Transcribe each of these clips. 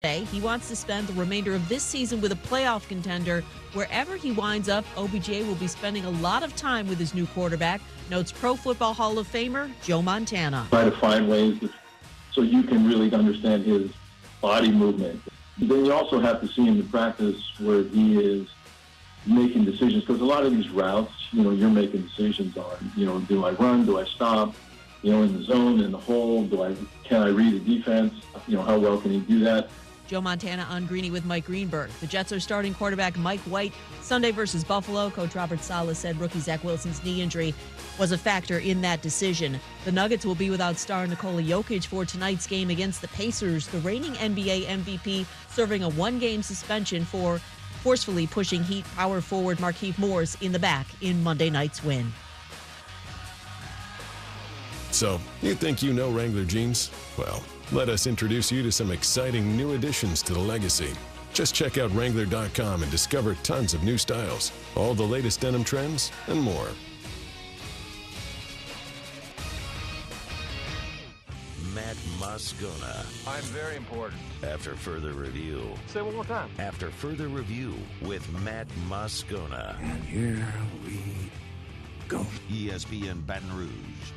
He wants to spend the remainder of this season with a playoff contender. Wherever he winds up, OBJ will be spending a lot of time with his new quarterback, notes Pro Football Hall of Famer Joe Montana. Try to find ways so you can really understand his body movement. Then you also have to see him in practice where he is making decisions, because a lot of these routes, you're making decisions on, do I run, do I stop, in the zone, in the hole, can I read a defense, how well can he do that? Joe Montana on Greeny with Mike Greenberg. The Jets are starting quarterback Mike White Sunday versus Buffalo. Coach Robert Saleh said rookie Zach Wilson's knee injury was a factor in that decision. The Nuggets will be without star Nikola Jokic for tonight's game against the Pacers. The reigning NBA MVP serving a one-game suspension for forcefully pushing Heat power forward Markieff Morris in the back in Monday night's win. So, you think you know Wrangler jeans? Well, let us introduce you to some exciting new additions to the legacy. Just check out Wrangler.com and discover tons of new styles, all the latest denim trends, and more. Matt Moscona. I'm very important. After further review. Say it one more time. After further review with Matt Moscona. And here we go. ESPN Baton Rouge,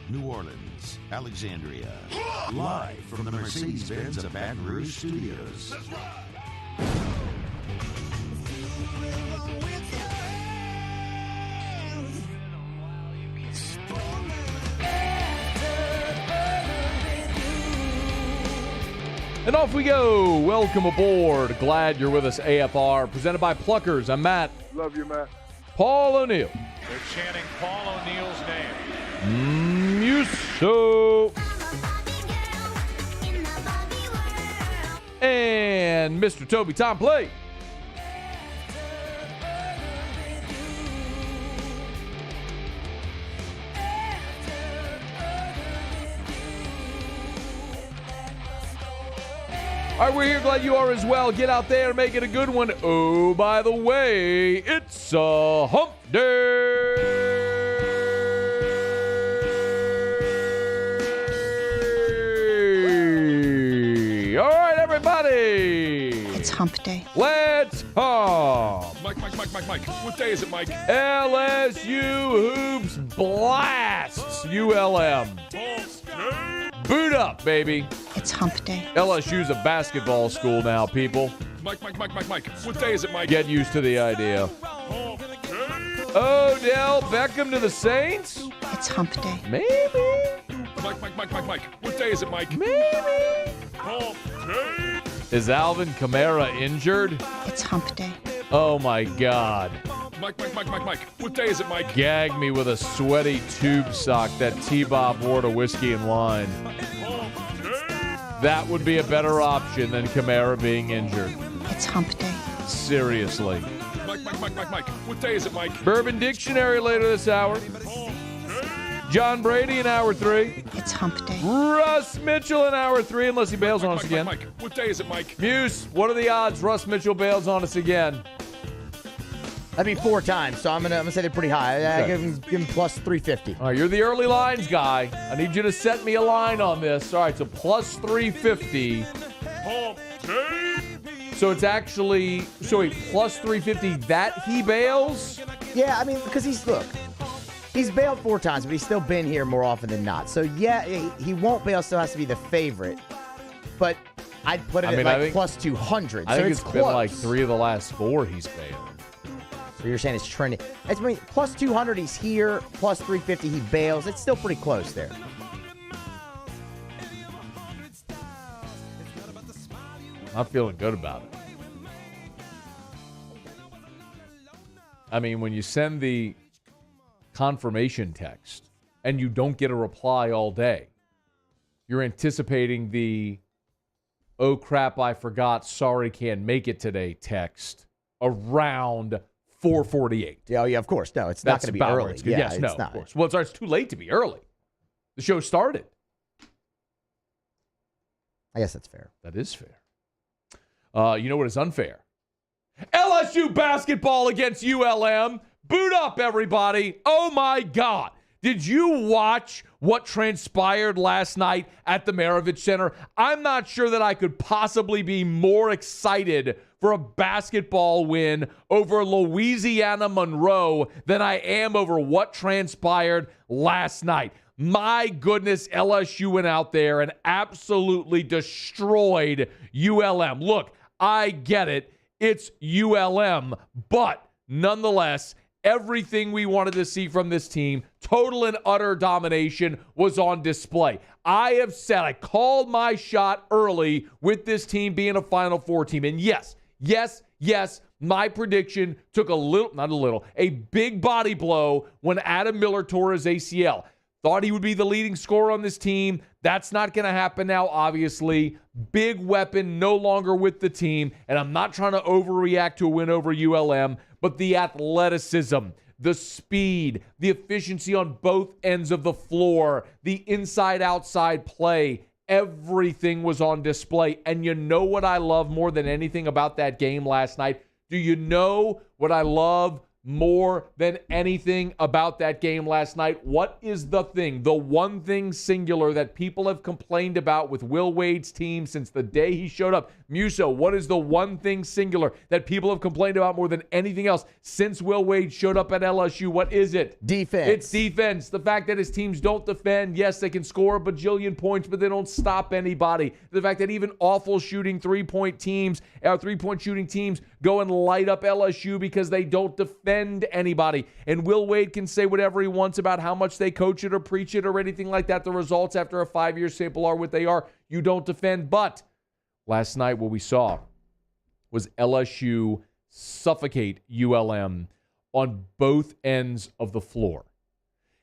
New Orleans, Alexandria. Live from the Mercedes-Benz of Baton Rouge studios. And off we go. Welcome aboard. Glad you're with us, AFR. Presented by Pluckers. I'm Matt. Love you, Matt. Paul O'Neill. They're chanting Paul O'Neill's name. Muso. And Mr. Toby Tom Play. All right, we're here. Glad you are as well. Get out there and make it a good one. Oh, by the way, it's a hump day. All right, everybody. It's hump day. Let's hump. Mike. What day is it, Mike? LSU Hoops blasts ULM. Boot up, baby. It's hump day. LSU's a basketball school now, people. Mike. What day is it, Mike? Get used to the idea. Odell Beckham to the Saints? It's hump day. Maybe. Mike. What day is it, Mike? Maybe. Is Alvin Kamara injured? It's hump day. Oh, my God. Mike. What day is it, Mike? Gag me with a sweaty tube sock that T-Bob wore to Whiskey and Wine. That would be a better option than Kamara being injured. It's hump day. Seriously. Mike. What day is it, Mike? Bourbon Dictionary later this hour. John Brady in hour 3. It's hump day. Russ Mitchell in hour 3, unless he bails on us again. Mike. What day is it, Mike? Muse, what are the odds Russ Mitchell bails on us again? That'd be 4 times, so I'm gonna say they're pretty high. I Okay. give him plus 350. All right, you're the early lines guy. I need you to set me a line on this. All right, so plus 350. So it's actually, plus 350 that he bails? Yeah, I mean, because he's bailed 4 times, but he's still been here more often than not. So yeah, he won't bail, still has to be the favorite. But I'd put it at plus 200. I so think it's it's close. been like 3 of the last 4 he's bailed. So you're saying it's trending. Plus 200, he's here. Plus 350, he bails. It's still pretty close there. I'm feeling good about it. I mean, when you send the confirmation text and you don't get a reply all day, you're anticipating the, oh crap, I forgot, sorry, can't make it today text around 4:48. Yeah, of course. No, it's not going to be early. Yes, no, of course. Well, it's too late to be early. The show started. I guess that's fair. That is fair. You know what is unfair? LSU basketball against ULM. Boot up, everybody. Oh, my God. Did you watch what transpired last night at the Maravich Center? I'm not sure that I could possibly be more excited for a basketball win over Louisiana Monroe than I am over what transpired last night. My goodness, LSU went out there and absolutely destroyed ULM. Look, I get it. It's ULM, but nonetheless, everything we wanted to see from this team, total and utter domination, was on display. I have said, I called my shot early with this team being a Final Four team. And yes, my prediction took a big body blow when Adam Miller tore his ACL. Thought he would be the leading scorer on this team. That's not going to happen now, obviously. Big weapon, no longer with the team. And I'm not trying to overreact to a win over ULM, but the athleticism, the speed, the efficiency on both ends of the floor, the inside-outside play, everything was on display. And you know what I love more than anything about that game last night? Do you know what I love more than anything about that game last night? What is the thing, the one thing singular that people have complained about with Will Wade's team since the day he showed up? Muso, what is the one thing singular that people have complained about more than anything else since Will Wade showed up at LSU? What is it? Defense. It's defense. The fact that his teams don't defend. Yes, they can score a bajillion points, but they don't stop anybody. The fact that even awful shooting three-point shooting teams go and light up LSU because they don't defend anybody. And Will Wade can say whatever he wants about how much they coach it or preach it or anything like that. The results after a 5-year sample are what they are. You don't defend. But last night what we saw was LSU suffocate ULM on both ends of the floor.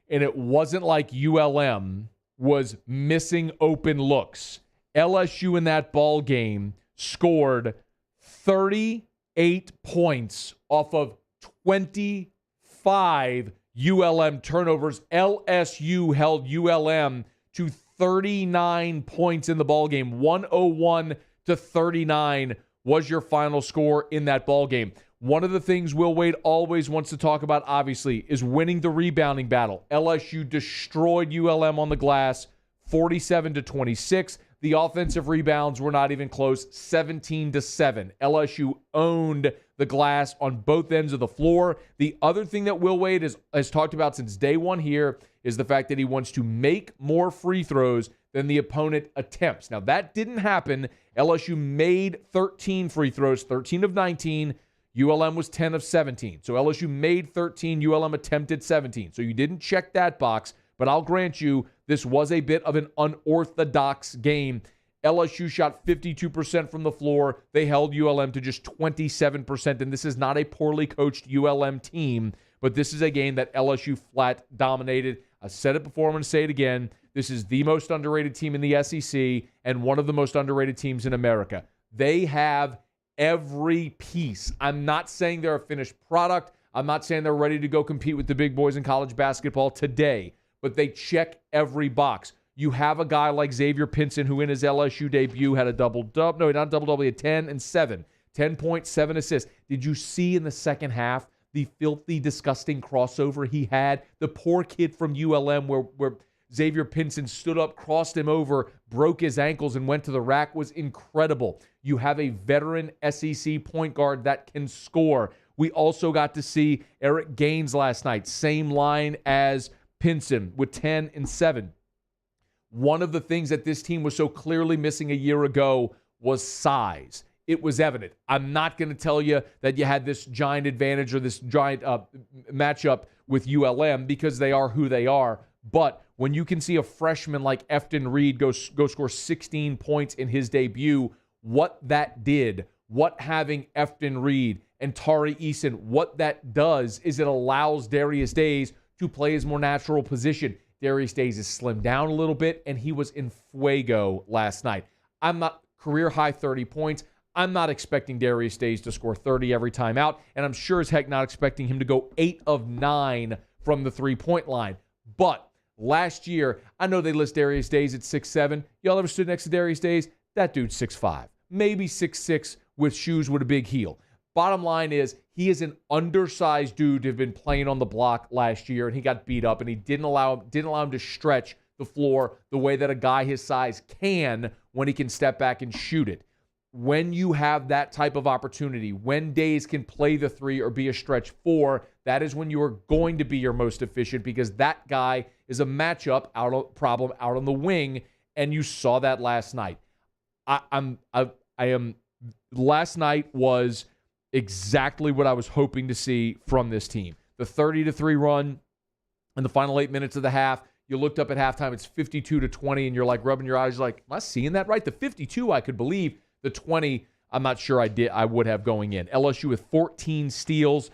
And it wasn't like ULM was missing open looks. LSU in that ball game scored 38 points off of 25 ULM turnovers. LSU held ULM to 39 points in the ballgame. 101-39 was your final score in that ballgame. One of the things Will Wade always wants to talk about, obviously, is winning the rebounding battle. LSU destroyed ULM on the glass, 47-26. The offensive rebounds were not even close, 17-7. LSU owned the glass on both ends of the floor. The other thing that Will Wade has talked about since day one here is the fact that he wants to make more free throws than the opponent attempts. Now, that didn't happen. LSU made 13 free throws, 13 of 19. ULM was 10 of 17. So LSU made 13. ULM attempted 17. So you didn't check that box. But I'll grant you, this was a bit of an unorthodox game. LSU shot 52% from the floor. They held ULM to just 27%. And this is not a poorly coached ULM team, but this is a game that LSU flat dominated. I said it before, I'm going to say it again. This is the most underrated team in the SEC and one of the most underrated teams in America. They have every piece. I'm not saying they're a finished product. I'm not saying they're ready to go compete with the big boys in college basketball today, but they check every box. You have a guy like Xavier Pinson who in his LSU debut had a double-double. No, not double-double. He had 10 and 7. 10 points, 7 assists. Did you see in the second half the filthy, disgusting crossover he had? The poor kid from ULM where Xavier Pinson stood up, crossed him over, broke his ankles, and went to the rack was incredible. You have a veteran SEC point guard that can score. We also got to see Eric Gaines last night. Same line as Pinson with 10 and 7. One of the things that this team was so clearly missing a year ago was size. It was evident. I'm not going to tell you that you had this giant advantage or this giant matchup with ULM because they are who they are. But when you can see a freshman like Efton Reed go score 16 points in his debut, what that did, what having Efton Reed and Tari Eason, what that does is it allows Darius Days to play his more natural position. Darius Days is slimmed down a little bit, and he was in fuego last night. I'm not career high 30 points. I'm not expecting Darius Days to score 30 every time out, and I'm sure as heck not expecting him to go 8 of 9 from the three-point line. But last year, I know they list Darius Days at 6'7". Y'all ever stood next to Darius Days? That dude's 6'5", maybe 6'6", with shoes with a big heel. Bottom line is he is an undersized dude to have been playing on the block last year, and he got beat up, and he didn't allow him to stretch the floor the way that a guy his size can when he can step back and shoot it. When you have that type of opportunity, when Days can play the 3 or be a stretch 4, that is when you are going to be your most efficient, because that guy is a matchup problem out on the wing, and you saw that last night. Last night was exactly what I was hoping to see from this team. The 30-3 run in the final 8 minutes of the half. You looked up at halftime, it's 52-20, and you're like rubbing your eyes like, am I seeing that right? The 52 I could believe. The 20, I'm not sure I would have going in. LSU with 14 steals.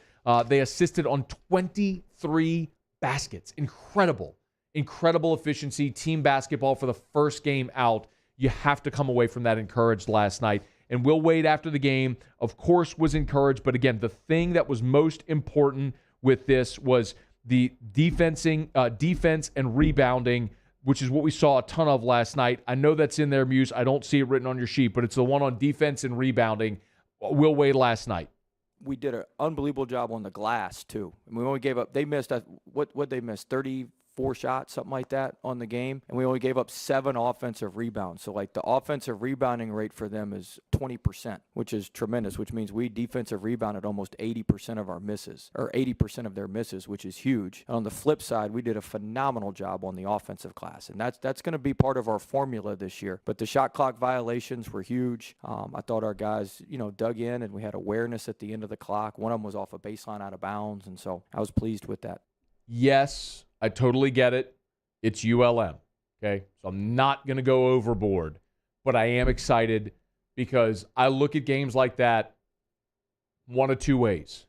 They assisted on 23 baskets. Incredible efficiency. Team basketball for the first game out. You have to come away from that encouraged last night. And Will Wade, after the game, of course, was encouraged. But again, the thing that was most important with this was the defense and rebounding, which is what we saw a ton of last night. I know that's in there, Muse. I don't see it written on your sheet, but it's the one on defense and rebounding. Will Wade last night. We did an unbelievable job on the glass, too. And we only gave up – they missed – what they missed? 34 shots, something like that, on the game. And we only gave up 7 offensive rebounds. So, like, the offensive rebounding rate for them is 20%, which is tremendous, which means we defensive rebounded almost 80% of our misses, or 80% of their misses, which is huge. And on the flip side, we did a phenomenal job on the offensive glass. And that's going to be part of our formula this year. But the shot clock violations were huge. I thought our guys, dug in, and we had awareness at the end of the clock. One of them was off a baseline out of bounds, and so I was pleased with that. Yes, I totally get it. It's ULM, okay? So I'm not going to go overboard, but I am excited because I look at games like that one of two ways.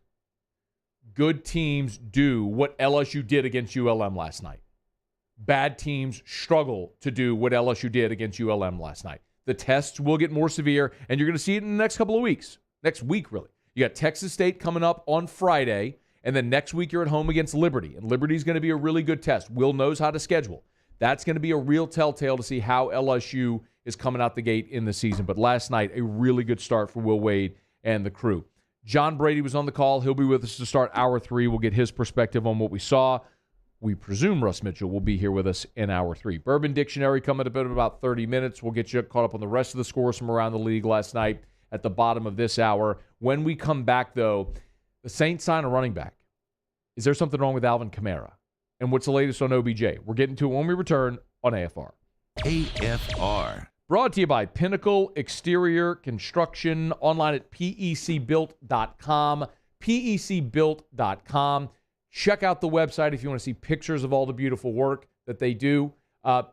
Good teams do what LSU did against ULM last night. Bad teams struggle to do what LSU did against ULM last night. The tests will get more severe, and you're going to see it in the next couple of weeks. Next week, really. You got Texas State coming up on Friday, and then next week you're at home against Liberty. And Liberty's going to be a really good test. Will knows how to schedule. That's going to be a real telltale to see how LSU is coming out the gate in the season. But last night, a really good start for Will Wade and the crew. John Brady was on the call. He'll be with us to start hour 3. We'll get his perspective on what we saw. We presume Russ Mitchell will be here with us in hour 3. Bourbon Dictionary coming up in about 30 minutes. We'll get you caught up on the rest of the scores from around the league last night at the bottom of this hour. When we come back, though, the Saints sign a running back. Is there something wrong with Alvin Kamara? And what's the latest on OBJ? We're getting to it when we return on AFR. AFR. Brought to you by Pinnacle Exterior Construction, online at pecbuilt.com. pecbuilt.com. Check out the website if you want to see pictures of all the beautiful work that they do. I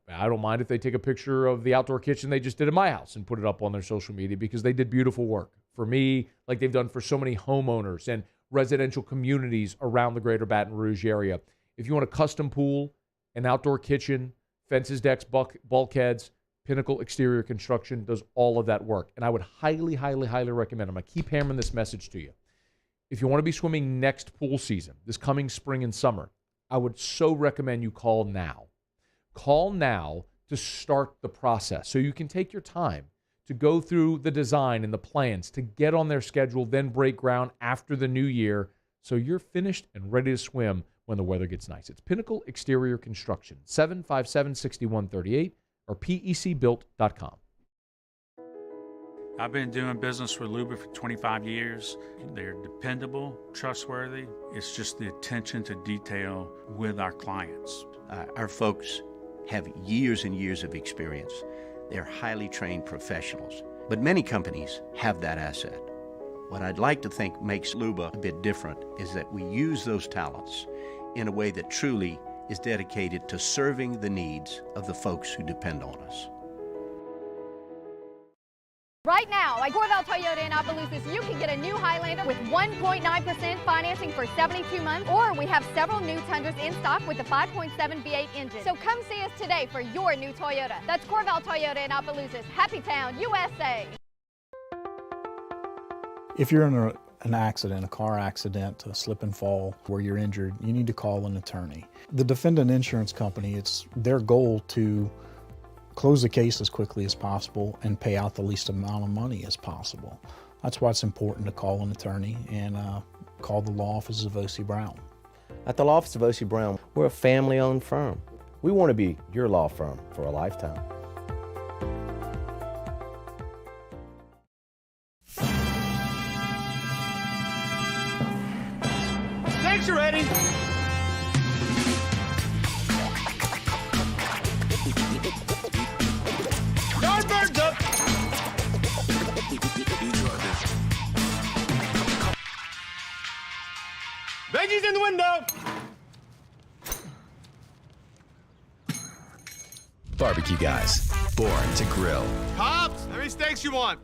don't mind if they take a picture of the outdoor kitchen they just did at my house and put it up on their social media, because they did beautiful work for me, like they've done for so many homeowners and residential communities around the greater Baton Rouge area. If you want a custom pool, an outdoor kitchen, fences, decks, bulkheads, Pinnacle Exterior Construction does all of that work. And I would highly, highly, highly recommend, I'm going to keep hammering this message to you. If you want to be swimming next pool season, this coming spring and summer, I would so recommend you call now. Call now to start the process so you can take your time to go through the design and the plans, to get on their schedule, then break ground after the new year so you're finished and ready to swim when the weather gets nice. It's Pinnacle Exterior Construction, 757-6138 or pecbuilt.com. I've been doing business with Luba for 25 years. They're dependable, trustworthy. It's just the attention to detail with our clients. Our folks have years and years of experience. They're highly trained professionals, but many companies have that asset. What I'd like to think makes Luba a bit different is that we use those talents in a way that truly is dedicated to serving the needs of the folks who depend on us. Right now, at Corval Toyota in Opelousas, you can get a new Highlander with 1.9% financing for 72 months, or we have several new Tundras in stock with the 5.7 V8 engine. So come see us today for your new Toyota. That's Corval Toyota in Opelousas, Happy Town, USA. If you're in an accident, a car accident, a slip and fall where you're injured, you need to call an attorney. The defendant insurance company, it's their goal to close the case as quickly as possible and pay out the least amount of money as possible. That's why it's important to call an attorney and call the law offices of O.C. Brown. At the law office of O.C. Brown, we're a family-owned firm. We want to be your law firm for a lifetime. Thanks, you're ready. Yardbirds up. Veggies in the window. Barbecue guys, born to grill. Pops, how many steaks you want?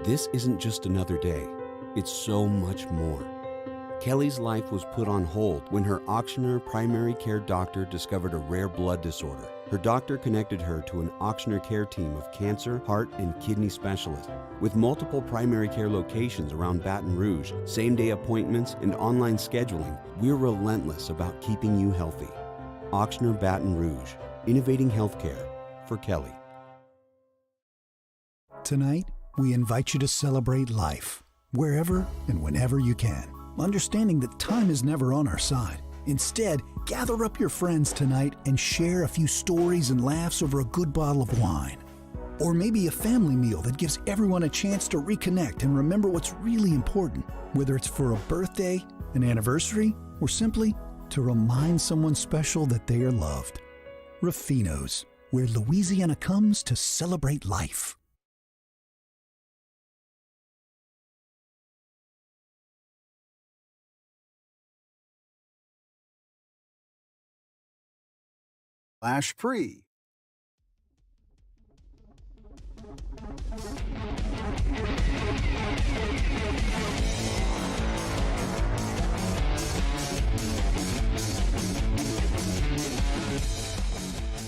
This isn't just another day. It's so much more. Kelly's life was put on hold when her auctioneer primary care doctor discovered a rare blood disorder. Her doctor connected her to an auctioneer care team of cancer, heart, and kidney specialists. With multiple primary care locations around Baton Rouge, same-day appointments, and online scheduling, we're relentless about keeping you healthy. Auctioneer Baton Rouge, innovating healthcare for Kelly. Tonight, we invite you to celebrate life, wherever and whenever you can, understanding that time is never on our side. Instead, gather up your friends tonight and share a few stories and laughs over a good bottle of wine. Or maybe a family meal that gives everyone a chance to reconnect and remember what's really important, whether it's for a birthday, an anniversary, or simply to remind someone special that they are loved. Ruffino's, where Louisiana comes to celebrate life. /pre.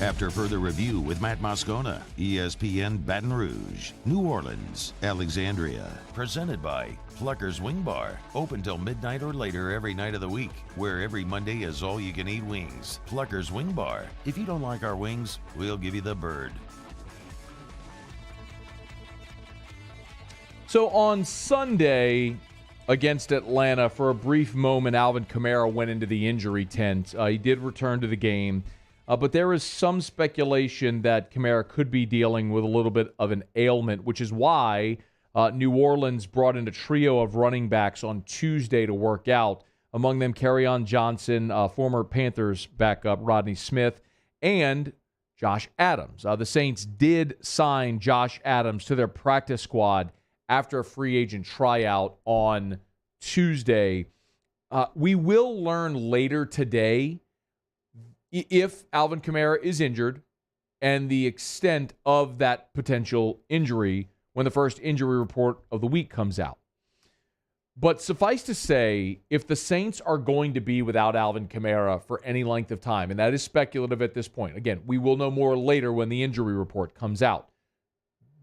After further review with Matt Moscona, ESPN Baton Rouge, New Orleans, Alexandria. Presented by Plucker's Wing Bar. Open till midnight or later every night of the week, where every Monday is all-you-can-eat wings. Plucker's Wing Bar. If you don't like our wings, we'll give you the bird. So on Sunday against Atlanta, for a brief moment, Alvin Kamara went into the injury tent. He did return to the game. But there is some speculation that Kamara could be dealing with a little bit of an ailment, which is why New Orleans brought in a trio of running backs on Tuesday to work out. Among them, Kerryon Johnson, former Panthers backup Rodney Smith, and Josh Adams. The Saints did sign Josh Adams to their practice squad after a free agent tryout on Tuesday. We will learn later today if Alvin Kamara is injured and the extent of that potential injury when the first injury report of the week comes out. But suffice to say, if the Saints are going to be without Alvin Kamara for any length of time, and that is speculative at this point, again, we will know more later when the injury report comes out.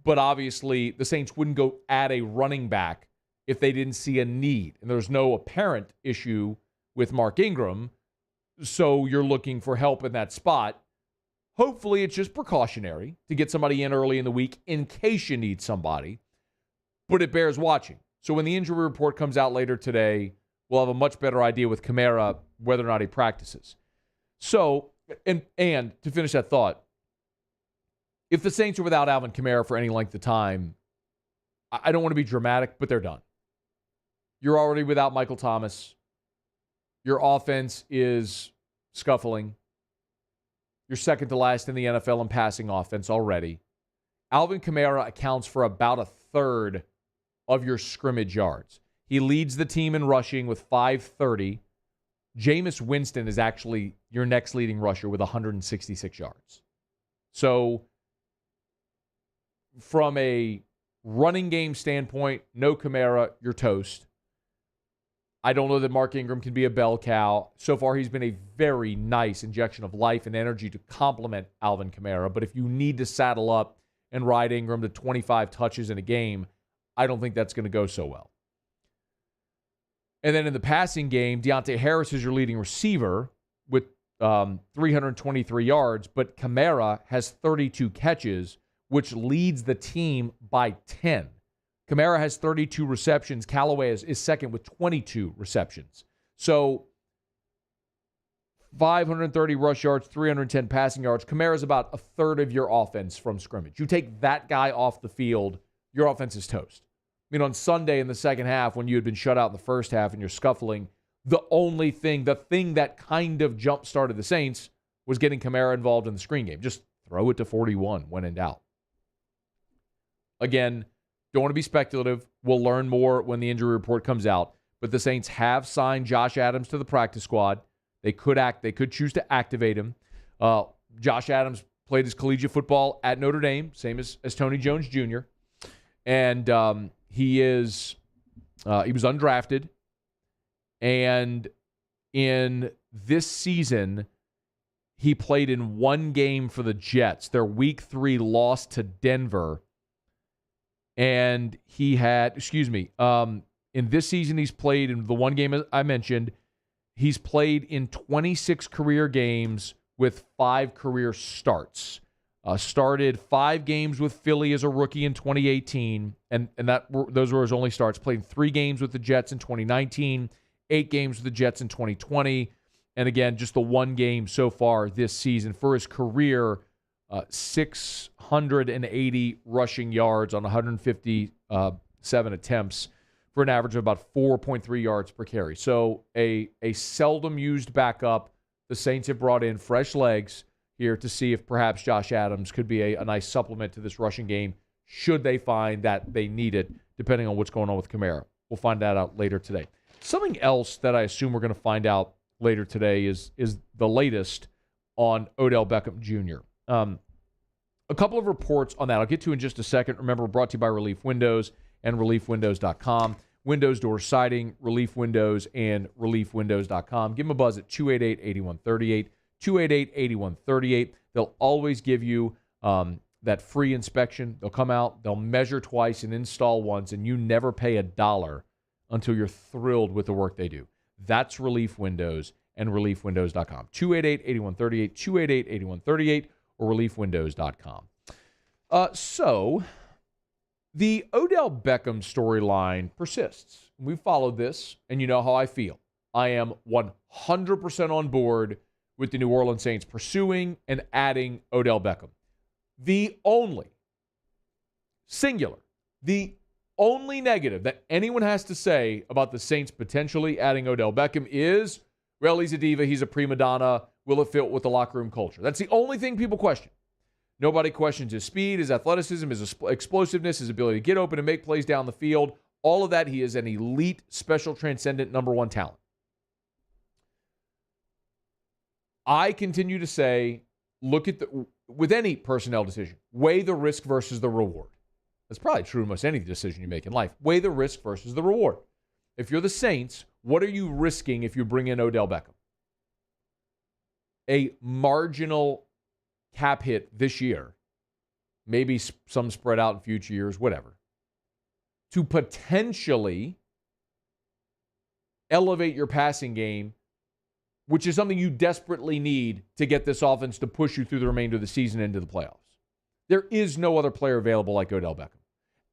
But obviously, the Saints wouldn't go add a running back if they didn't see a need. And there's no apparent issue with Mark Ingram, so you're looking for help in that spot. Hopefully, it's just precautionary to get somebody in early in the week in case you need somebody. But it bears watching. So when the injury report comes out later today, we'll have a much better idea with Kamara whether or not he practices. So, and to finish that thought, if the Saints are without Alvin Kamara for any length of time, I don't want to be dramatic, but they're done. You're already without Michael Thomas. Your offense is scuffling. You're second to last in the NFL in passing offense already. Alvin Kamara accounts for about a third of your scrimmage yards. He leads the team in rushing with 530. Jameis Winston is actually your next leading rusher with 166 yards. So from a running game standpoint, no Kamara, you're toast. I don't know that Mark Ingram can be a bell cow. So far, he's been a very nice injection of life and energy to complement Alvin Kamara. But if you need to saddle up and ride Ingram to 25 touches in a game, I don't think that's going to go so well. And then in the passing game, Deontay Harris is your leading receiver with 323 yards, but Kamara has 32 catches which leads the team by 10. Kamara has 32 receptions. Callaway is second with 22 receptions. So 530 rush yards, 310 passing yards. Kamara's about a third of your offense from scrimmage. You take that guy off the field, your offense is toast. I mean, on Sunday in the second half, when you had been shut out in the first half and you're scuffling, the thing that kind of jump-started the Saints was getting Kamara involved in the screen game. Just throw it to 41 when in doubt. Again, don't want to be speculative. We'll learn more when the injury report comes out. But the Saints have signed Josh Adams to the practice squad. They could choose to activate him. Josh Adams played his collegiate football at Notre Dame, same as Tony Jones Jr. And he was undrafted. And in this season, he played in one game for the Jets. Their Week 3 loss to Denver. And he had, in this season, he's played in the one game I mentioned. He's played in 26 career games with 5 career starts. Started 5 games with Philly as a rookie in 2018, and those were his only starts. Played 3 games with the Jets in 2019, 8 games with the Jets in 2020, and again, just the one game so far this season. For his career, 680 rushing yards on 157 attempts for an average of about 4.3 yards per carry. So a seldom used backup. The Saints have brought in fresh legs here to see if perhaps Josh Adams could be a nice supplement to this rushing game, should they find that they need it, depending on what's going on with Kamara. We'll find that out later today. Something else that I assume we're going to find out later today is the latest on Odell Beckham Jr. A couple of reports on that I'll get to in just a second. Remember, brought to you by Relief Windows and ReliefWindows.com. Windows door siding, Relief Windows, and ReliefWindows.com. Give them a buzz at 288-8138, 288-8138. They'll always give you that free inspection. They'll come out, they'll measure twice and install once, and you never pay $1 until you're thrilled with the work they do. That's Relief Windows and ReliefWindows.com. 288-8138, 288-8138, or ReliefWindows.com. So the Odell Beckham storyline persists. We've followed this, and you know how I feel. I am 100% on board with the New Orleans Saints pursuing and adding Odell Beckham. The only negative that anyone has to say about the Saints potentially adding Odell Beckham is, well, he's a diva, he's a prima donna, will it fit with the locker room culture? That's the only thing people question. Nobody questions his speed, his athleticism, his explosiveness, his ability to get open and make plays down the field. All of that, he is an elite, special, transcendent, number one talent. I continue to say, with any personnel decision, weigh the risk versus the reward. That's probably true in almost any decision you make in life. Weigh the risk versus the reward. If you're the Saints, what are you risking if you bring in Odell Beckham? A marginal cap hit this year, maybe some spread out in future years, whatever, to potentially elevate your passing game, which is something you desperately need to get this offense to push you through the remainder of the season into the playoffs. There is no other player available like Odell Beckham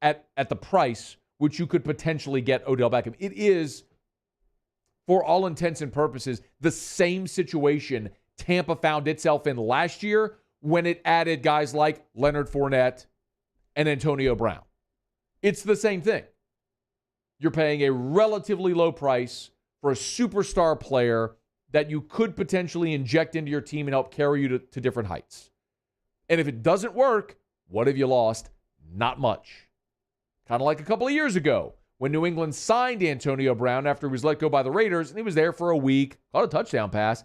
at the price which you could potentially get Odell Beckham. It is, for all intents and purposes, the same situation Tampa found itself in last year when it added guys like Leonard Fournette and Antonio Brown. It's the same thing. You're paying a relatively low price for a superstar player that you could potentially inject into your team and help carry you to different heights. And if it doesn't work, what have you lost? Not much. Kind of like a couple of years ago when New England signed Antonio Brown after he was let go by the Raiders, and he was there for a week, caught a touchdown pass,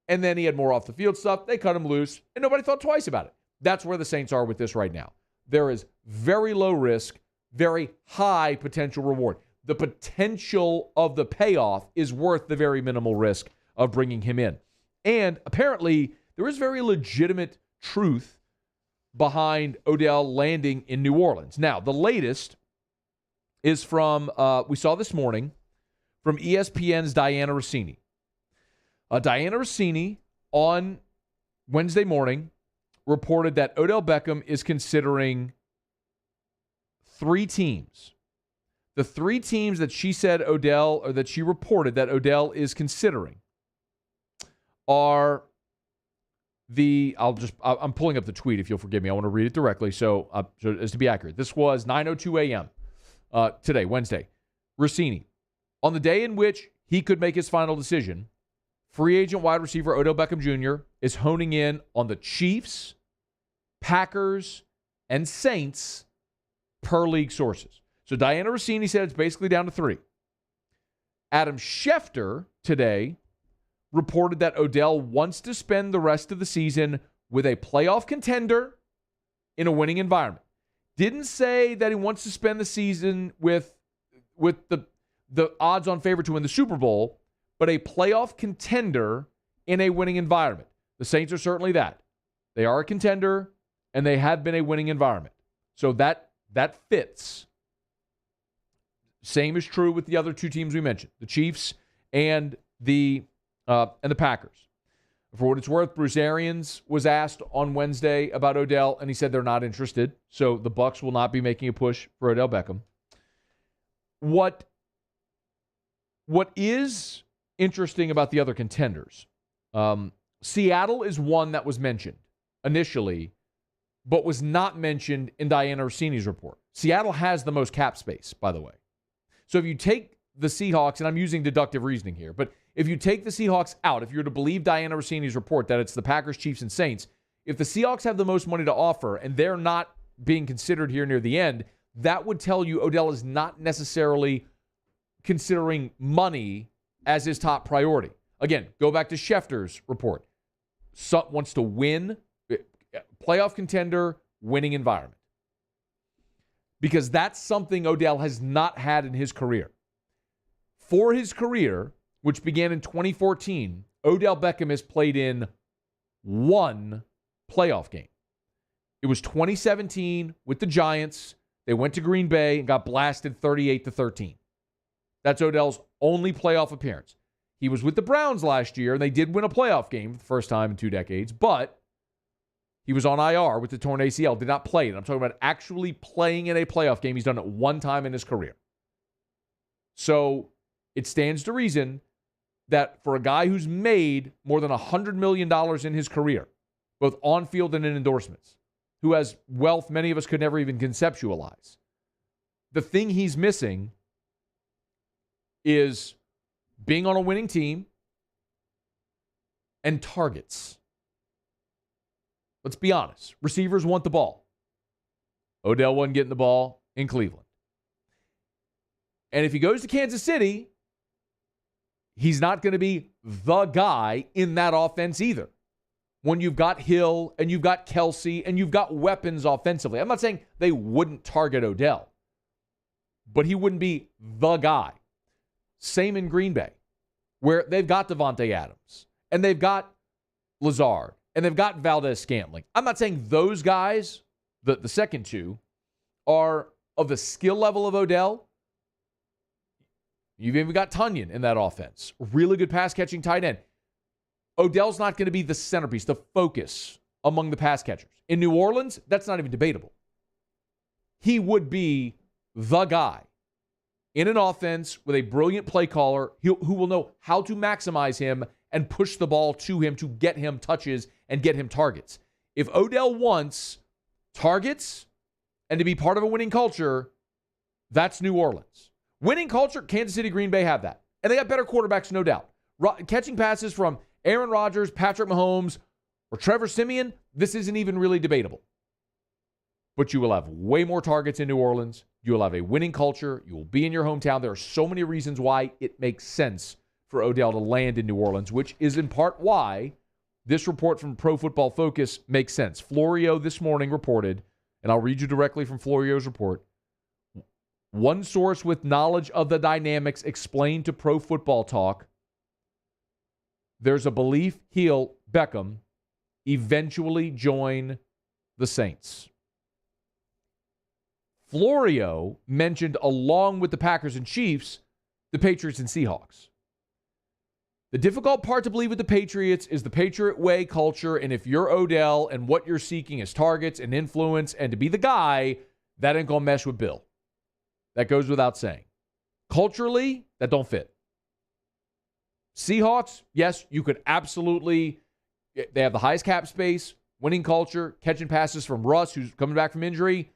and then he had more off-the-field stuff. They cut him loose, and nobody thought twice about it. That's where the Saints are with this right now. There is very low risk, very high potential reward. The potential of the payoff is worth the very minimal risk of bringing him in. And apparently, there is very legitimate truth behind Odell landing in New Orleans. Now, the latest is from, we saw this morning, from ESPN's Diana Rossini. Diana Rossini on Wednesday morning reported that Odell Beckham is considering 3 teams. The 3 teams that she said Odell, or that she reported that Odell is considering, are I'm pulling up the tweet if you'll forgive me. I want to read it directly so as to be accurate. This was 9:02 a.m. Today, Wednesday. Rossini, on the day in which he could make his final decision, free agent wide receiver Odell Beckham Jr. is honing in on the Chiefs, Packers, and Saints per league sources. So Diana Rossini said it's basically down to 3. Adam Schefter today reported that Odell wants to spend the rest of the season with a playoff contender in a winning environment. Didn't say that he wants to spend the season with the odds-on favorite to win the Super Bowl, but a playoff contender in a winning environment. The Saints are certainly that. They are a contender, and they have been a winning environment. So that fits. Same is true with the other 2 teams we mentioned, the Chiefs and the Packers. For what it's worth, Bruce Arians was asked on Wednesday about Odell, and he said they're not interested. So the Bucs will not be making a push for Odell Beckham. What is interesting about the other contenders, Seattle is one that was mentioned initially, but was not mentioned in Diana Rossini's report. Seattle has the most cap space, by the way. So if you take the Seahawks, and I'm using deductive reasoning here, but if you take the Seahawks out, if you're to believe Diana Rossini's report that it's the Packers, Chiefs, and Saints, if the Seahawks have the most money to offer and they're not being considered here near the end, that would tell you Odell is not necessarily considering money as his top priority. Again, go back to Schefter's report. Wants to win, playoff contender, winning environment. Because that's something Odell has not had in his career. For his career, which began in 2014, Odell Beckham has played in 1 playoff game. It was 2017 with the Giants. They went to Green Bay and got blasted 38-13. That's Odell's only playoff appearance. He was with the Browns last year, and they did win a playoff game for the first time in 2 decades, but he was on IR with the torn ACL, did not play it. I'm talking about actually playing in a playoff game. He's done it 1 time in his career. So it stands to reason that for a guy who's made more than $100 million in his career, both on field and in endorsements, who has wealth many of us could never even conceptualize, the thing he's missing is being on a winning team and targets. Let's be honest. Receivers want the ball. Odell wasn't getting the ball in Cleveland. And if he goes to Kansas City, he's not going to be the guy in that offense either. When you've got Hill and you've got Kelsey and you've got weapons offensively. I'm not saying they wouldn't target Odell, but he wouldn't be the guy. Same in Green Bay, where they've got Devontae Adams and they've got Lazard and they've got Valdez-Scantling. I'm not saying those guys, the second 2, are of the skill level of Odell. You've even got Tunyon in that offense. Really good pass-catching tight end. Odell's not going to be the centerpiece, the focus among the pass catchers. In New Orleans, that's not even debatable. He would be the guy in an offense with a brilliant play caller who will know how to maximize him and push the ball to him to get him touches and get him targets. If Odell wants targets and to be part of a winning culture, that's New Orleans. Winning culture, Kansas City, Green Bay have that. And they got better quarterbacks, no doubt. Catching passes from Aaron Rodgers, Patrick Mahomes, or Trevor Siemian, this isn't even really debatable. But you will have way more targets in New Orleans. You will have a winning culture. You will be in your hometown. There are so many reasons why it makes sense for Odell to land in New Orleans, which is in part why this report from Pro Football Focus makes sense. Florio this morning reported, and I'll read you directly from Florio's report, one source with knowledge of the dynamics explained to Pro Football Talk, there's a belief he'll, Beckham, eventually join the Saints. Florio mentioned, along with the Packers and Chiefs, the Patriots and Seahawks. The difficult part to believe with the Patriots is the Patriot way culture, and if you're Odell and what you're seeking is targets and influence and to be the guy, that ain't going to mesh with Bill. That goes without saying. Culturally, that don't fit. Seahawks, yes, you could absolutely, they have the highest cap space, winning culture, catching passes from Russ, who's coming back from injury.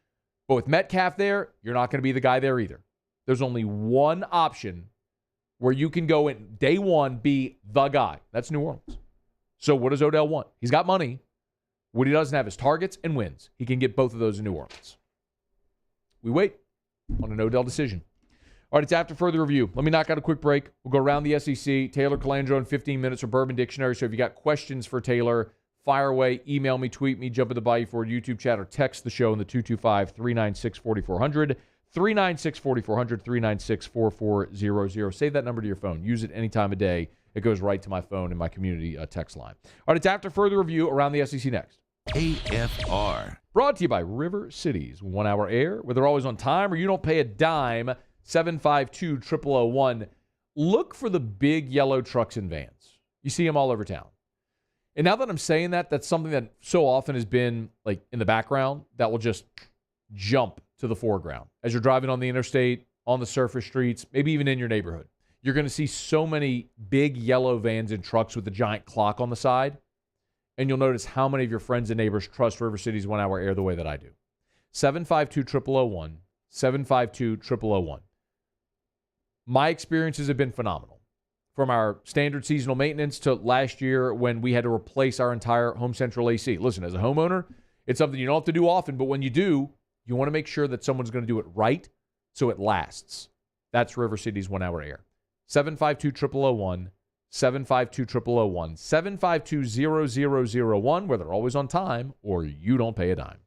But with Metcalf there, you're not going to be the guy there either. There's only one option where you can go in day one, be the guy. That's New Orleans. So what does Odell want? He's got money. What he doesn't have is targets and wins. He can get both of those in New Orleans. We wait on an Odell decision. All right, it's after further review. Let me knock out a quick break. We'll go around the SEC. Taylor Calandro in 15 minutes for Bourbon Dictionary. So if you got questions for Taylor, fire away, email me, tweet me, jump in the Bayou Ford YouTube chat, or text the show in the 225-396-4400. 396-4400, 396-4400. Save that number to your phone. Use it any time of day. It goes right to my phone in my community text line. All right, it's after further review around the SEC next. AFR. Brought to you by River Cities 1 Hour Air, where they're always on time or you don't pay a dime. 752-0001. Look for the big yellow trucks and vans. You see them all over town. And now that I'm saying that, that's something that so often has been like in the background that will just jump to the foreground. As you're driving on the interstate, on the surface streets, maybe even in your neighborhood, you're going to see so many big yellow vans and trucks with the giant clock on the side. And you'll notice how many of your friends and neighbors trust River Cities 1 Hour Air the way that I do. 752-0001, 752-0001. My experiences have been phenomenal. From our standard seasonal maintenance to last year when we had to replace our entire Home Central AC. Listen, as a homeowner, it's something you don't have to do often, but when you do, you want to make sure that someone's going to do it right so it lasts. That's River Cities 1 Hour Air. 752-0001, 752-0001, 752-0001, where they're always on time or you don't pay a dime.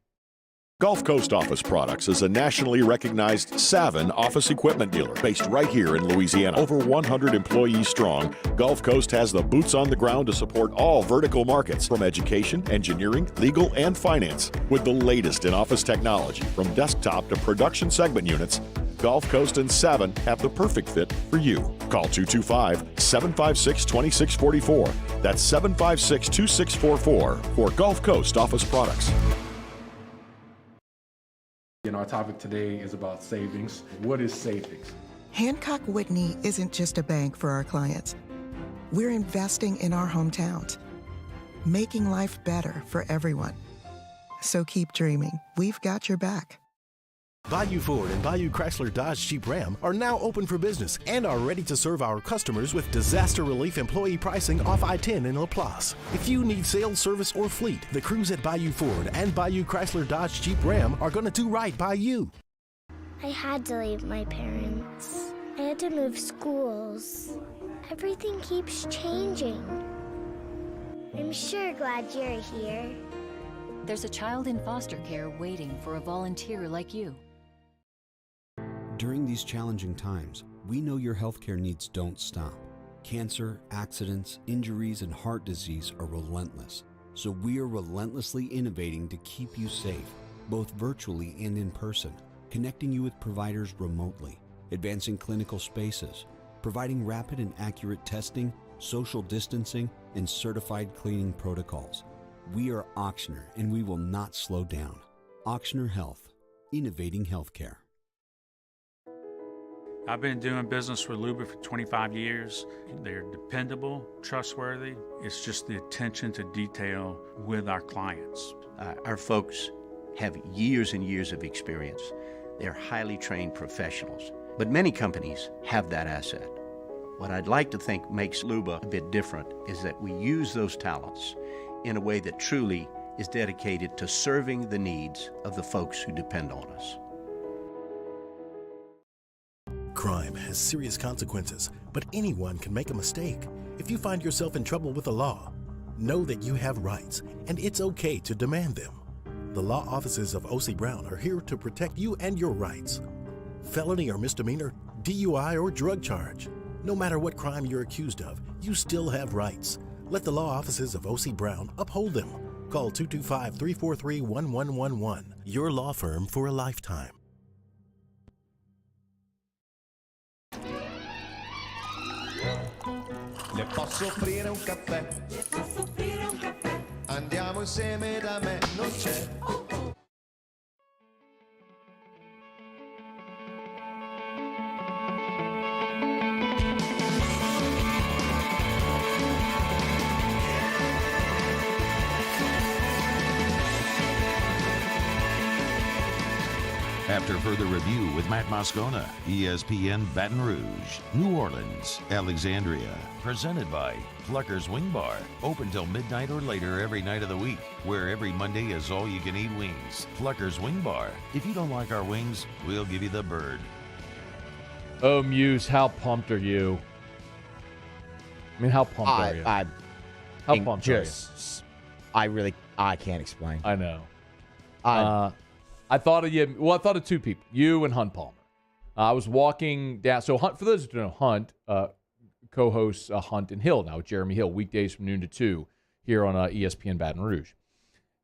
Gulf Coast Office Products is a nationally recognized Savin office equipment dealer based right here in Louisiana. Over 100 employees strong, Gulf Coast has the boots on the ground to support all vertical markets, from education, engineering, legal, and finance. With the latest in office technology, from desktop to production segment units, Gulf Coast and Savin have the perfect fit for you. Call 225-756-2644. That's 756-2644 for Gulf Coast Office Products. And our topic today is about savings. What is savings? Hancock Whitney isn't just a bank for our clients. We're investing in our hometowns, making life better for everyone. So keep dreaming. We've got your back. Bayou Ford and Bayou Chrysler Dodge Jeep Ram are now open for business and are ready to serve our customers with disaster relief employee pricing off I-10 in LaPlace. If you need sales, service, or fleet, the crews at Bayou Ford and Bayou Chrysler Dodge Jeep Ram are going to do right by you. I had to leave my parents. I had to move schools. Everything keeps changing. I'm sure glad you're here. There's a child in foster care waiting for a volunteer like you. During these challenging times, we know your healthcare needs don't stop. Cancer, accidents, injuries, and heart disease are relentless. So we are relentlessly innovating to keep you safe, both virtually and in person, connecting you with providers remotely, advancing clinical spaces, providing rapid and accurate testing, social distancing, and certified cleaning protocols. We are Auctioner, and we will not slow down. Auctioner Health, innovating healthcare. I've been doing business with Luba for 25 years. They're dependable, trustworthy. It's just the attention to detail with our clients. Our folks have years and years of experience. They're highly trained professionals, but many companies have that asset. What I'd like to think makes Luba a bit different is that we use those talents in a way that truly is dedicated to serving the needs of the folks who depend on us. Crime has serious consequences, but anyone can make a mistake. If you find yourself in trouble with the law, know that you have rights, and it's okay to demand them. The law offices of O.C. Brown are here to protect you and your rights. Felony or misdemeanor, DUI or drug charge. No matter what crime you're accused of, you still have rights. Let the law offices of O.C. Brown uphold them. Call 225-343-1111. Your law firm for a lifetime. Le Posso offrire un caffè? Posso offrire un caffè? Andiamo insieme da me, non c'è. After further review with Matt Moscona, ESPN Baton Rouge, New Orleans, Alexandria. Presented by Plucker's Wing Bar. Open till midnight or later every night of the week, where every Monday is all-you-can-eat wings. Plucker's Wing Bar. If you don't like our wings, we'll give you the bird. Oh, Muse, how pumped are you? I mean, how pumped are you? How pumped are you? I can't explain. I know. I thought of you. Well, I thought of two people, you and Hunt Palmer. I was walking down. So, Hunt, for those who don't know, Hunt co-hosts Hunt and Hill now with Jeremy Hill, weekdays from noon to 2 here on ESPN Baton Rouge.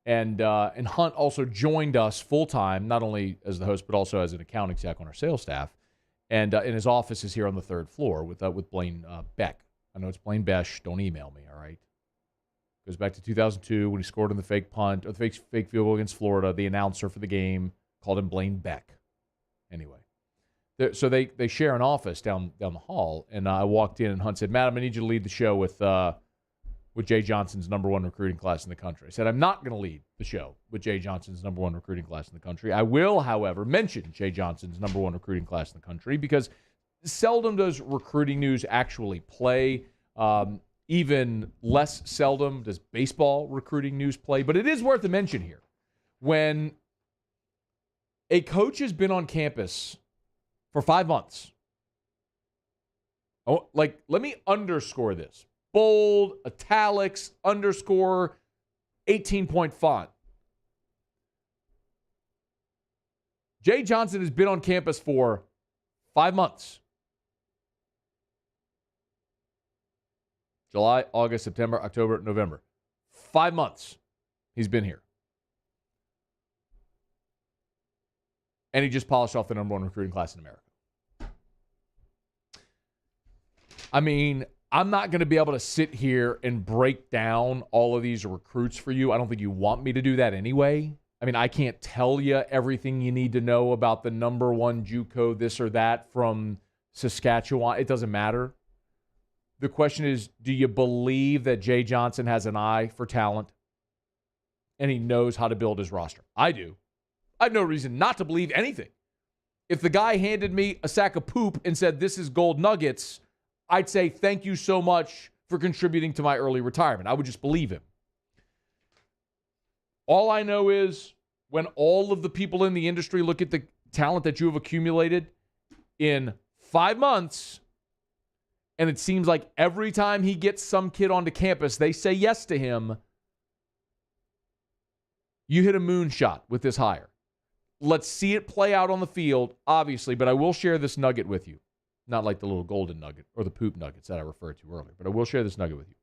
And Hunt also joined us full-time, not only as the host, but also as an account exec on our sales staff. And in his office is here on the third floor with Blaine Beck. I know it's Blaine Besh. Don't email me, all right? Goes back to 2002 when he scored on the fake punt, or the fake field goal against Florida. The announcer for the game called him Blaine Beck. Anyway, so they share an office down the hall, and I walked in, and Hunt said, "Matt, I need you to lead the show with Jay Johnson's #1 recruiting class in the country." I said, "I'm not going to lead the show with Jay Johnson's #1 recruiting class in the country. I will, however, mention Jay Johnson's #1 recruiting class in the country because seldom does recruiting news actually play. Even less seldom does baseball recruiting news play, but it is worth a mention here. When a coach has been on campus for 5 months, let me underscore this. Bold, italics, underscore, 18-point font. Jay Johnson has been on campus for 5 months. July, August, September, October, November. 5 months he's been here. And he just polished off the #1 recruiting class in America. I mean, I'm not going to be able to sit here and break down all of these recruits for you. I don't think you want me to do that anyway. I mean, I can't tell you everything you need to know about the #1 JUCO, this or that from Saskatchewan. It doesn't matter. The question is, do you believe that Jay Johnson has an eye for talent and he knows how to build his roster? I do. I have no reason not to believe anything. If the guy handed me a sack of poop and said, "This is gold nuggets," I'd say, "Thank you so much for contributing to my early retirement." I would just believe him. All I know is when all of the people in the industry look at the talent that you have accumulated in 5 months, and it seems like every time he gets some kid onto campus, they say yes to him. You hit a moonshot with this hire. Let's see it play out on the field, obviously, but I will share this nugget with you. Not like the little golden nugget or the poop nuggets that I referred to earlier, but I will share this nugget with you.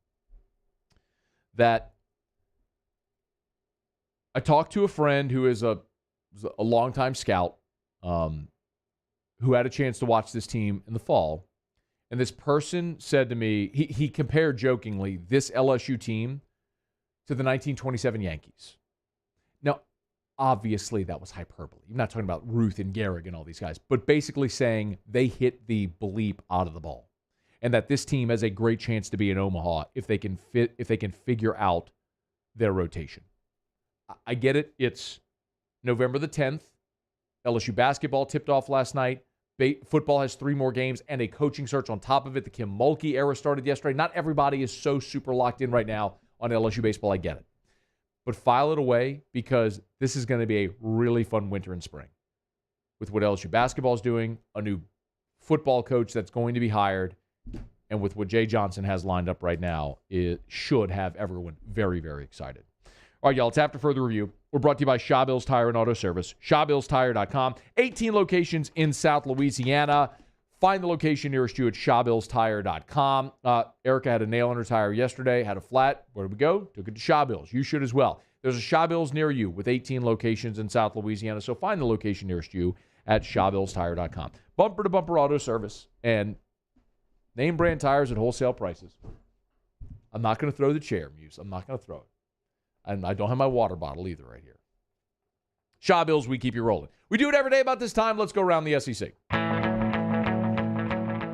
That I talked to a friend who is a longtime scout who had a chance to watch this team in the fall. And this person said to me, he compared jokingly this LSU team to the 1927 Yankees. Now, obviously that was hyperbole. I'm not talking about Ruth and Gehrig and all these guys, but basically saying they hit the bleep out of the ball. And that this team has a great chance to be in Omaha if they can figure out their rotation. I get it. It's November the 10th. LSU basketball tipped off last night. Football has 3 more games and a coaching search on top of it. The Kim Mulkey era started yesterday. Not everybody is so super locked in right now on LSU baseball. I get it. But file it away because this is going to be a really fun winter and spring. With what LSU basketball is doing, a new football coach that's going to be hired, and with what Jay Johnson has lined up right now, it should have everyone very, very excited. All right, y'all, it's After Further Review. We're brought to you by Shawbills Tire and Auto Service. ShawBillsTire.com. 18 locations in South Louisiana. Find the location nearest you at ShawBillsTire.com. Erica had a nail in her tire yesterday, had a flat. Where did we go? Took it to Shawbills. You should as well. There's a Shawbills near you with 18 locations in South Louisiana, so find the location nearest you at ShawBillsTire.com. Bumper-to-bumper auto service and name brand tires at wholesale prices. I'm not going to throw the chair, Muse. I'm not going to throw it. And I don't have my water bottle either right here. Shaw Bills, we keep you rolling. We do it every day about this time. Let's go around the SEC.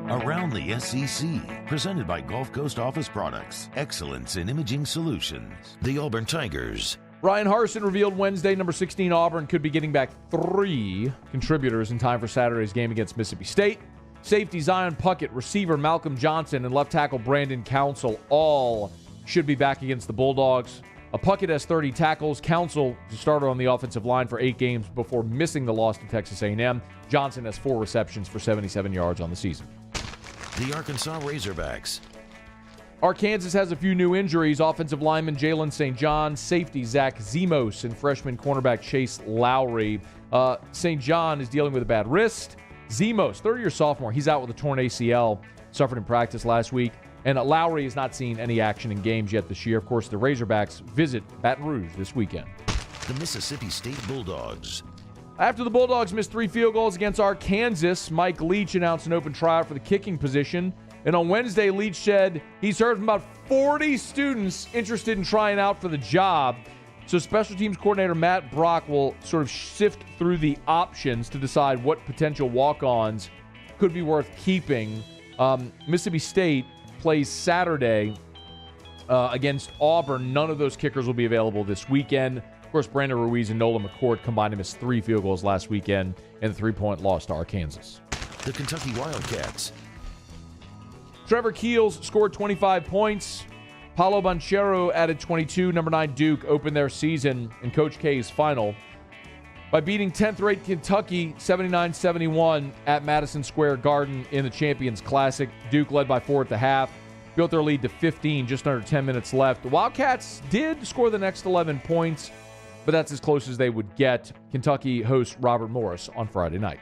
Around the SEC, presented by Gulf Coast Office Products. Excellence in imaging solutions. The Auburn Tigers. Ryan Harsin revealed Wednesday number 16 Auburn could be getting back 3 contributors in time for Saturday's game against Mississippi State. Safety Zion Puckett, receiver Malcolm Johnson, and left tackle Brandon Council all should be back against the Bulldogs. Puckett has 30 tackles. Council, the starter on the offensive line for 8 games before missing the loss to Texas A&M. Johnson has 4 receptions for 77 yards on the season. The Arkansas Razorbacks. Arkansas has a few new injuries. Offensive lineman Jalen St. John, safety Zach Zemos, and freshman cornerback Chase Lowry. St. John is dealing with a bad wrist. Zemos, third-year sophomore, he's out with a torn ACL, suffered in practice last week. And Lowry has not seen any action in games yet this year. Of course, the Razorbacks visit Baton Rouge this weekend. The Mississippi State Bulldogs. After the Bulldogs missed 3 field goals against Arkansas, Mike Leach announced an open tryout for the kicking position. And on Wednesday, Leach said he's heard from about 40 students interested in trying out for the job. So special teams coordinator Matt Brock will sort of sift through the options to decide what potential walk-ons could be worth keeping. Mississippi State plays Saturday against Auburn. None of those kickers will be available this weekend. Of course, Brandon Ruiz and Nolan McCourt combined to miss 3 field goals last weekend in the 3-point loss to Arkansas. The Kentucky Wildcats. Trevor Keels scored 25 points. Paulo Banchero added 22. Number 9 Duke opened their season in Coach K's final by beating 10th-ranked Kentucky 79-71 at Madison Square Garden in the Champions Classic. Duke led by 4 at the half, built their lead to 15, just under 10 minutes left. The Wildcats did score the next 11 points, but that's as close as they would get. Kentucky hosts Robert Morris on Friday night.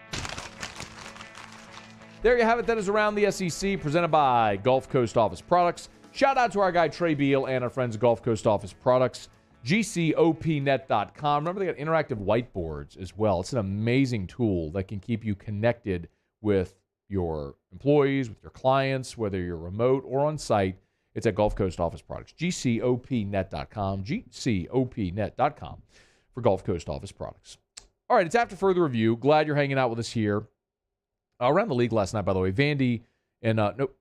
There you have it. That is Around the SEC, presented by Gulf Coast Office Products. Shout out to our guy Trey Beal and our friends at Gulf Coast Office Products. GCOPnet.com. Remember, they got interactive whiteboards as well. It's an amazing tool that can keep you connected with your employees, with your clients, whether you're remote or on site. It's at Gulf Coast Office Products. GCOPnet.com. GCOPnet.com for Gulf Coast Office Products. All right, it's after further review. Glad you're hanging out with us here. Around the league last night, by the way, Vandy and nope,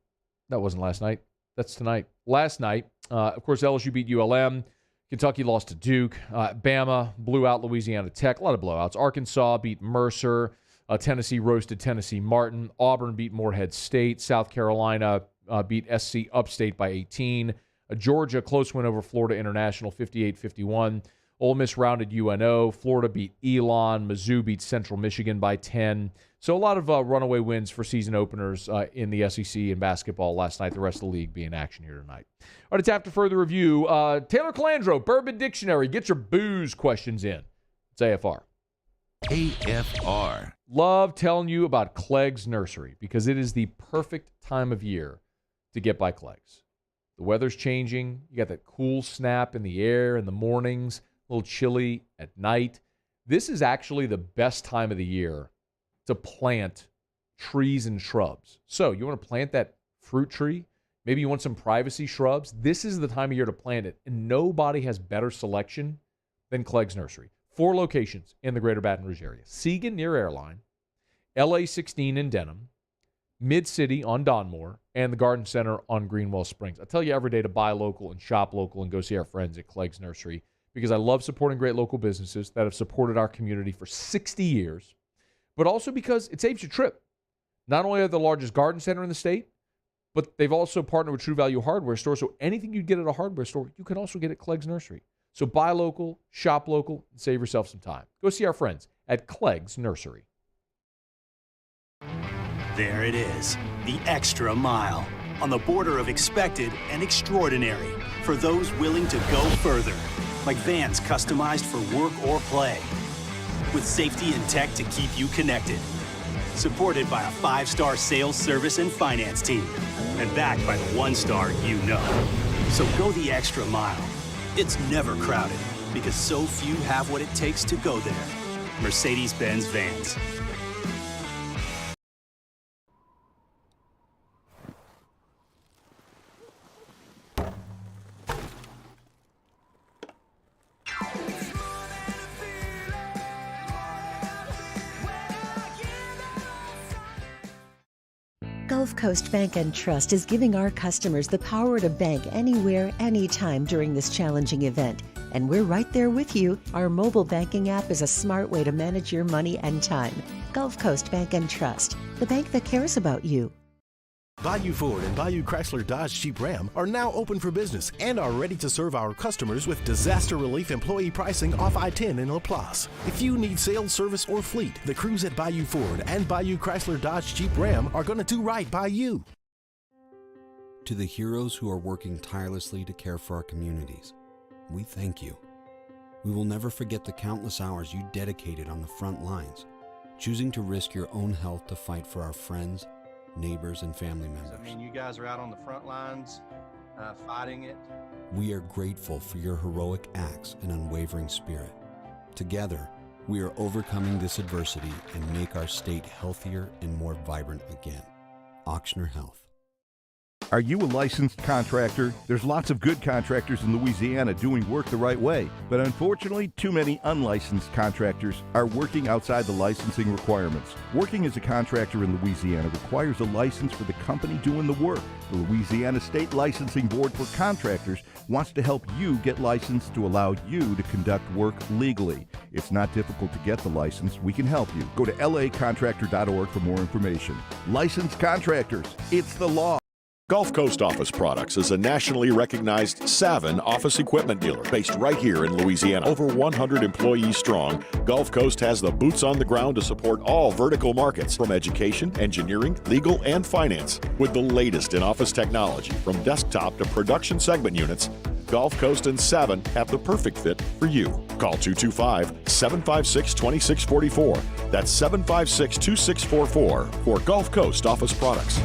that wasn't last night. That's tonight. Last night, of course, LSU beat ULM. Kentucky lost to Duke. Bama blew out Louisiana Tech. A lot of blowouts. Arkansas beat Mercer. Tennessee roasted Tennessee Martin. Auburn beat Morehead State. South Carolina beat SC Upstate by 18. Georgia, close win over Florida International, 58-51. Ole Miss rounded UNO. Florida beat Elon. Mizzou beat Central Michigan by 10. So a lot of runaway wins for season openers in the SEC in basketball last night. The rest of the league be in action here tonight. All right, it's after further review. Taylor Calandro, Bourbon Dictionary. Get your booze questions in. It's AFR. AFR. Love telling you about Clegg's Nursery because it is the perfect time of year to get by Clegg's. The weather's changing. You got that cool snap in the air in the mornings, a little chilly at night. This is actually the best time of the year to plant trees and shrubs. So you want to plant that fruit tree? Maybe you want some privacy shrubs? This is the time of year to plant it. And nobody has better selection than Clegg's Nursery. 4 locations in the greater Baton Rouge area. Seagan near Airline, LA 16 in Denham, Mid-City on Donmore, and the Garden Center on Greenwell Springs. I tell you every day to buy local and shop local and go see our friends at Clegg's Nursery because I love supporting great local businesses that have supported our community for 60 years, but also because it saves you a trip. Not only are they the largest garden center in the state, but they've also partnered with True Value Hardware Store, so anything you get at a hardware store, you can also get at Clegg's Nursery. So buy local, shop local, and save yourself some time. Go see our friends at Clegg's Nursery. There it is, the extra mile, on the border of expected and extraordinary for those willing to go further, like vans customized for work or play, with safety and tech to keep you connected. Supported by a 5-star sales, service, and finance team, and backed by the 1-star you know. So go the extra mile. It's never crowded because so few have what it takes to go there. Mercedes-Benz Vans. Gulf Coast Bank and Trust is giving our customers the power to bank anywhere, anytime during this challenging event. And we're right there with you. Our mobile banking app is a smart way to manage your money and time. Gulf Coast Bank and Trust, the bank that cares about you. Bayou Ford and Bayou Chrysler Dodge Jeep Ram are now open for business and are ready to serve our customers with disaster relief employee pricing off I-10 in LaPlace. If you need sales, service, or fleet, the crews at Bayou Ford and Bayou Chrysler Dodge Jeep Ram are going to do right by you. To the heroes who are working tirelessly to care for our communities, we thank you. We will never forget the countless hours you dedicated on the front lines, choosing to risk your own health to fight for our friends, neighbors, and family members. I mean, you guys are out on the front lines fighting it. We are grateful for your heroic acts and unwavering spirit. Together, we are overcoming this adversity and make our state healthier and more vibrant again. Ochsner Health. Are you a licensed contractor? There's lots of good contractors in Louisiana doing work the right way, but unfortunately, too many unlicensed contractors are working outside the licensing requirements. Working as a contractor in Louisiana requires a license for the company doing the work. The Louisiana State Licensing Board for Contractors wants to help you get licensed to allow you to conduct work legally. It's not difficult to get the license. We can help you. Go to lacontractor.org for more information. Licensed contractors, it's the law. Gulf Coast Office Products is a nationally recognized Savin office equipment dealer based right here in Louisiana. Over 100 employees strong, Gulf Coast has the boots on the ground to support all vertical markets, from education, engineering, legal, and finance. With the latest in office technology, from desktop to production segment units, Gulf Coast and Savin have the perfect fit for you. Call 225-756-2644. That's 756-2644 for Gulf Coast Office Products.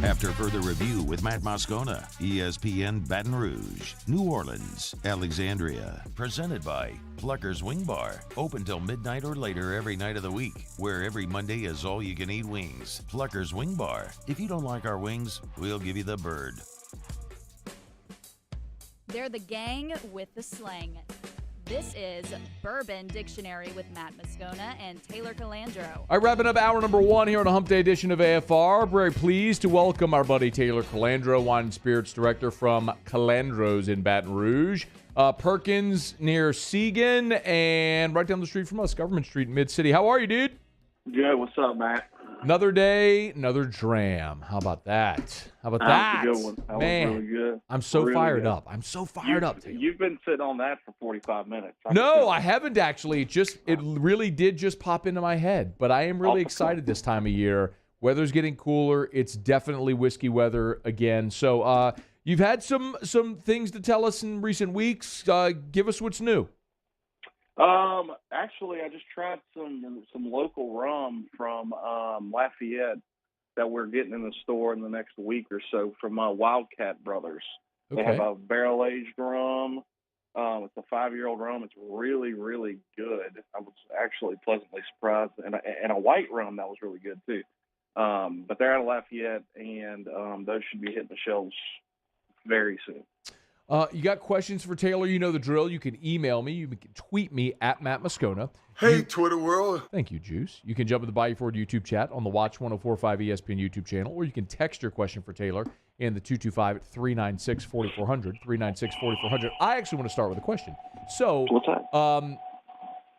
After further review with Matt Moscona, ESPN Baton Rouge, New Orleans, Alexandria. Presented by Plucker's Wing Bar. Open till midnight or later every night of the week, where every Monday is all-you-can-eat wings. Plucker's Wing Bar. If you don't like our wings, we'll give you the bird. They're the gang with the slang. This is Bourbon Dictionary with Matt Moscona and Taylor Calandro. All right, wrapping up hour number one here on a Hump Day edition of AFR. Very pleased to welcome our buddy Taylor Calandro, Wine and Spirits Director from Calandro's in Baton Rouge. Perkins near Seagan and right down the street from us, Government Street in Mid-City. How are you, dude? Good. What's up, Matt? Another day, another dram. How about that? How about that? That was a good one. That Man, was really good. I'm so really fired good. up. I'm so fired up, Taylor. You've been sitting on that for 45 minutes. No, I haven't actually. It really did just pop into my head. But I am really excited this time of year. Weather's getting cooler. It's definitely whiskey weather again. So you've had some things to tell us in recent weeks. Give us what's new. Actually, I just tried some local rum from Lafayette that we're getting in the store in the next week or so from Wildcat Brothers. Okay. They have a barrel-aged rum. It's a 5-year-old rum. It's really, really good. I was actually pleasantly surprised. And a white rum that was really good, too. But they're out of Lafayette, and those should be hitting the shelves very soon. You got questions for Taylor? You know the drill. You can email me. You can tweet me at Matt Moscona. Hey, Twitter world. Thank you, Juice. You can jump in the Bayou Ford YouTube chat on the Watch 104.5 ESPN YouTube channel, or you can text your question for Taylor in the 225-396-4400, 396-4400. I actually want to start with a question. So, what's that?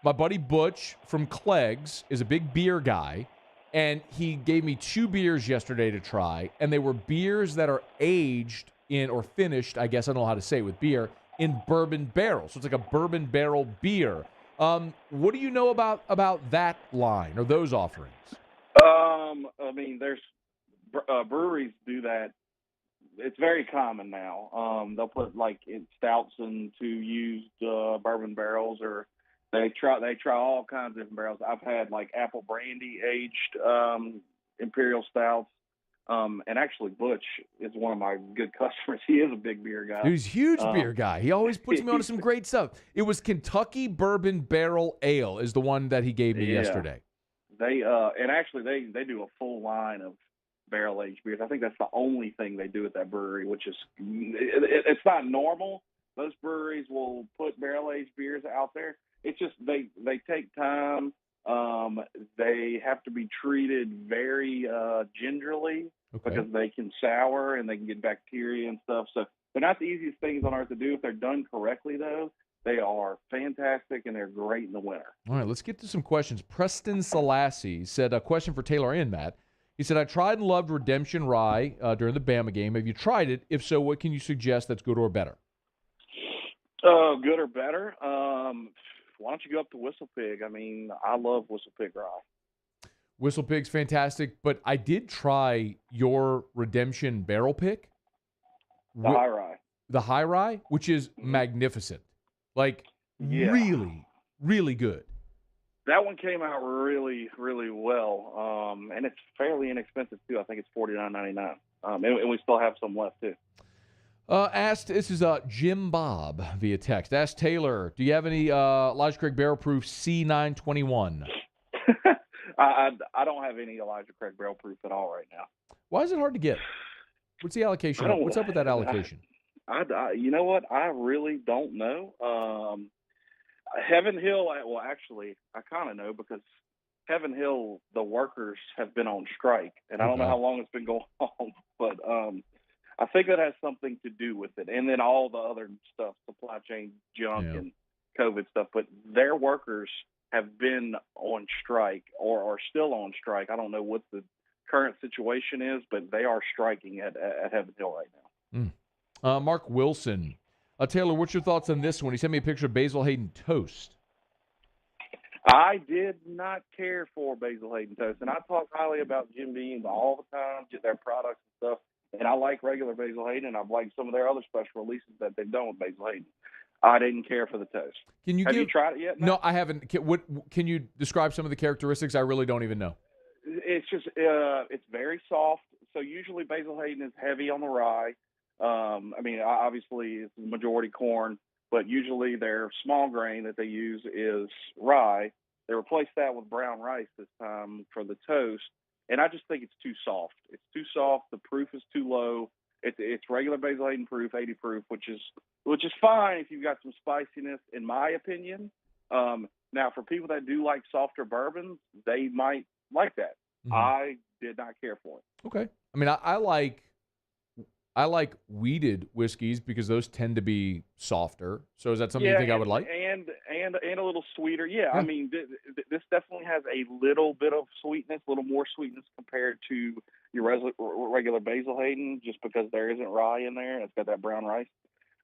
My buddy Butch from Clegg's is a big beer guy, and he gave me 2 beers yesterday to try, and they were beers that are aged in, or finished, I guess I don't know how to say it with beer, in bourbon barrels. So it's like a bourbon barrel beer. What do you know about that line or those offerings? I mean, there's breweries do that. It's very common now. They'll put like in stouts into used bourbon barrels, or they try all kinds of different barrels. I've had like apple brandy aged imperial stouts. And actually, Butch is one of my good customers. He is a big beer guy. He's a huge beer guy. He always puts me on to some great stuff. It was Kentucky Bourbon Barrel Ale is the one that he gave me yesterday. They and actually they do a full line of barrel aged beers. I think that's the only thing they do at that brewery, which is it's not normal. Most breweries will put barrel aged beers out there. It's just they take time. They have to be treated very gingerly because they can sour and they can get bacteria and stuff. So they're not the easiest things on earth to do. If they're done correctly, though, they are fantastic and they're great in the winter. All right, let's get to some questions. Preston Salassi said, a question for Taylor and Matt. He said, I tried and loved Redemption Rye during the Bama game. Have you tried it? If so, what can you suggest that's good or better? Good or better? Why don't you go up to Whistle Pig? I mean, I love Whistle Pig Rye. Whistle Pig's fantastic, but I did try your Redemption Barrel Pick. The High Rye. The High Rye, which is magnificent. Like, really, really good. That one came out really, really well, and it's fairly inexpensive, too. I think it's $49.99, and we still have some left, too. This is Jim Bob via text. Asked Taylor, do you have any Elijah Craig Barrel Proof C921? I don't have any Elijah Craig Barrel Proof at all right now. Why is it hard to get? What's the allocation? What's up with that allocation? You know what? I really don't know. Heaven Hill, well, actually, I kind of know because Heaven Hill, the workers have been on strike, and I don't know how long it's been going on, but I think that has something to do with it. And then all the other stuff, supply chain junk and COVID stuff. But their workers have been on strike or are still on strike. I don't know what the current situation is, but they are striking at Heaven Hill right now. Mark Wilson. Taylor, what's your thoughts on this one? He sent me a picture of Basil Hayden toast. I did not care for Basil Hayden toast. And I talk highly about Jim Beam all the time, get their products and stuff. And I like regular Basil Hayden, and I've liked some of their other special releases that they've done with Basil Hayden. I didn't care for the toast. Have you tried it yet, Matt? No, I haven't. Can you describe some of the characteristics? I really don't even know. It's just it's very soft. So usually Basil Hayden is heavy on the rye. I mean, obviously it's the majority corn, but usually their small grain that they use is rye. They replaced that with brown rice this time for the toast. And I just think it's too soft. It's too soft. The proof is too low. It's regular Basil Hayden proof, 80 proof, which is fine if you've got some spiciness, in my opinion. Now, for people that do like softer bourbons, they might like that. Mm-hmm. I did not care for it. Okay. I mean, I like weeded whiskeys because those tend to be softer. So is that something you think I would like? And a little sweeter. Yeah. I mean, this definitely has a little bit of sweetness, a little more sweetness compared to your regular Basil Hayden, just because there isn't rye in there and it's got that brown rice.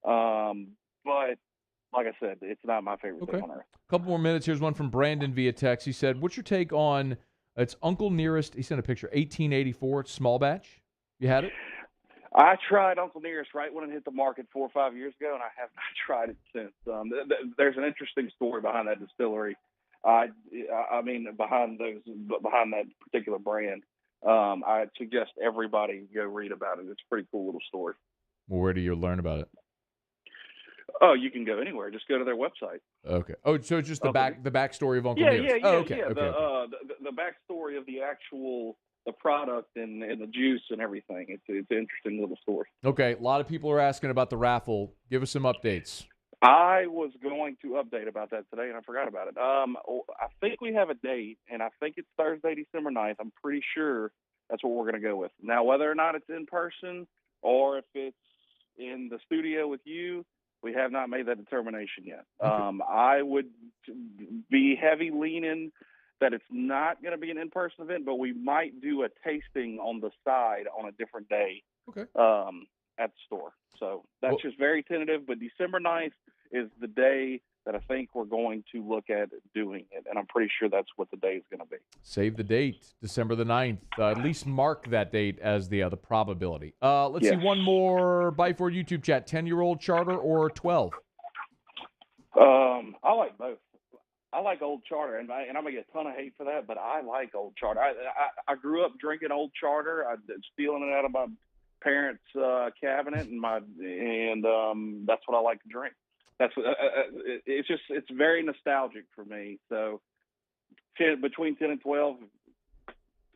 But like I said, it's not my favorite thing on earth. A couple more minutes. Here's one from Brandon via text. He said, what's your take on, it's Uncle Nearest, he sent a picture, 1884, it's small batch. You had it? I tried Uncle Nearest right when it hit the market 4 or 5 years ago, and I have not tried it since. There's an interesting story behind that distillery. I mean, behind that particular brand. I suggest everybody go read about it. It's a pretty cool little story. Well, where do you learn about it? Oh, you can go anywhere. Just go to their website. Okay. Oh, so it's just the backstory of Uncle Nearest. Yeah. Oh, okay. Yeah. Okay. The backstory of the actual the product and the juice and everything. It's an interesting little story. Okay, a lot of people are asking about the raffle. Give us some updates. I was going to update about that today, and I forgot about it. I think we have a date, and I think it's Thursday, December 9th. I'm pretty sure that's what we're going to go with. Now, whether or not it's in person or if it's in the studio with you, we have not made that determination yet. Okay. I would be heavy leaning that it's not going to be an in-person event, but we might do a tasting on the side on a different day at the store. So that's just very tentative, but December 9th is the day that I think we're going to look at doing it, and I'm pretty sure that's what the day is going to be. Save the date, December the 9th. At least mark that date as the probability. Let's see, one more Bite for YouTube chat. 10-year-old charter or 12? I like both. I like Old Charter, and I'm gonna get a ton of hate for that, but I like Old Charter. I grew up drinking Old Charter. I stealing it out of my parents' cabinet, and that's what I like to drink. It's very nostalgic for me. So between 10 and 12,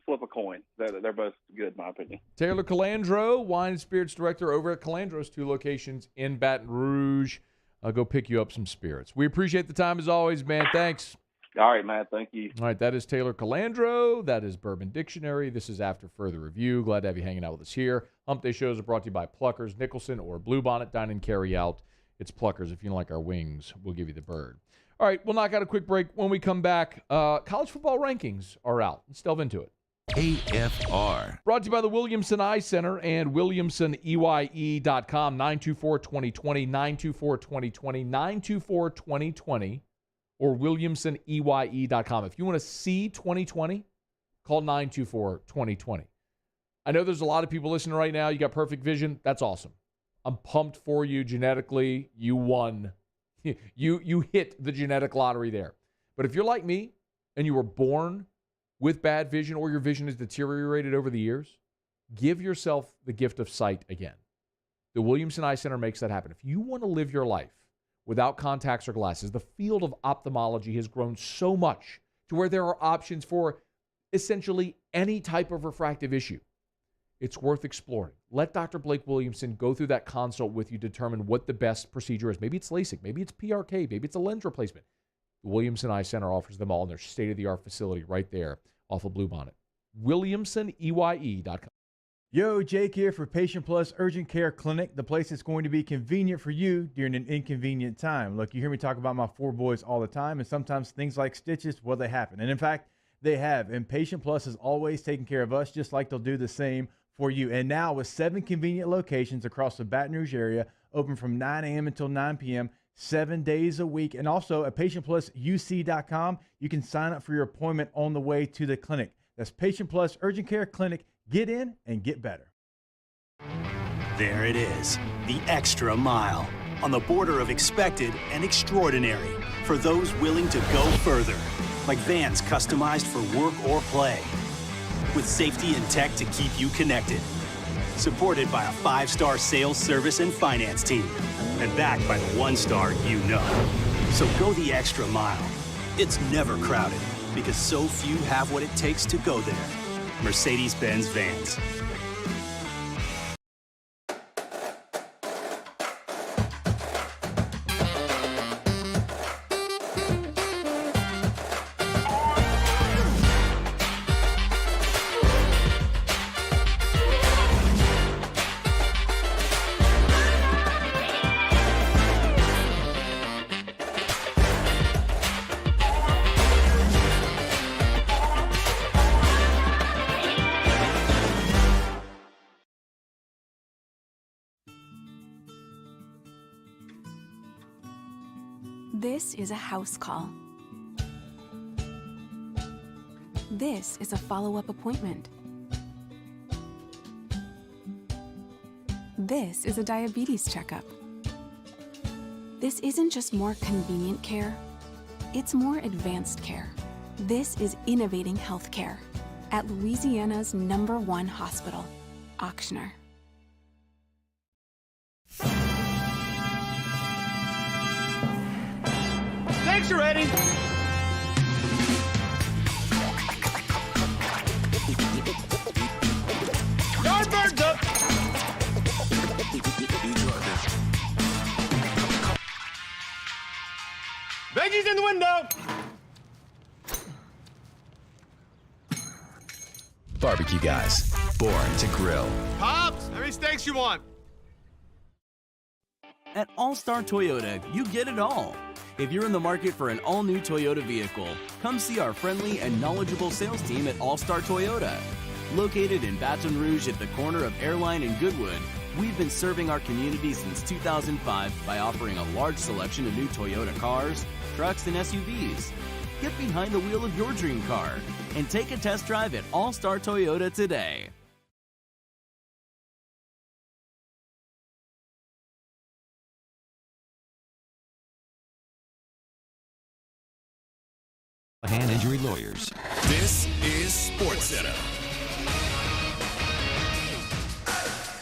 flip a coin. They're both good, in my opinion. Taylor Calandro, Wine and Spirits Director over at Calandro's 2 locations in Baton Rouge. I'll go pick you up some spirits. We appreciate the time as always, man. Thanks. All right, Matt. Thank you. All right, that is Taylor Calandro. That is Bourbon Dictionary. This is After Further Review. Glad to have you hanging out with us here. Hump Day shows are brought to you by Pluckers, Nicholson, or Bluebonnet. Dine and carry out. It's Pluckers. If you don't like our wings, we'll give you the bird. All right, we'll knock out a quick break. When we come back, college football rankings are out. Let's delve into it. AFR. Brought to you by the Williamson Eye Center and WilliamsonEYE.com. 924-2020, 924-2020, 924-2020, or WilliamsonEYE.com. If you want to see 2020, call 924-2020. I know there's a lot of people listening right now. You got perfect vision. That's awesome. I'm pumped for you genetically. You won. You hit the genetic lottery there. But if you're like me and you were born with bad vision or your vision has deteriorated over the years, give yourself the gift of sight again. The Williamson Eye Center makes that happen. If you want to live your life without contacts or glasses, the field of ophthalmology has grown so much to where there are options for essentially any type of refractive issue. It's worth exploring. Let Dr. Blake Williamson go through that consult with you, determine what the best procedure is. Maybe it's LASIK, maybe it's PRK, maybe it's a lens replacement. The Williamson Eye Center offers them all in their state-of-the-art facility right there off of Bluebonnet. WilliamsonEYE.com. Yo, Jake here for Patient Plus Urgent Care Clinic, the place that's going to be convenient for you during an inconvenient time. Look, you hear me talk about my 4 boys all the time, and sometimes things like stitches, well, they happen. And in fact, they have. And Patient Plus is always taking care of us, just like they'll do the same for you. And now with 7 convenient locations across the Baton Rouge area, open from 9 a.m. until 9 p.m., 7 days a week. And also at PatientPlusUC.com, you can sign up for your appointment on the way to the clinic. That's Patient Plus Urgent Care Clinic. Get in and get better. There it is, the extra mile, on the border of expected and extraordinary, for those willing to go further, like vans customized for work or play, with safety and tech to keep you connected, supported by a 5-star sales, service, and finance team, and backed by the 1-star you know. So go the extra mile. It's never crowded, because so few have what it takes to go there. Mercedes-Benz Vans. This is a house call. This is a follow-up appointment. This is a diabetes checkup. This isn't just more convenient care, it's more advanced care. This is innovating healthcare at Louisiana's #1 hospital, Ochsner. Thanks, you're ready. Yardbirds up. Veggies in the window. Barbecue guys, born to grill. Pops, how many steaks you want? At All-Star Toyota, you get it all. If you're in the market for an all-new Toyota vehicle, come see our friendly and knowledgeable sales team at All-Star Toyota. Located in Baton Rouge at the corner of Airline and Goodwood, we've been serving our community since 2005 by offering a large selection of new Toyota cars, trucks, and SUVs. Get behind the wheel of your dream car and take a test drive at All-Star Toyota today. hand injury lawyers. This is SportsCenter.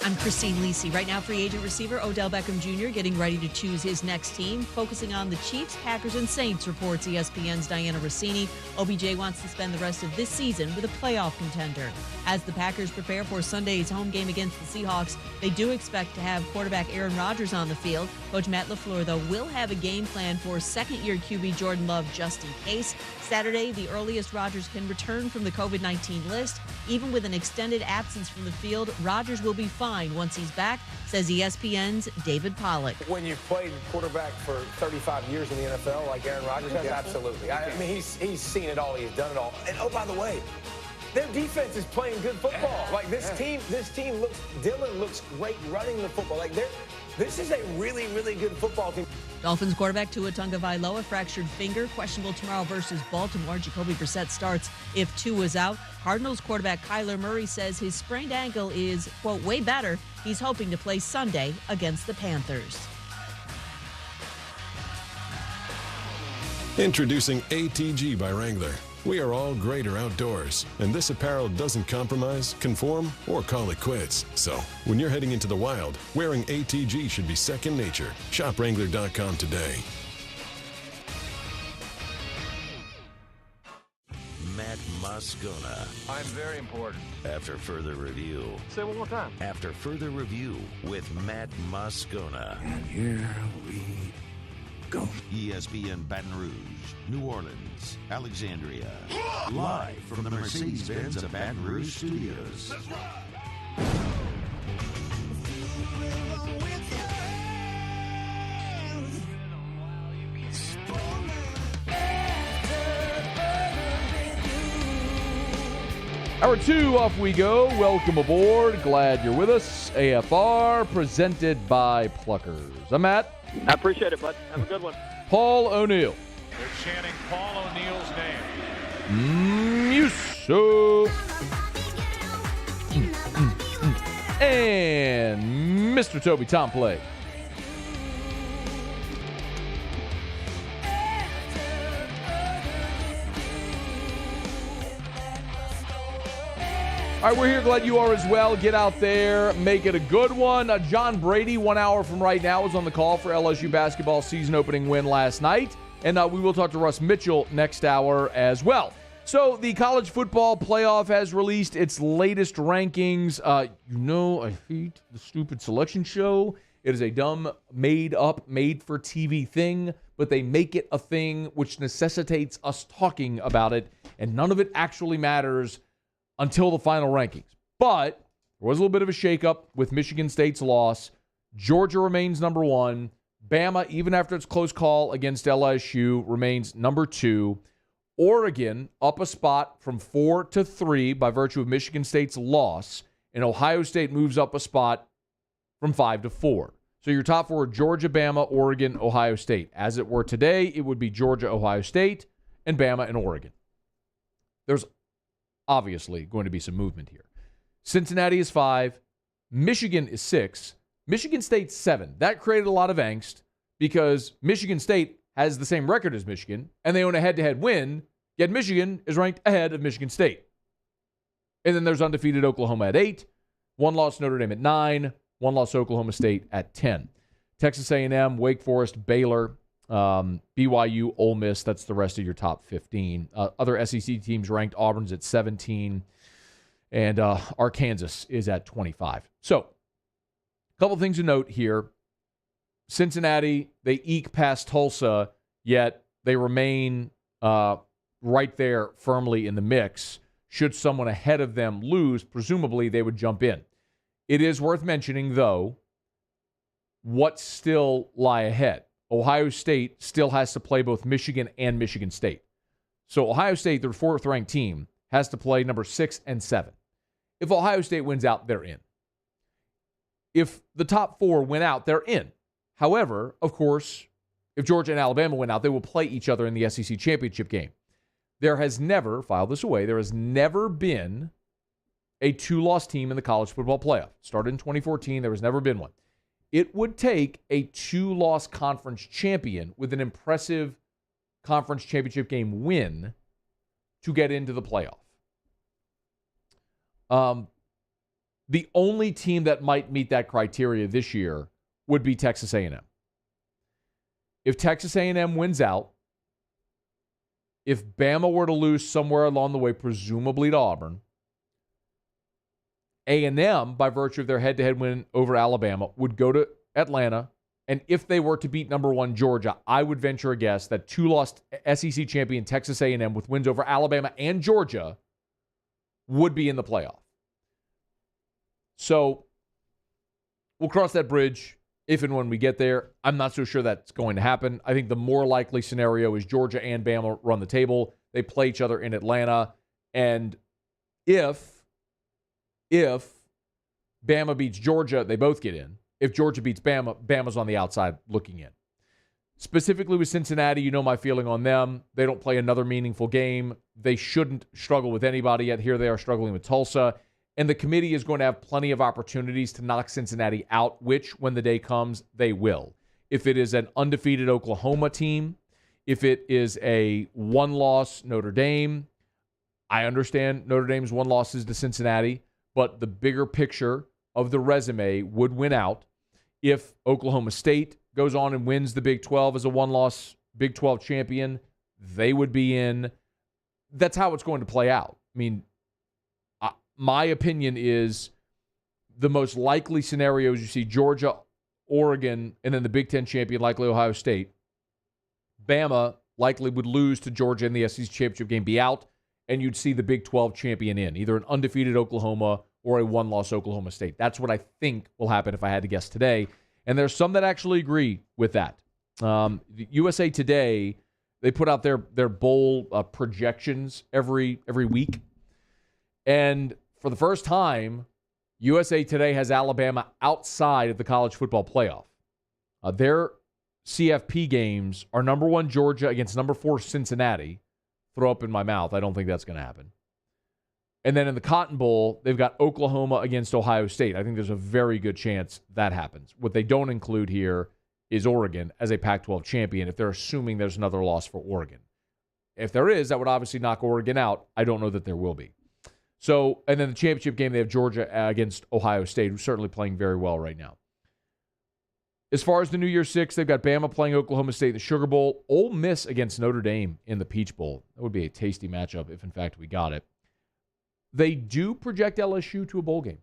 I'm Christine Lisi. Right now, free agent receiver Odell Beckham Jr. getting ready to choose his next team, focusing on the Chiefs, Packers, and Saints, reports ESPN's Diana Rossini. OBJ wants to spend the rest of this season with a playoff contender. As the Packers prepare for Sunday's home game against the Seahawks, they do expect to have quarterback Aaron Rodgers on the field. Coach Matt LaFleur, though, will have a game plan for second-year QB Jordan Love just in case. Saturday, the earliest Rodgers can return from the COVID-19 list. Even with an extended absence from the field, Rodgers will be fine once he's back, says ESPN's David Pollack. When you've played quarterback for 35 years in the NFL, like Aaron Rodgers has, absolutely. I mean, he's seen it all. He's done it all. And, oh, by the way, their defense is playing good football. Like, this team looks, Dylan looks great running the football. Like, this is a really, really good football team. Dolphins quarterback Tua Tagovailoa, fractured finger, questionable tomorrow versus Baltimore. Jacoby Brissett starts if Tua's out. Cardinals quarterback Kyler Murray says his sprained ankle is, quote, way better. He's hoping to play Sunday against the Panthers. Introducing ATG by Wrangler. We are all greater outdoors, and this apparel doesn't compromise, conform, or call it quits. So, when you're heading into the wild, wearing ATG should be second nature. Shop Wrangler.com today. Matt Moscona. I'm very important. After further review. Say it one more time. After further review with Matt Moscona. And here we go. ESPN Baton Rouge, New Orleans, Alexandria. Live from the Mercedes-Benz of Baton Rouge studios. Hour 2, off we go. Welcome aboard. Glad you're with us. AFR, presented by Pluckers. I'm Matt. I appreciate it, bud. Have a good one. Paul O'Neill. They're chanting Paul O'Neill's name. Musso. And Mr. Toby Tomplay. All right, we're here. Glad you are as well. Get out there. Make it a good one. John Brady, 1 hour from right now, is on the call for LSU basketball season opening win last night. And we will talk to Russ Mitchell next hour as well. So the college football playoff has released its latest rankings. I hate the stupid selection show. It is a dumb, made-up, made-for-TV thing, but they make it a thing which necessitates us talking about it, and none of it actually matters until the final rankings. But there was a little bit of a shakeup with Michigan State's loss. Georgia remains number 1. Bama, even after its close call against LSU, remains number 2. Oregon up a spot from 4 to 3 by virtue of Michigan State's loss. And Ohio State moves up a spot from 5 to 4. So your top 4 are Georgia, Bama, Oregon, Ohio State. As it were today, it would be Georgia, Ohio State, and Bama and Oregon. There's obviously going to be some movement here. Cincinnati is 5. Michigan is 6. Michigan State's 7. That created a lot of angst because Michigan State has the same record as Michigan, and they own a head-to-head win, yet Michigan is ranked ahead of Michigan State. And then there's undefeated Oklahoma at 8, 1 loss Notre Dame at 9, 1 loss Oklahoma State at 10. Texas A&M, Wake Forest, Baylor, BYU, Ole Miss, that's the rest of your top 15. Other SEC teams ranked, Auburn's at 17, and Arkansas is at 25. So, a couple things to note here. Cincinnati, they eke past Tulsa, yet they remain right there firmly in the mix. Should someone ahead of them lose, presumably they would jump in. It is worth mentioning, though, what still lie ahead. Ohio State still has to play both Michigan and Michigan State. So Ohio State, their 4th-ranked team, has to play number 6 and 7. If Ohio State wins out, they're in. If the top 4 win out, they're in. However, of course, if Georgia and Alabama win out, they will play each other in the SEC championship game. There has never, file this away, there has never been a 2-loss team in the college football playoff. Started in 2014, there has never been one. It would take a 2-loss conference champion with an impressive conference championship game win to get into the playoff. The only team that might meet that criteria this year would be Texas A&M. If Texas A&M wins out, if Bama were to lose somewhere along the way, presumably to Auburn, A&M, by virtue of their head-to-head win over Alabama, would go to Atlanta, and if they were to beat number 1 Georgia, I would venture a guess that 2-loss SEC champion Texas A&M with wins over Alabama and Georgia would be in the playoff. So we'll cross that bridge if and when we get there. I'm not so sure that's going to happen. I think the more likely scenario is Georgia and Bama run the table. They play each other in Atlanta. And if Bama beats Georgia, they both get in. If Georgia beats Bama, Bama's on the outside looking in. Specifically with Cincinnati, you know my feeling on them. They don't play another meaningful game. They shouldn't struggle with anybody, yet here they are struggling with Tulsa. And the committee is going to have plenty of opportunities to knock Cincinnati out, which, when the day comes, they will. If it is an undefeated Oklahoma team, if it is a one-loss Notre Dame, I understand Notre Dame's one loss is to Cincinnati, but the bigger picture of the resume would win out. If Oklahoma State goes on and wins the Big 12 as a one-loss Big 12 champion, they would be in. That's how it's going to play out. I mean, my opinion is the most likely scenarios you see Georgia, Oregon, and then the Big 10 champion, likely Ohio State. Bama likely would lose to Georgia in the SEC championship game, be out, and you'd see the Big 12 champion in, either an undefeated Oklahoma or a one-loss Oklahoma State. That's what I think will happen if I had to guess today. And there's some that actually agree with that. USA Today, they put out their bowl projections every week. And for the first time, USA Today has Alabama outside of the college football playoff. Their CFP games are number 1 Georgia against number 4 Cincinnati. Throw up in my mouth. I don't think that's going to happen. And then in the Cotton Bowl, they've got Oklahoma against Ohio State. I think there's a very good chance that happens. What they don't include here is Oregon as a Pac-12 champion if they're assuming there's another loss for Oregon. If there is, that would obviously knock Oregon out. I don't know that there will be. So, and then the championship game, they have Georgia against Ohio State, who's certainly playing very well right now. As far as the New Year's Six, they've got Bama playing Oklahoma State in the Sugar Bowl, Ole Miss against Notre Dame in the Peach Bowl. That would be a tasty matchup if, in fact, we got it. They do project LSU to a bowl game.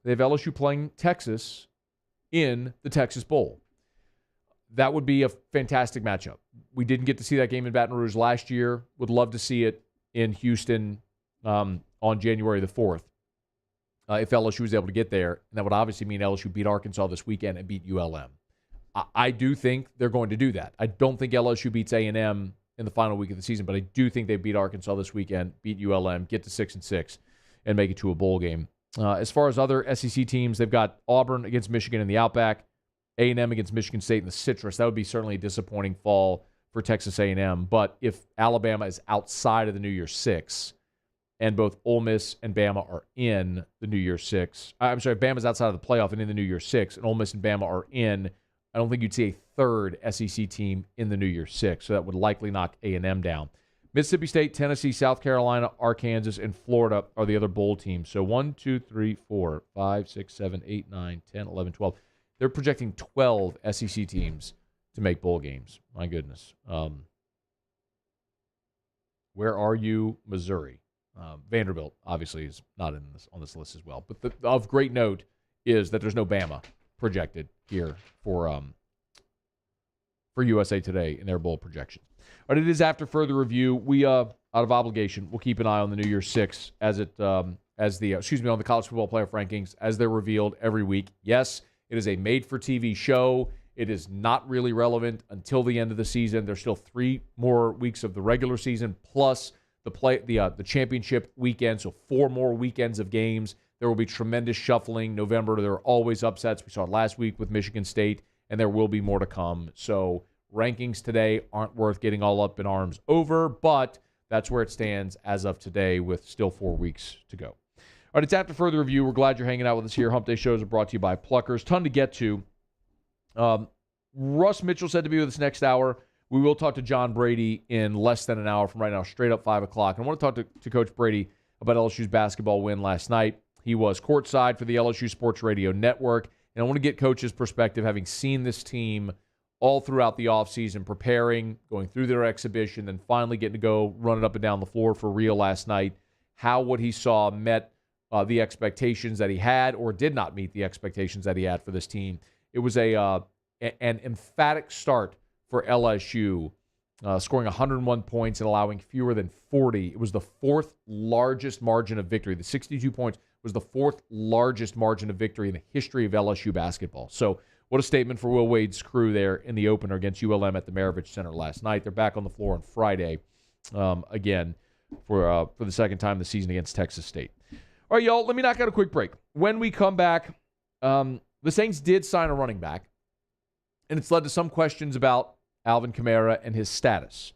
They have LSU playing Texas in the Texas Bowl. That would be a fantastic matchup. We didn't get to see that game in Baton Rouge last year. Would love to see it in Houston on January the 4th. If LSU was able to get there, and that would obviously mean LSU beat Arkansas this weekend and beat ULM. I do think they're going to do that. I don't think LSU beats A&M in the final week of the season, but I do think they beat Arkansas this weekend, beat ULM, get to 6-6, and make it to a bowl game. As far as other SEC teams, they've got Auburn against Michigan in the Outback, A&M against Michigan State in the Citrus. That would be certainly a disappointing fall for Texas A&M. But if Alabama is outside of the New Year's Six, and both Ole Miss and Bama are in the New Year's Six, Bama's outside of the playoff and in the New Year's Six, and Ole Miss and Bama are in, I don't think you'd see a third SEC team in the New Year's Six, so that would likely knock A&M down. Mississippi State, Tennessee, South Carolina, Arkansas, and Florida are the other bowl teams. So 1, 2, 3, 4, 5, 6, 7, 8, 9, 10, 11, 12. They're projecting 12 SEC teams to make bowl games. My goodness. Where are you, Missouri? Vanderbilt, obviously, is not on this list as well. But of great note is that there's no Bama projected here for USA Today in their bowl projections. But it is after further review. We, out of obligation, will keep an eye on the New Year's Six on the college football playoff rankings as they're revealed every week. Yes, it is a made-for-TV show. It is not really relevant until the end of the season. There's still 3 more weeks of the regular season plus the championship weekend, so 4 more weekends of games. There will be tremendous shuffling. November, there are always upsets. We saw it last week with Michigan State, and there will be more to come. So rankings today aren't worth getting all up in arms over, but that's where it stands as of today with still 4 weeks to go. All right, it's after further review. We're glad you're hanging out with us here. Hump Day shows are brought to you by Pluckers. Ton to get to. Russ Mitchell said to be with us next hour. We will talk to John Brady in less than an hour from right now, straight up 5 o'clock. And I want to talk to Coach Brady about LSU's basketball win last night. He was courtside for the LSU Sports Radio Network. And I want to get Coach's perspective, having seen this team all throughout the offseason, preparing, going through their exhibition, then finally getting to go run it up and down the floor for real last night, how what he saw met the expectations that he had or did not meet the expectations that he had for this team. It was an emphatic start for LSU, scoring 101 points and allowing fewer than 40. It was the fourth largest margin of victory. The 62 points was the fourth largest margin of victory in the history of LSU basketball. So what a statement for Will Wade's crew there in the opener against ULM at the Maravich Center last night. They're back on the floor on Friday again for the second time this season against Texas State. All right, y'all, let me knock out a quick break. When we come back, the Saints did sign a running back, and it's led to some questions about Alvin Kamara and his status.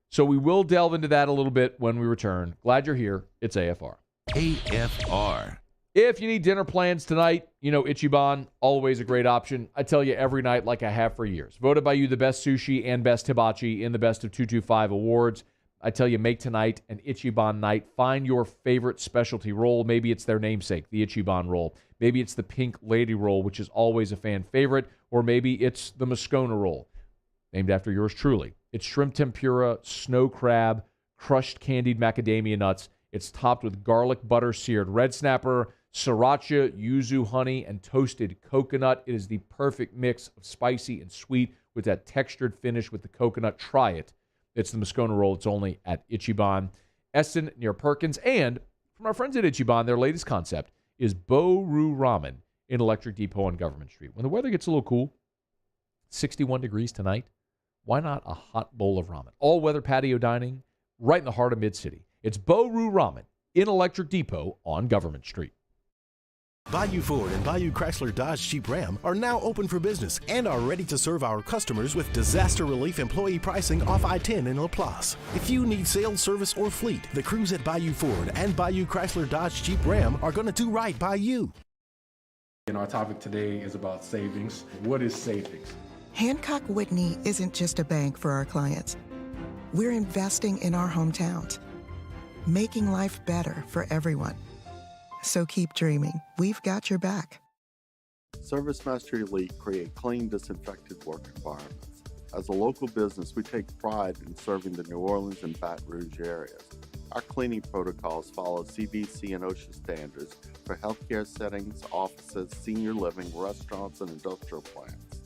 So we will delve into that a little bit when we return. Glad you're here. It's AFR. AFR. If you need dinner plans tonight, Ichiban, always a great option. I tell you every night like I have for years. Voted by you the best sushi and best hibachi in the Best of 225 awards. I tell you, make tonight an Ichiban night. Find your favorite specialty roll. Maybe it's their namesake, the Ichiban roll. Maybe it's the Pink Lady roll, which is always a fan favorite. Or maybe it's the Moscona roll, named after yours truly. It's shrimp tempura, snow crab, crushed candied macadamia nuts. It's topped with garlic butter seared red snapper, sriracha, yuzu honey, and toasted coconut. It is the perfect mix of spicy and sweet with that textured finish with the coconut. Try it. It's the Moscona roll. It's only at Ichiban, Essen near Perkins. And from our friends at Ichiban, their latest concept is Bo-Ru Ramen in Electric Depot on Government Street. When the weather gets a little cool, 61 degrees tonight, why not a hot bowl of ramen? All-weather patio dining right in the heart of Mid-City. It's Bo-Ru Ramen in Electric Depot on Government Street. Bayou Ford and Bayou Chrysler Dodge Jeep Ram are now open for business and are ready to serve our customers with disaster relief employee pricing off I-10 in LaPlace. If you need sales, service, or fleet, the crews at Bayou Ford and Bayou Chrysler Dodge Jeep Ram are going to do right by you. And our topic today is about savings. What is savings? Hancock Whitney isn't just a bank for our clients. We're investing in our hometowns, making life better for everyone. So keep dreaming. We've got your back. ServiceMaster Elite create clean, disinfected work environments. As a local business, we take pride in serving the New Orleans and Baton Rouge areas. Our cleaning protocols follow CDC and OSHA standards for healthcare settings, offices, senior living, restaurants, and industrial plants.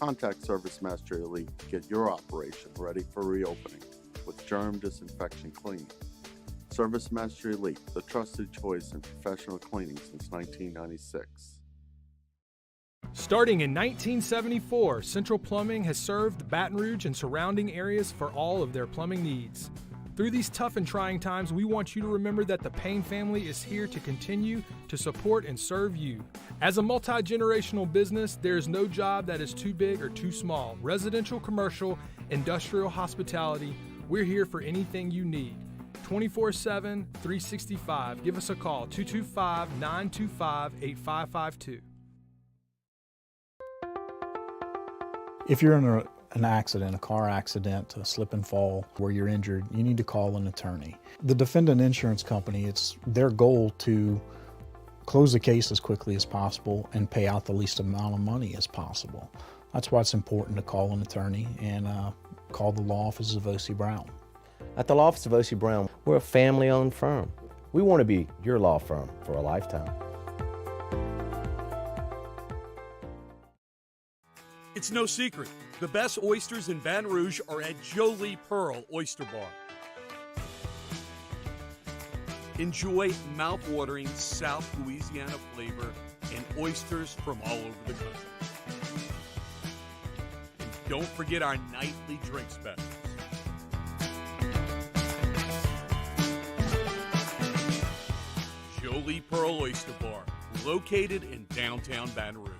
Contact ServiceMaster Elite to get your operation ready for reopening with germ disinfection cleaning. ServiceMaster Elite, the trusted choice in professional cleaning since 1996. Starting in 1974, Central Plumbing has served Baton Rouge and surrounding areas for all of their plumbing needs. Through these tough and trying times, we want you to remember that the Payne family is here to continue to support and serve you. As a multi-generational business, there is no job that is too big or too small. Residential, commercial, industrial, hospitality, we're here for anything you need. 24/7, 365. Give us a call, 225-925-8552. If you're in an accident, a car accident, a slip and fall where you're injured, you need to call an attorney. The defendant insurance company, it's their goal to close the case as quickly as possible and pay out the least amount of money as possible. That's why it's important to call an attorney and call the law office of O.C. Brown. At the law office of O.C. Brown, we're a family-owned firm. We want to be your law firm for a lifetime. It's no secret. The best oysters in Baton Rouge are at Jolie Pearl Oyster Bar. Enjoy mouth-watering South Louisiana flavor and oysters from all over the country. And don't forget our nightly drink specials. Jolie Pearl Oyster Bar, located in downtown Baton Rouge.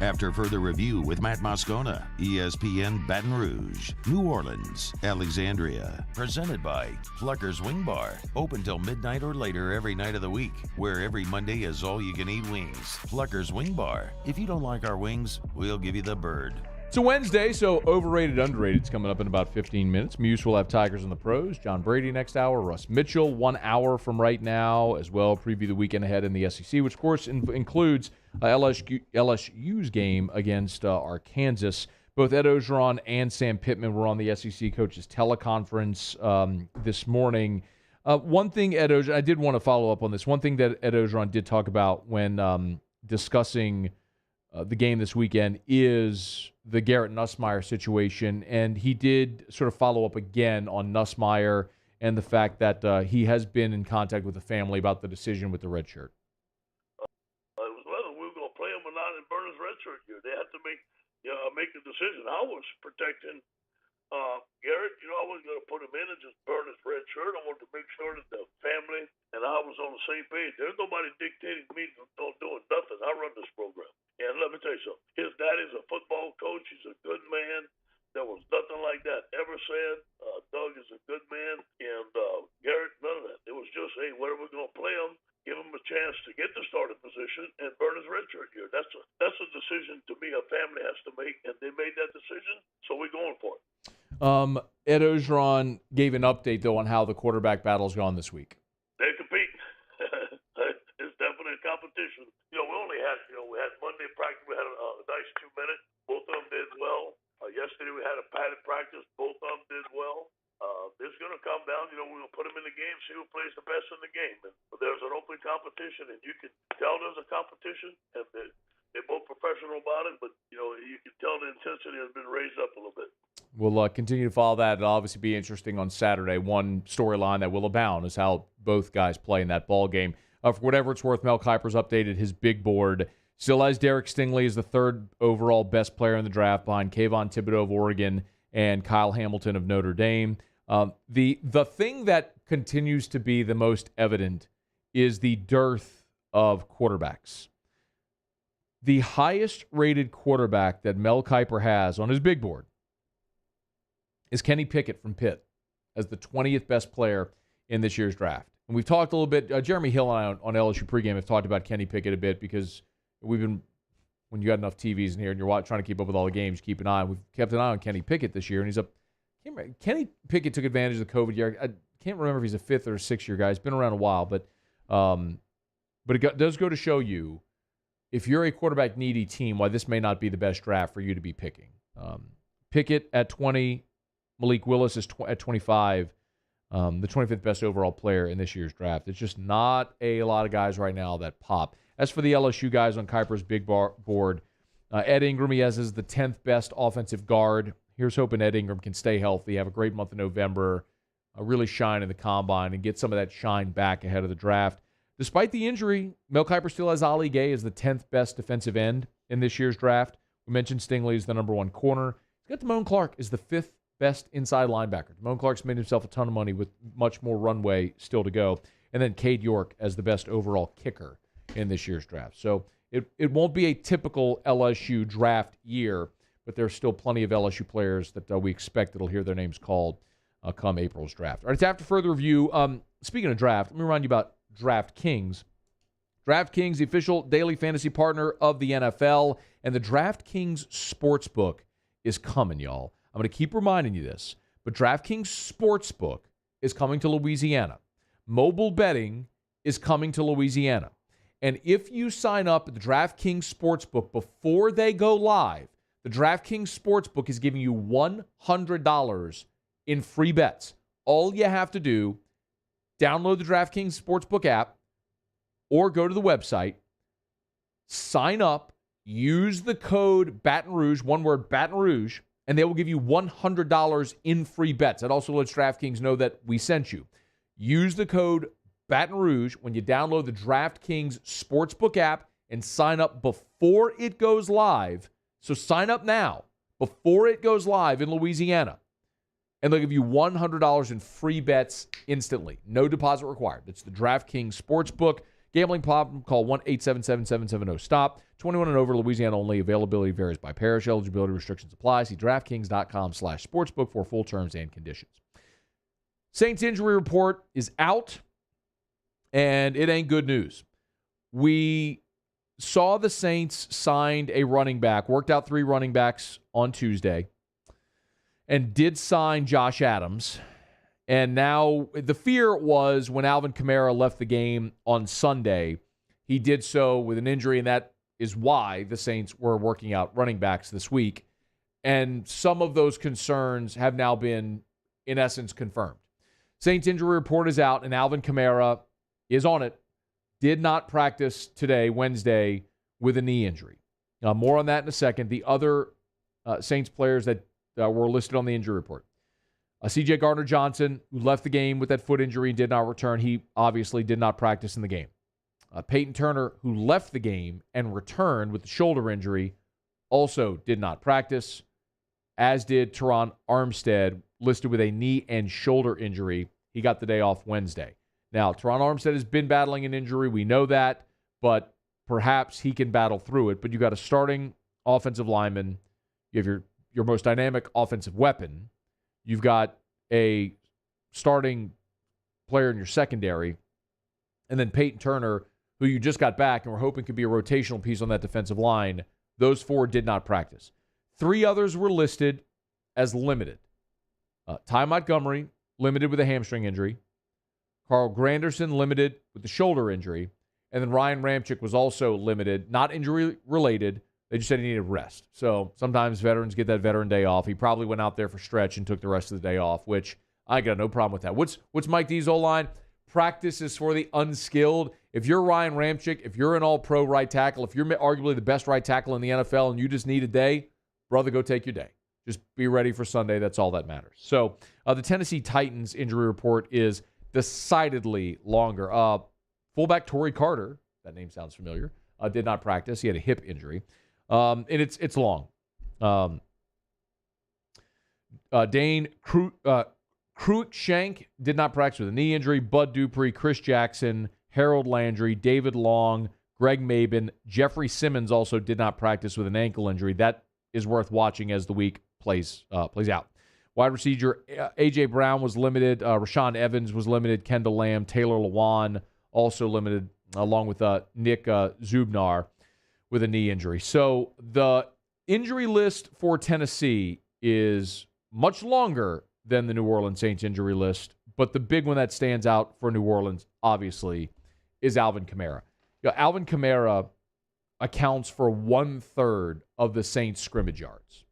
After further review with Matt Moscona, ESPN Baton Rouge, New Orleans, Alexandria. Presented by Plucker's Wing Bar. Open till midnight or later every night of the week, where every Monday is all-you-can-eat wings. Plucker's Wing Bar. If you don't like our wings, we'll give you the bird. It's a Wednesday, so Overrated, Underrated's coming up in about 15 minutes. Muse will have Tigers and the Pros. John Brady next hour. Russ Mitchell 1 hour from right now as well. Preview the weekend ahead in the SEC, which, of course, includes LSU's game against Arkansas. Both Ed Ogeron and Sam Pittman were on the SEC coaches teleconference this morning. One thing Ed Ogeron, I did want to follow up on this. One thing that Ed Ogeron did talk about when discussing the game this weekend is the Garrett Nussmeier situation, and he did sort of follow up again on Nussmeier and the fact that he has been in contact with the family about the decision with the red shirt. It was whether we were going to play him or not in Burner's red shirt year. They had to make a decision. I was protecting Garrett. I wasn't going to put him in and just burn his red shirt. I wanted to make sure that the family and I was on the same page. There's nobody dictating me on doing nothing. I run this program. And let me tell you something. His daddy's a football coach. He's a good man. There was nothing like that ever said. Doug is a good man. And Garrett, none of that. It was just, hey, where are we going to play him? Give him a chance to get the starting position and burn his red shirt here. That's a decision to me a family has to make, and they made that decision, so we're going for it. Ed Ogeron gave an update, though, on how the quarterback battle's gone this week. They're competing. It's definitely a competition. We had Monday practice. We had a nice 2 minutes. Both of them did well. Yesterday we had a padded practice. Both of them did well. It's going to come down. We're going to put them in the game, see who plays the best in the game. And there's an open competition, and you can tell there's a competition, and they're both professional about it, but, you can tell the intensity has been raised up a little bit. We'll continue to follow that. It'll obviously be interesting on Saturday. One storyline that will abound is how both guys play in that ball game. For whatever it's worth, Mel Kiper's updated his big board. Still has Derek Stingley as the third overall best player in the draft behind Kayvon Thibodeau of Oregon and Kyle Hamilton of Notre Dame. The thing that continues to be the most evident is the dearth of quarterbacks. The highest rated quarterback that Mel Kiper has on his big board is Kenny Pickett from Pitt as the 20th best player in this year's draft. And we've talked a little bit, Jeremy Hill and I on LSU pregame have talked about Kenny Pickett a bit because we've been, when you got enough TVs in here and you're trying to keep up with all the games, keep an eye. We've kept an eye on Kenny Pickett this year, and he's Kenny Pickett took advantage of the COVID year. I can't remember if he's a fifth or a sixth-year guy. He's been around a while, but it does go to show you, if you're a quarterback-needy team, why this may not be the best draft for you to be picking. Pickett at 20, Malik Willis is at 25, the 25th best overall player in this year's draft. It's just not a lot of guys right now that pop. As for the LSU guys on Kiper's big board, Ed Ingram he has as the 10th best offensive guard. Here's hoping Ed Ingram can stay healthy, have a great month of November, really shine in the combine, and get some of that shine back ahead of the draft. Despite the injury, Mel Kiper still has Ali Gay as the 10th best defensive end in this year's draft. We mentioned Stingley as the number one corner. He's got Damone Clark as the 5th best inside linebacker. Damone Clark's made himself a ton of money with much more runway still to go. And then Cade York as the best overall kicker in this year's draft. So it won't be a typical LSU draft year, but there's still plenty of LSU players that we expect that'll hear their names called come April's draft. All right, it's after further review. Speaking of draft, let me remind you about DraftKings. DraftKings, the official daily fantasy partner of the NFL, and the DraftKings Sportsbook is coming, y'all. I'm going to keep reminding you this, but DraftKings Sportsbook is coming to Louisiana. Mobile betting is coming to Louisiana. And if you sign up at the DraftKings Sportsbook before they go live, the DraftKings Sportsbook is giving you $100 in free bets. All you have to do, download the DraftKings Sportsbook app or go to the website, sign up, use the code Baton Rouge, one word, Baton Rouge, and they will give you $100 in free bets. That also lets DraftKings know that we sent you. Use the code Baton Rouge when you download the DraftKings Sportsbook app and sign up before it goes live. So sign up now before it goes live in Louisiana. And they'll give you $100 in free bets instantly. No deposit required. It's the DraftKings Sportsbook. Gambling problem, call 1-877-770-STOP. 21 and over, Louisiana only. Availability varies by parish. Eligibility restrictions apply. See DraftKings.com/sportsbook for full terms and conditions. Saints injury report is out, and it ain't good news. We saw the Saints signed a running back, worked out 3 running backs on Tuesday, and did sign Josh Adams. And now the fear was when Alvin Kamara left the game on Sunday, he did so with an injury, and that is why the Saints were working out running backs this week. And some of those concerns have now been, in essence, confirmed. Saints injury report is out, and Alvin Kamara is on it. Did not practice today, Wednesday, with a knee injury. More on that in a second. The other Saints players that were listed on the injury report. C.J. Gardner-Johnson, who left the game with that foot injury and did not return. He obviously did not practice in the game. Peyton Turner, who left the game and returned with the shoulder injury, also did not practice, as did Teron Armstead, listed with a knee and shoulder injury. He got the day off Wednesday. Now, Teron Armstead has been battling an injury. We know that, but perhaps he can battle through it. But you got a starting offensive lineman. You have your most dynamic offensive weapon. You've got a starting player in your secondary. And then Peyton Turner, who you just got back and we're hoping could be a rotational piece on that defensive line. Those 4 did not practice. 3 others were listed as limited. Ty Montgomery, limited with a hamstring injury. Carl Granderson, limited with the shoulder injury. And then Ryan Ramczyk was also limited, not injury-related. They just said he needed rest. So sometimes veterans get that veteran day off. He probably went out there for stretch and took the rest of the day off, which I got no problem with that. What's Mike D's whole line? Practice is for the unskilled. If you're Ryan Ramczyk, if you're an all-pro right tackle, if you're arguably the best right tackle in the NFL and you just need a day, brother, go take your day. Just be ready for Sunday. That's all that matters. So the Tennessee Titans injury report is decidedly longer. Fullback Torrey Carter, that name sounds familiar, did not practice. He had a hip injury. And it's long. Dane Cruikshank did not practice with a knee injury. Bud Dupree, Chris Jackson, Harold Landry, David Long, Greg Mabin, Jeffrey Simmons also did not practice with an ankle injury. That is worth watching as the week plays out. Wide receiver A.J. Brown was limited. Rashaan Evans was limited. Kendall Lamb, Taylor Lewan also limited, along with Nick Zubnar with a knee injury. So the injury list for Tennessee is much longer than the New Orleans Saints injury list, but the big one that stands out for New Orleans, obviously, is Alvin Kamara. Alvin Kamara accounts for 1/3 of the Saints' scrimmage yards.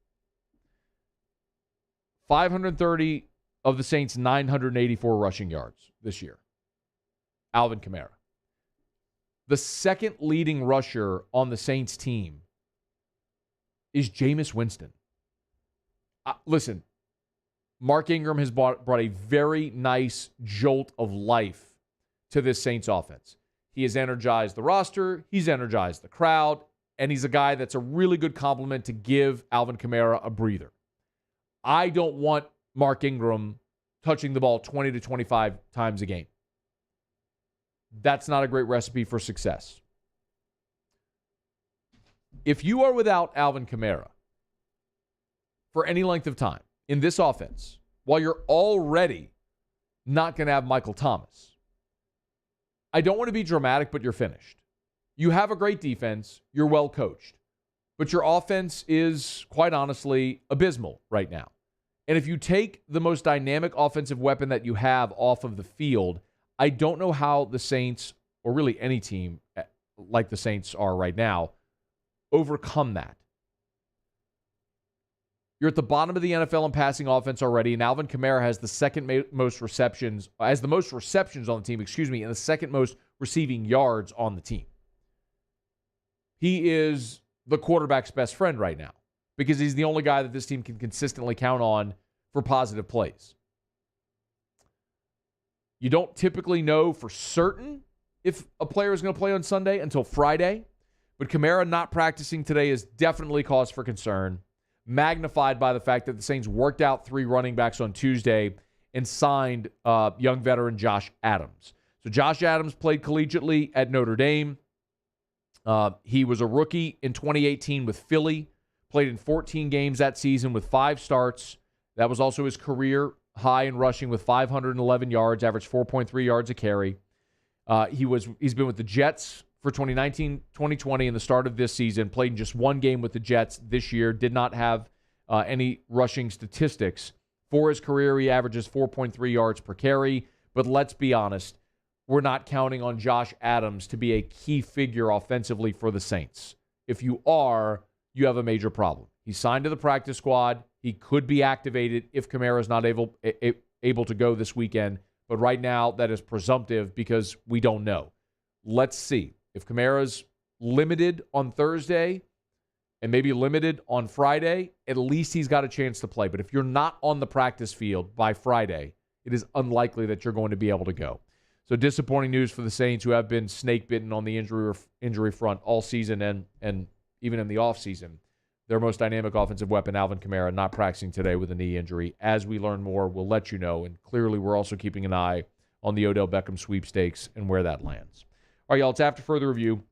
530 of the Saints' 984 rushing yards this year. Alvin Kamara. The second leading rusher on the Saints team is Jameis Winston. Listen, Mark Ingram has brought a very nice jolt of life to this Saints offense. He has energized the roster, he's energized the crowd, and he's a guy that's a really good compliment to give Alvin Kamara a breather. I don't want Mark Ingram touching the ball 20 to 25 times a game. That's not a great recipe for success. If you are without Alvin Kamara for any length of time in this offense, while you're already not going to have Michael Thomas, I don't want to be dramatic, but you're finished. You have a great defense. You're well coached. But your offense is, quite honestly, abysmal right now. And if you take the most dynamic offensive weapon that you have off of the field, I don't know how the Saints, or really any team like the Saints are right now, overcome that. You're at the bottom of the NFL in passing offense already, and Alvin Kamara has the second most receptions, on the team, and the second most receiving yards on the team. He is the quarterback's best friend right now because he's the only guy that this team can consistently count on for positive plays. You don't typically know for certain if a player is going to play on Sunday until Friday, but Kamara not practicing today is definitely cause for concern, magnified by the fact that the Saints worked out 3 running backs on Tuesday and signed young veteran Josh Adams. So Josh Adams played collegiately at Notre Dame. He was a rookie in 2018 with Philly, played in 14 games that season with 5 starts. That was also his career high in rushing with 511 yards, averaged 4.3 yards a carry. He's been with the Jets for 2019, 2020, and the start of this season, played in just 1 game with the Jets this year, did not have any rushing statistics. For his career, he averages 4.3 yards per carry, but let's be honest, we're not counting on Josh Adams to be a key figure offensively for the Saints. If you are, you have a major problem. He's signed to the practice squad. He could be activated if Kamara's not able to go this weekend, but right now that is presumptive because we don't know. Let's see. If Kamara's limited on Thursday and maybe limited on Friday, at least he's got a chance to play. But if you're not on the practice field by Friday, it is unlikely that you're going to be able to go. So disappointing news for the Saints, who have been snake-bitten on the injury front all season and even in the offseason. Their most dynamic offensive weapon, Alvin Kamara, not practicing today with a knee injury. As we learn more, we'll let you know. And clearly, we're also keeping an eye on the Odell Beckham sweepstakes and where that lands. All right, y'all, it's after further review.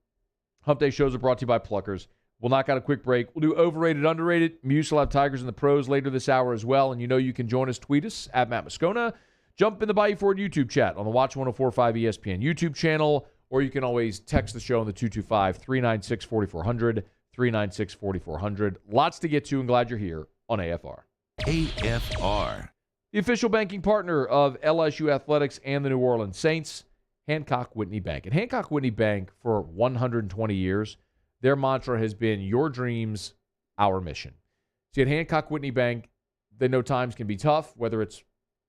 Hump Day shows are brought to you by Pluckers. We'll knock out a quick break. We'll do overrated, underrated. Muse will have Tigers and the Pros later this hour as well. And you know you can join us, tweet us at Matt Moscona. Jump in the Bayou Ford YouTube chat on the Watch 104.5 ESPN YouTube channel, or you can always text the show on the 225-396-4400, 396-4400. Lots to get to, and glad you're here on AFR. AFR. The official banking partner of LSU Athletics and the New Orleans Saints, Hancock Whitney Bank. At Hancock Whitney Bank for 120 years, their mantra has been, your dreams, our mission. See, at Hancock Whitney Bank, they know times can be tough, whether it's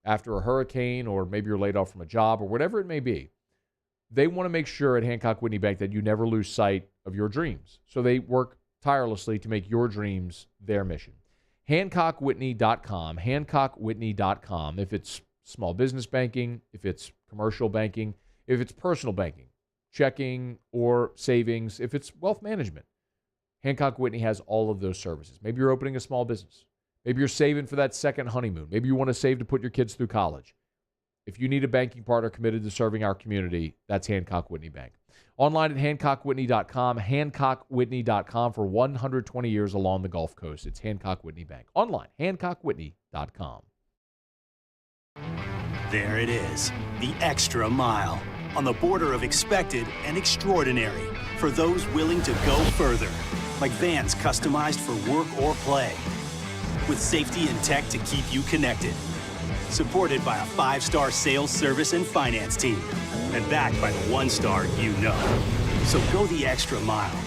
after a hurricane or maybe you're laid off from a job or whatever it may be. They want to make sure at Hancock Whitney Bank that you never lose sight of your dreams. So they work tirelessly to make your dreams their mission. HancockWhitney.com, HancockWhitney.com. If it's small business banking, if it's commercial banking, if it's personal banking, checking or savings, if it's wealth management, Hancock Whitney has all of those services. Maybe you're opening a small business. Maybe you're saving for that second honeymoon. Maybe you want to save to put your kids through college. If you need a banking partner committed to serving our community, that's Hancock Whitney Bank. Online at HancockWhitney.com, HancockWhitney.com for 120 years along the Gulf Coast. It's Hancock Whitney Bank. Online, HancockWhitney.com. There it is, the extra mile. On the border of expected and extraordinary for those willing to go further. Like vans customized for work or play. With safety and tech to keep you connected. Supported by a 5-star sales, service, and finance team. And backed by the 1-star you know. So go the extra mile.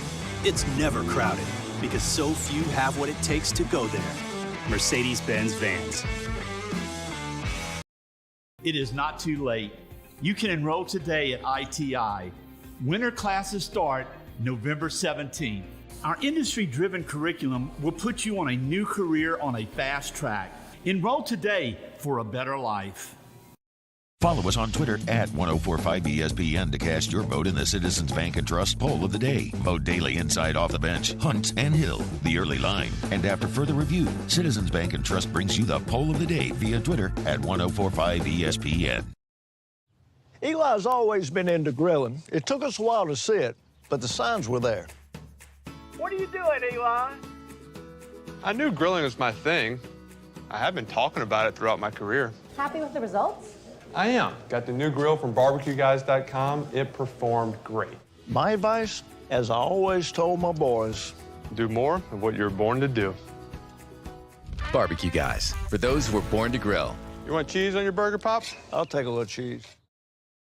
It's never crowded because so few have what it takes to go there. Mercedes-Benz Vans. It is not too late. You can enroll today at ITI. Winter classes start November 17th. Our industry-driven curriculum will put you on a new career on a fast track. Enroll today for a better life. Follow us on Twitter at 1045ESPN to cast your vote in the Citizens Bank and Trust poll of the day. Vote daily inside Off the Bench, Hunt, and Hill, the early line. And after further review, Citizens Bank and Trust brings you the poll of the day via Twitter at 1045ESPN. Eli's always been into grilling. It took us a while to see it, but the signs were there. What are you doing, Eli? I knew grilling was my thing. I have been talking about it throughout my career. Happy with the results? I am. Got the new grill from barbecueguys.com. It performed great. My advice, as I always told my boys, do more of what you're born to do. Barbecue Guys, for those who were born to grill. You want cheese on your burger, Pops? I'll take a little cheese.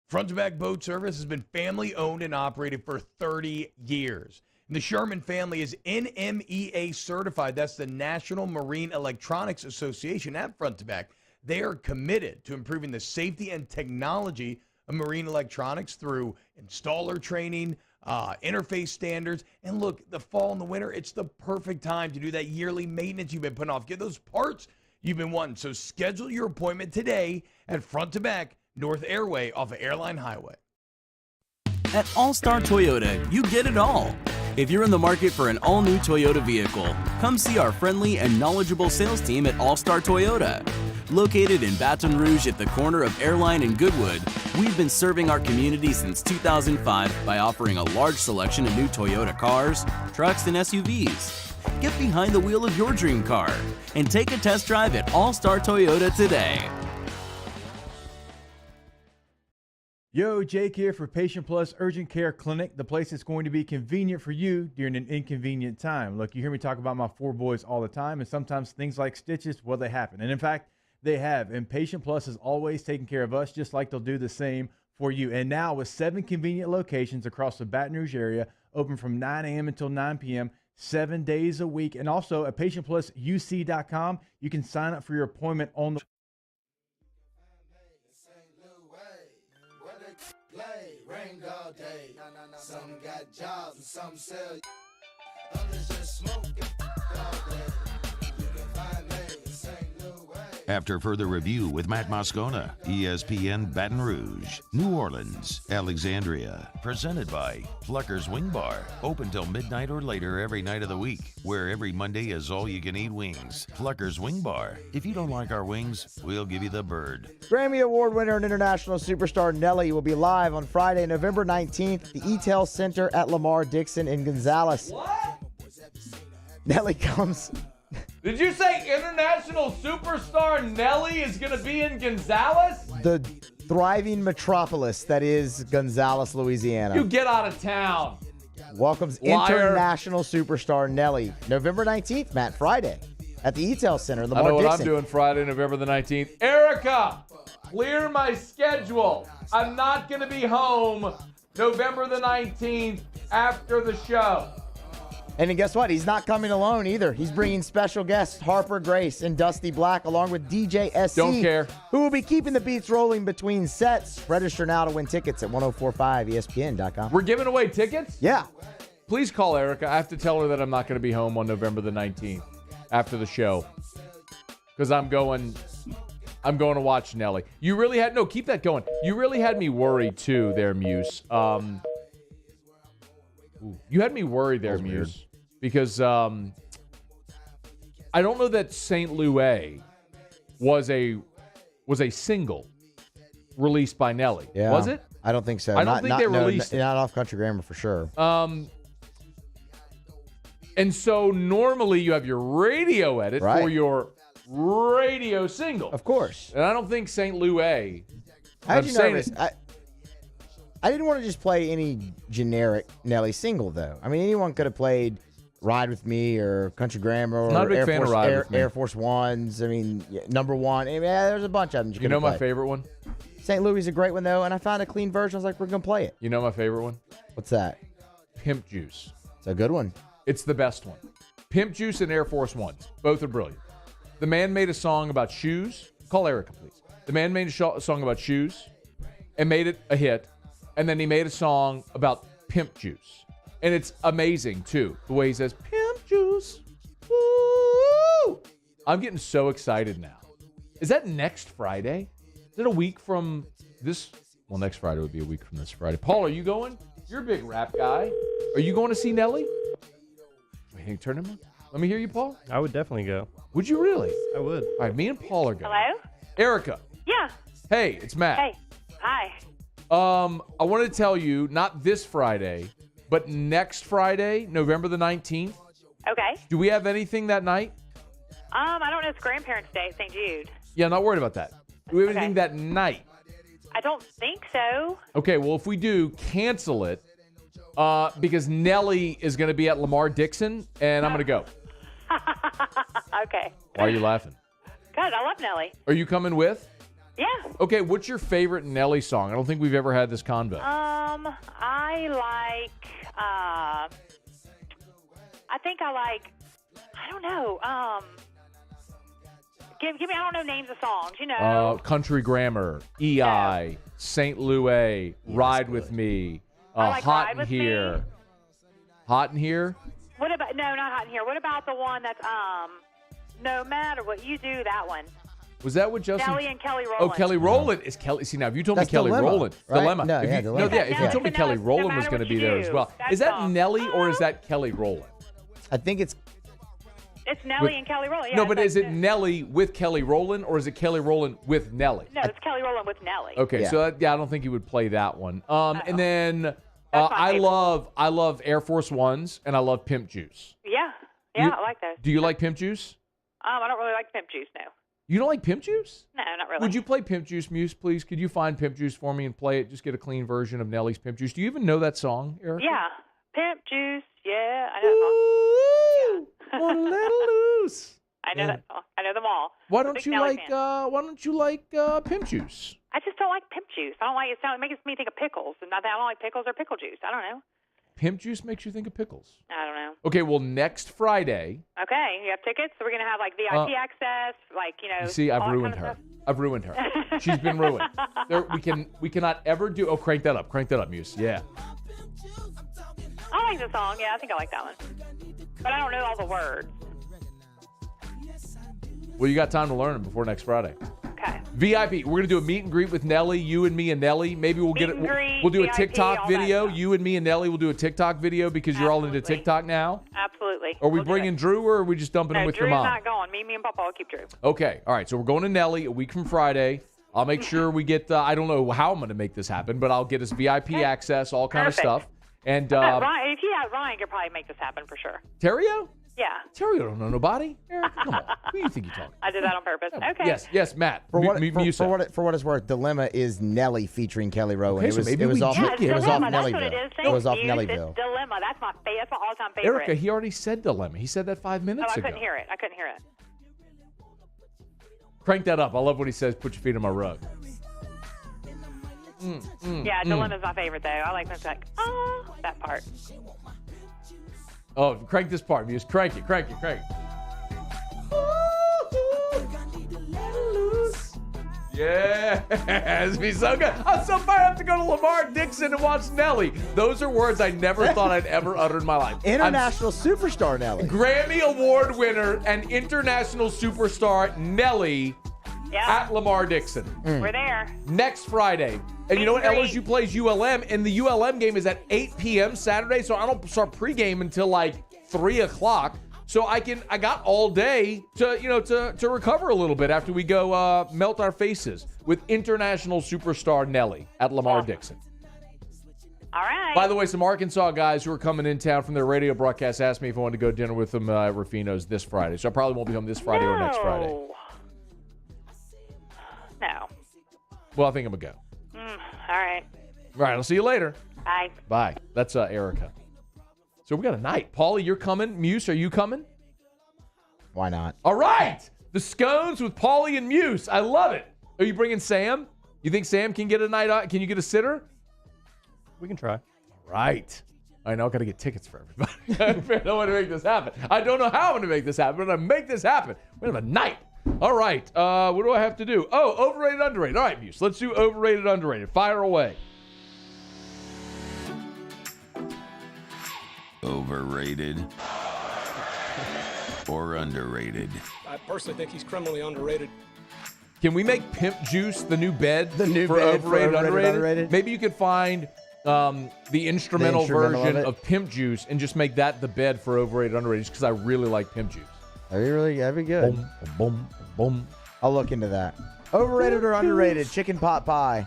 Front to Back Boat Service has been family owned and operated for 30 years. And the Sherman family is NMEA certified. That's the National Marine Electronics Association at Front to Back. They are committed to improving the safety and technology of marine electronics through installer training, interface standards. And look, the fall and the winter, it's the perfect time to do that yearly maintenance you've been putting off. Get those parts you've been wanting. So schedule your appointment today at Front to Back, North Airway off of Airline Highway. At All-Star Toyota, you get it all. If you're in the market for an all-new Toyota vehicle, come see our friendly and knowledgeable sales team at All-Star Toyota. Located in Baton Rouge at the corner of Airline and Goodwood, we've been serving our community since 2005 by offering a large selection of new Toyota cars, trucks, and SUVs. Get behind the wheel of your dream car and take a test drive at All Star Toyota today. Yo, Jake here for Patient Plus Urgent Care Clinic, the place that's going to be convenient for you during an inconvenient time. Look, you hear me talk about my 4 boys all the time, and sometimes things like stitches, well, they happen. And in fact, they have. And Patient Plus is always taking care of us, just like they'll do the same for you. And now with 7 convenient locations across the Baton Rouge area, open from 9 a.m. until 9 p.m., 7 days a week. And also at patientplusuc.com, you can sign up for your appointment on the Rain all day. Some got jobs and some sell. Others just smoke all day. You can find me in St. Louis. After further review with Matt Moscona, ESPN Baton Rouge, New Orleans, Alexandria. Presented by Plucker's Wing Bar. Open till midnight or later every night of the week, where every Monday is all-you-can-eat wings. Plucker's Wing Bar. If you don't like our wings, we'll give you the bird. Grammy Award winner and international superstar Nelly will be live on Friday, November 19th at the ETEL Center at Lamar Dixon in Gonzales. What? Nelly comes... Did you say international superstar Nelly is going to be in Gonzales? The thriving metropolis that is Gonzales, Louisiana. You get out of town. Welcomes international superstar Nelly. November 19th, Matt, Friday, at the ETEL Center, Lamar I know what Dixon. I'm doing Friday, November the 19th. Erica, clear my schedule. I'm not going to be home November the 19th after the show. And then guess what? He's not coming alone either. He's bringing special guests Harper Grace and Dusty Black along with DJ SC. Don't care. Who will be keeping the beats rolling between sets. Register now to win tickets at 1045ESPN.com. We're giving away tickets? Yeah. Please call Erica. I have to tell her that I'm not going to be home on November the 19th after the show because I'm going to watch Nelly. You really had keep that going. You really had me worried too there, Muse. You had me worried there, Muse, because I don't know that St. Louis was a single released by Nelly. Yeah. Was it? I don't think so. I don't think they released it. Not off Country Grammar for sure. And so normally you have your radio edit for your radio single. Of course. And I don't think St. Louis. I had you nervous. I didn't want to just play any generic Nelly single, though. I mean, anyone could have played Ride With Me or Country Grammar or Not a big fan of Ride With Me. Air Force Ones. I mean, Number One. I mean, there's a bunch of them. You know my favorite one? St. Louis is a great one, though, and I found a clean version. I was like, we're going to play it. You know my favorite one? What's that? Pimp Juice. It's a good one. It's the best one. Pimp Juice and Air Force Ones. Both are brilliant. The man made a song about shoes. Call Erica, please. The man made a song about shoes and made it a hit. And then he made a song about pimp juice. And it's amazing, too, the way he says, pimp juice. Woo! I'm getting so excited now. Is that next Friday? Is it a week from this? Well, next Friday would be a week from this Friday. Paul, are you going? You're a big rap guy. Are you going to see Nelly? Wait, turn him on. Let me hear you, Paul. I would definitely go. Would you really? I would. All right, me and Paul are going. Hello? Erica. Yeah. Hey, it's Matt. Hey. Hi. I want to tell you, not this Friday, but next Friday, November the 19th. Okay. Do we have anything that night? I don't know. It's Grandparents' Day at St. Jude. Yeah, I'm not worried about that. Do we have anything that night? I don't think so. Okay, well, if we do, cancel it because Nelly is going to be at Lamar Dixon, and I'm going to go. Okay. Why are you laughing? Good. I love Nelly. Are you coming with? Yeah. Okay, what's your favorite Nelly song? I don't think we've ever had this convo. I like, I don't know. Give me, I don't know names of songs, you know. Country Grammar, EI, St. Louis, Ride With Me, Hot in Here. Me. Hot in Here? What about, no, not Hot in Here. What about the one that's, No Matter What You Do, that one? Was that what Justin? Kelly and Kelly Rowland. Oh, Kelly Rowland is Kelly. See, now if you told me Kelly Rowland, right? Dilemma. No, if you told me Kelly Rowland was going to be there as well. Is that Nelly or is that Kelly Rowland? I think it's It's Nelly and Kelly Rowland. Yeah, no, but is it Nelly with Kelly Rowland, or is it Kelly Rowland with Nelly? No, it's Kelly Rowland with Nelly. Okay, so I don't think you would play that one. And then I love Air Force Ones, and I love Pimp Juice. Yeah, I like those. Do you like Pimp Juice? I don't really like Pimp Juice, no. You don't like Pimp Juice? No, not really. Would you play Pimp Juice, Muse, please? Could you find Pimp Juice for me and play it? Just get a clean version of Nelly's Pimp Juice. Do you even know that song, Eric? Yeah, Pimp Juice. Yeah, I know that song. Want a little loose. I know that song. I know them all. Why don't you like Pimp Juice? I just don't like Pimp Juice. I don't like it. It makes me think of pickles, and not that I don't like pickles or pickle juice. I don't know. Pimp Juice makes you think of pickles. I don't know. Okay, well, next Friday. Okay, you have tickets, so we're gonna have like VIP access, like See, I've ruined her. I've ruined her. She's been ruined. We cannot ever do. Oh, crank that up, Muse. Yeah. I like the song. Yeah, I think I like that one, but I don't know all the words. Well, you got time to learn them before next Friday. Okay. VIP. We're gonna do a meet and greet with Nelly. You and me and Nelly. Maybe we'll get it. We'll do a VIP, TikTok video. You and me and Nelly will do a TikTok video because you're all into TikTok now. Absolutely. Are we bringing Drew, or are we just dumping him with your mom? Drew's not going. Me and Papa will keep Drew. Okay. All right. So we're going to Nelly a week from Friday. I'll make sure we get. I don't know how I'm going to make this happen, but I'll get us VIP access, all kind of stuff. And Ryan, if you had Ryan, could probably make this happen for sure. Terrio? Yeah. Terrio don't know nobody. Eric, come on. Who do you think you're talking? I did that on purpose. Okay. Yes, Matt. For what it's worth, Dilemma is Nelly featuring Kelly Rowland. Okay, it was off Nellyville. It was off Nellyville. It's Dilemma. That's my all-time favorite. Erica, he already said Dilemma. He said that 5 minutes ago. I couldn't hear it. Crank that up. I love when he says, "Put your feet on my rug." Dilemma's my favorite though. I like when it's like, that part. Oh, crank this part, Muse. Crank it. Yeah, it's be so good. I'm so fired up to go to Lamar Dixon and watch Nelly. Those are words I never thought I'd ever utter in my life. International superstar Nelly. Grammy Award winner and international superstar Nelly at Lamar Dixon. We're there. Next Friday. And you know what? LSU plays ULM, and the ULM game is at 8 p.m. Saturday, so I don't start pregame until like 3 o'clock. So I got all day to recover a little bit after we go melt our faces with international superstar Nelly at Lamar Dixon. All right. By the way, some Arkansas guys who are coming in town from their radio broadcast asked me if I wanted to go to dinner with them at Rufino's this Friday. So I probably won't be home this Friday or next Friday. No. Well, I think I'm going to go. All right. All right, I'll see you later. Bye. Bye. That's Erica. So we got a night. Paulie, you're coming. Muse, are you coming? Why not? All right. The Scones with Paulie and Muse. I love it. Are you bringing Sam? You think Sam can get a night out? Can you get a sitter? We can try. All right. I know. I've got to get tickets for everybody. I don't want to make this happen. I don't know how I'm going to make this happen, but I'm going to make this happen. We're going to have a night. All right. What do I have to do? Oh, overrated, underrated. All right, Muse. Let's do overrated, underrated. Fire away. Overrated or underrated? I personally think he's criminally underrated. Can we make Pimp Juice the new bed for overrated, underrated? Maybe you could find the instrumental version of Pimp Juice and just make that the bed for overrated, underrated, because I really like Pimp Juice. That'd be good. Boom. I'll look into that. Overrated or underrated? Chicken pot pie.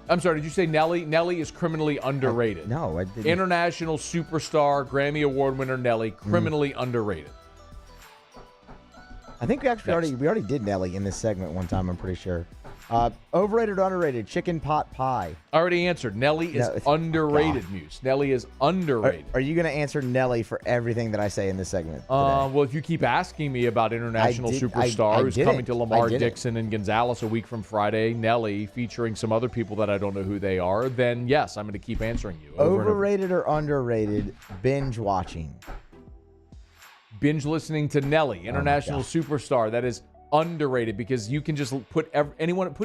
I'm sorry, did you say Nelly? Nelly is criminally underrated. No, I didn't. International superstar, Grammy Award winner Nelly, criminally underrated. I think we already did Nelly in this segment one time, I'm pretty sure. Overrated or underrated? Chicken pot pie. I already answered. Nelly is underrated, Muse. Nelly is underrated. Are you going to answer Nelly for everything that I say in this segment today? Well, if you keep asking me about international superstar who's coming to Lamar Dixon and Gonzalez a week from Friday, Nelly featuring some other people that I don't know who they are, then yes, I'm going to keep answering you. Overrated or underrated? Binge watching. Binge listening to Nelly, international superstar. That is underrated because you can just put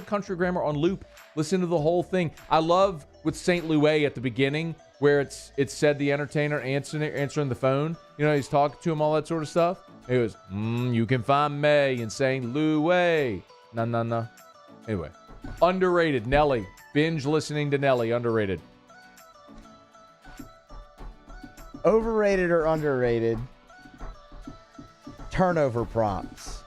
Country Grammar on loop, listen to the whole thing. I love with St. Louis at the beginning where it said the entertainer answering the phone. You know, he's talking to him, all that sort of stuff. He goes, you can find me in St. Louis. No. Anyway, underrated, Nelly. Binge listening to Nelly, underrated. Overrated or underrated? turnover props.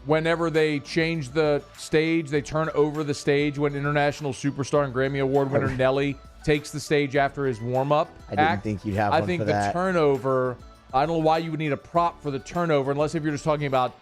Whenever they change the stage, they turn over the stage when international superstar and Grammy Award winner Nelly takes the stage after his warm-up I didn't think you'd have one I think for the that. turnover, I don't know why you would need a prop for the turnover, unless if you're just talking about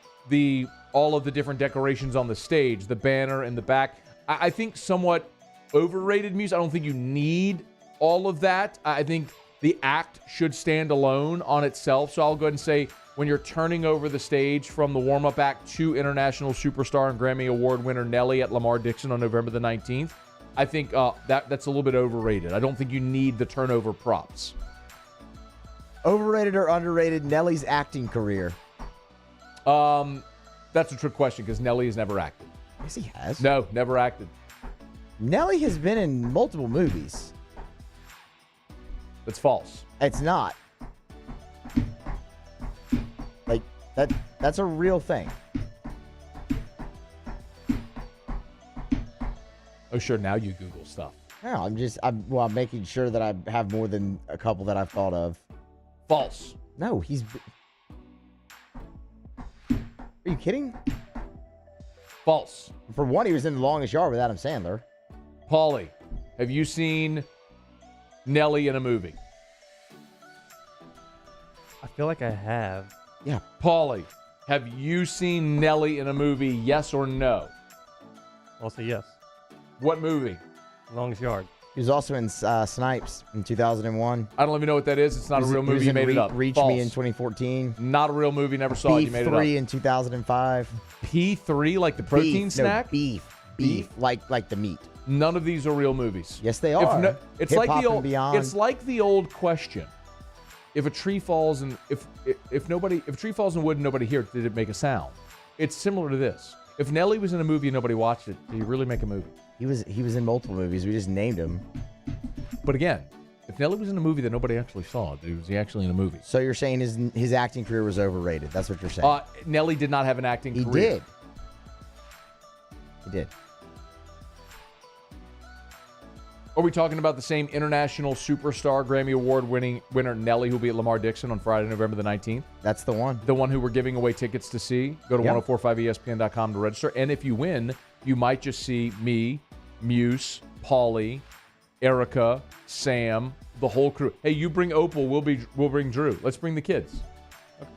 all of the different decorations on the stage, the banner in the back. I think somewhat overrated music. I don't think you need all of that. I think the act should stand alone on itself. So I'll go ahead and say when you're turning over the stage from the warm-up act to international superstar and Grammy Award winner Nelly at Lamar Dixon on November the 19th, I think that's a little bit overrated. I don't think you need the turnover props. Overrated or underrated Nelly's acting career? That's a trick question because Nelly has never acted. Yes, he has. No, never acted. Nelly has been in multiple movies. That's false. It's not. Like, that's a real thing. Oh, sure. Now you Google stuff. No, I'm making sure that I have more than a couple that I've thought of. False. No, Are you kidding? False. For one, he was in The Longest Yard with Adam Sandler. Paulie, have you seen Nelly in a movie? I feel like I have. Yeah. Paulie, have you seen Nelly in a movie, yes or no? I'll say yes. What movie? Longest Yard. He was also in Snipes in 2001. I don't even know what that is. It's not a real movie. You made it up. Reach False. Me in 2014. Not a real movie. Never saw it. You made it up. P3 in 2005. P3, like the protein beef. snack? No, beef. Like the meat. None of these are real movies. Yes, they are. It's like Hip-hop the and old. Beyond. It's like the old question: if a tree falls and if a tree falls in wood and nobody hears it, did it make a sound? It's similar to this. If Nelly was in a movie and nobody watched it, did he really make a movie? He was in multiple movies. We just named him. But again, if Nelly was in a movie that nobody actually saw, was he actually in a movie? So you're saying his acting career was overrated? That's what you're saying? Nelly did not have an acting career. He did. Are we talking about the same international superstar, Grammy Award winner Nelly, who'll be at Lamar Dixon on Friday, November the 19th? That's the one. The one who we're giving away tickets to see. Go to 1045ESPN.com to register. And if you win, you might just see me, Muse, Paulie, Erica, Sam, the whole crew. Hey, you bring Opal, we'll bring Drew. Let's bring the kids. Okay.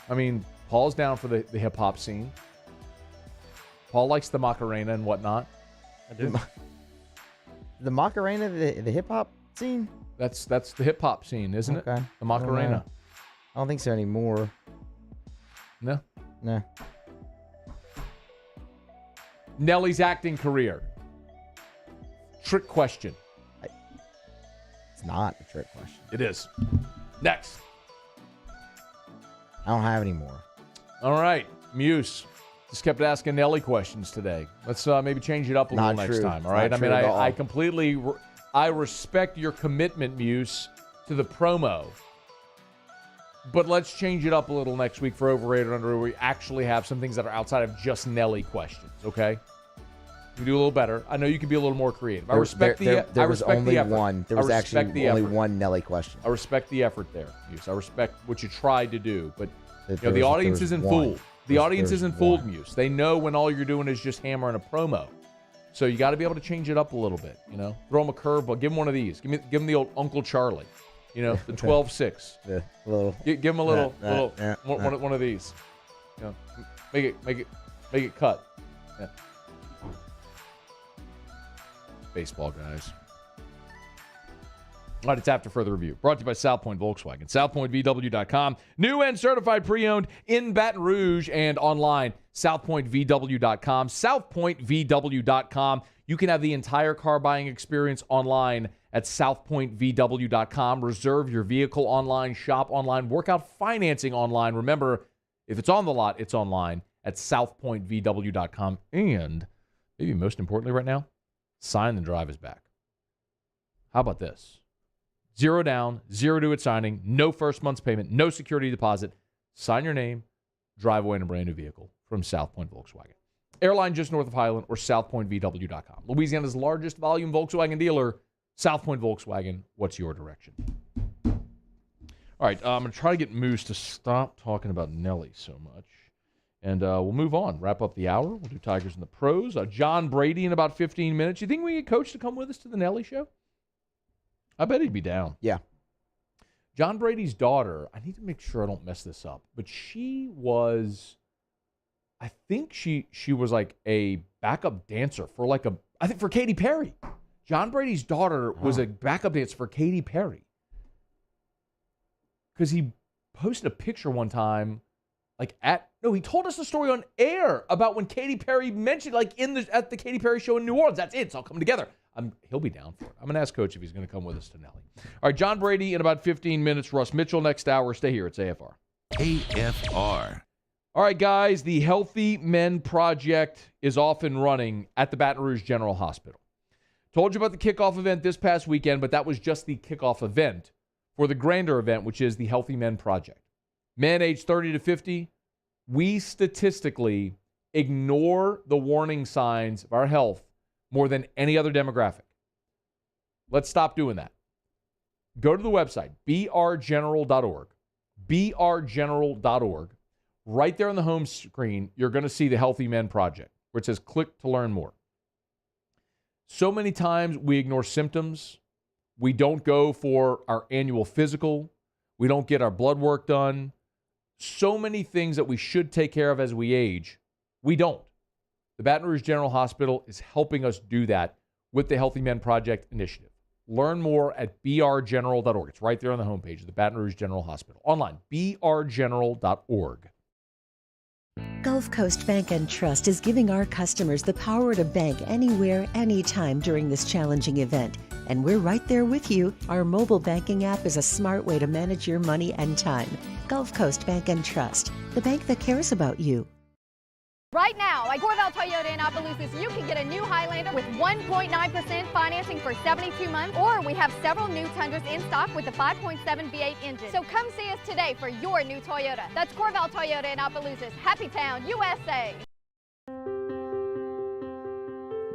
I mean, Paul's down for the hip hop scene. Paul likes the Macarena and whatnot. I do. The Macarena, the hip hop scene? That's the hip hop scene, isn't it? The Macarena. I don't think so anymore. No. Nelly's acting career. Trick question. It's not a trick question. It is. Next. I don't have any more. All right. Muse. Just kept asking Nelly questions today. Let's maybe change it up a little next time. All right. I mean, I completely, I respect your commitment, Muse, to the promo. But let's change it up a little next week for Overrated Under, where we actually have some things that are outside of just Nelly questions. Okay. We do a little better. I know you can be a little more creative. I respect the effort. There was actually only one Nelly question. I respect the effort there, Muse. I respect what you tried to do, but the audience isn't fooled. The audience isn't fooled, Muse. They know when all you're doing is just hammering a promo. So you got to be able to change it up a little bit. Throw them a curveball. Give them one of these. Give them the old Uncle Charlie. The 12-6. Give them a one of these. Make it cut. Yeah. Baseball guys. All right, it's After Further Review. Brought to you by South Point Volkswagen. SouthPointVW.com. New and certified pre-owned in Baton Rouge and online. SouthPointVW.com. SouthPointVW.com. You can have the entire car buying experience online at SouthPointVW.com. Reserve your vehicle online. Shop online. Work out financing online. Remember, if it's on the lot, it's online at SouthPointVW.com. And maybe most importantly right now, Sign and Drive is back. How about this? 0 down, 0 due at signing, no first month's payment, no security deposit. Sign your name, drive away in a brand new vehicle from South Point Volkswagen. Airline just north of Highland or SouthPointVW.com. Louisiana's largest volume Volkswagen dealer, South Point Volkswagen. What's your direction? All right, I'm going to try to get Moose to stop talking about Nelly so much. And we'll move on, wrap up the hour. We'll do Tigers and the Pros. John Brady in about 15 minutes. You think we get Coach to come with us to the Nelly show? I bet he'd be down. Yeah. John Brady's daughter, I need to make sure I don't mess this up, but she was, I think she was like a backup dancer for for Katy Perry. John Brady's daughter was a backup dancer for Katy Perry. Because he posted a picture one time, he told us the story on air about when Katy Perry mentioned, at the Katy Perry show in New Orleans. That's it. It's all coming together. He'll be down for it. I'm going to ask Coach if he's going to come with us to Nelly. All right, John Brady in about 15 minutes. Russ Mitchell next hour. Stay here. It's AFR. AFR. All right, guys. The Healthy Men Project is off and running at the Baton Rouge General Hospital. Told you about the kickoff event this past weekend, but that was just the kickoff event for the grander event, which is the Healthy Men Project. Men aged 30 to 50, we statistically ignore the warning signs of our health more than any other demographic. Let's stop doing that. Go to the website, brgeneral.org. brgeneral.org. Right there on the home screen, you're going to see the Healthy Men Project, where it says click to learn more. So many times we ignore symptoms. We don't go for our annual physical. We don't get our blood work done. So many things that we should take care of as we age, we don't. The Baton Rouge General Hospital is helping us do that with the Healthy Men Project initiative. Learn more at brgeneral.org. It's right there on the homepage of the Baton Rouge General Hospital. Online, brgeneral.org. Gulf Coast Bank and Trust is giving our customers the power to bank anywhere, anytime during this challenging event. And we're right there with you. Our mobile banking app is a smart way to manage your money and time. Gulf Coast Bank and Trust, the bank that cares about you. Right now, at Corval Toyota in Opelousas, you can get a new Highlander with 1.9% financing for 72 months, or we have several new Tundras in stock with the 5.7 V8 engine. So come see us today for your new Toyota. That's Corval Toyota in Opelousas, Happy Town, USA.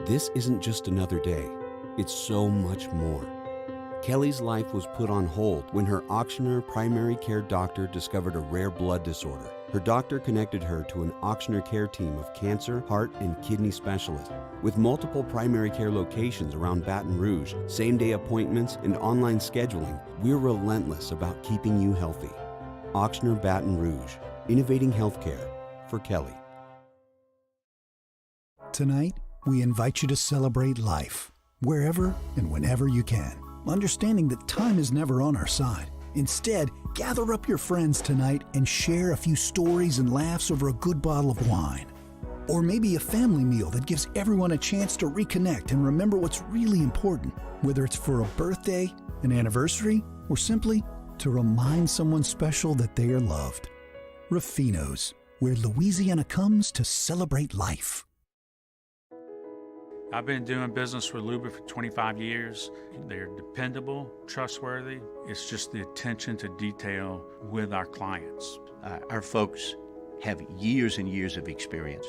This isn't just another day. It's so much more. Kelly's life was put on hold when her auctioneer primary care doctor discovered a rare blood disorder. Her doctor connected her to an auctioneer care team of cancer, heart, and kidney specialists. With multiple primary care locations around Baton Rouge, same-day appointments, and online scheduling, we're relentless about keeping you healthy. Auctioneer Baton Rouge, innovating healthcare for Kelly. Tonight, we invite you to celebrate life, wherever and whenever you can, understanding that time is never on our side. Instead, gather up your friends tonight and share a few stories and laughs over a good bottle of wine. Or maybe a family meal that gives everyone a chance to reconnect and remember what's really important, whether it's for a birthday, an anniversary, or simply to remind someone special that they are loved. Rufino's, where Louisiana comes to celebrate life. I've been doing business with Luba for 25 years. They're dependable, trustworthy. It's just the attention to detail with our clients. Our folks have years and years of experience.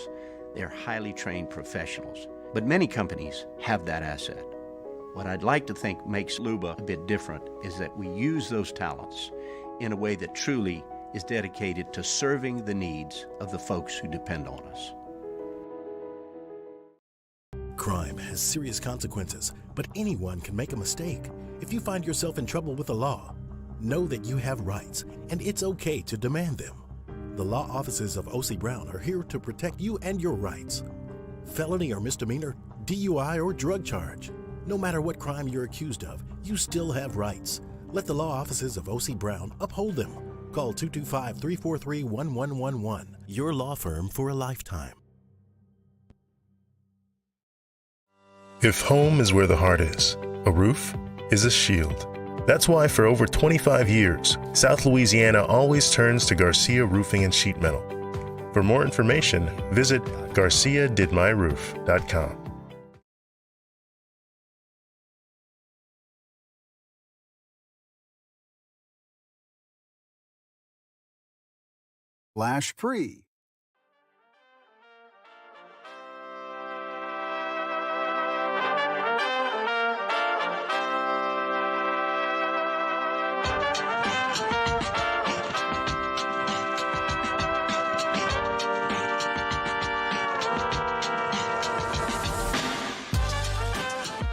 They're highly trained professionals, but many companies have that asset. What I'd like to think makes Luba a bit different is that we use those talents in a way that truly is dedicated to serving the needs of the folks who depend on us. Crime has serious consequences, but anyone can make a mistake. If you find yourself in trouble with the law, know that you have rights, and it's okay to demand them. The law offices of O.C. Brown are here to protect you and your rights. Felony or misdemeanor, DUI or drug charge. No matter what crime you're accused of, you still have rights. Let the law offices of O.C. Brown uphold them. Call 225-343-1111. Your law firm for a lifetime. If home is where the heart is, a roof is a shield. That's why for over 25 years, South Louisiana always turns to Garcia Roofing and Sheet Metal. For more information, visit garciadidmyroof.com. Flash free.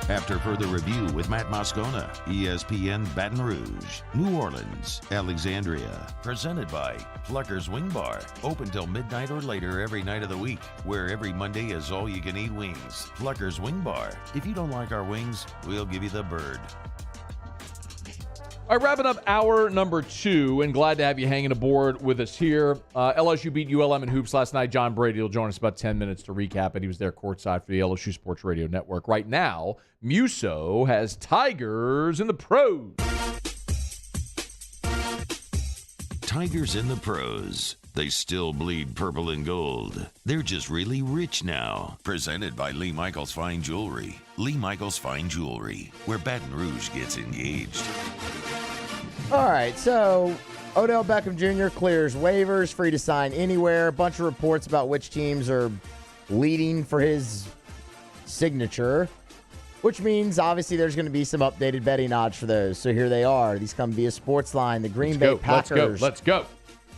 After further review with Matt Moscona, ESPN Baton Rouge, New Orleans, Alexandria. Presented by Plucker's Wing Bar. Open till midnight or later every night of the week, where every Monday is all-you-can-eat wings. Plucker's Wing Bar. If you don't like our wings, we'll give you the bird. All right, wrapping up hour number 2, and glad to have you hanging aboard with us here. LSU beat ULM in hoops last night. John Brady will join us about 10 minutes to recap it. He was there courtside for the LSU Sports Radio Network. Right now, Muso has Tigers in the pros. Tigers in the pros. They still bleed purple and gold. They're just really rich now. Presented by Lee Michaels Fine Jewelry. Lee Michaels Fine Jewelry, where Baton Rouge gets engaged. All right, so Odell Beckham Jr. clears waivers, free to sign anywhere. A bunch of reports about which teams are leading for his signature, which means obviously there's going to be some updated betting odds for those. So here they are. These come via Sportsline. The Green Bay Packers Let's go.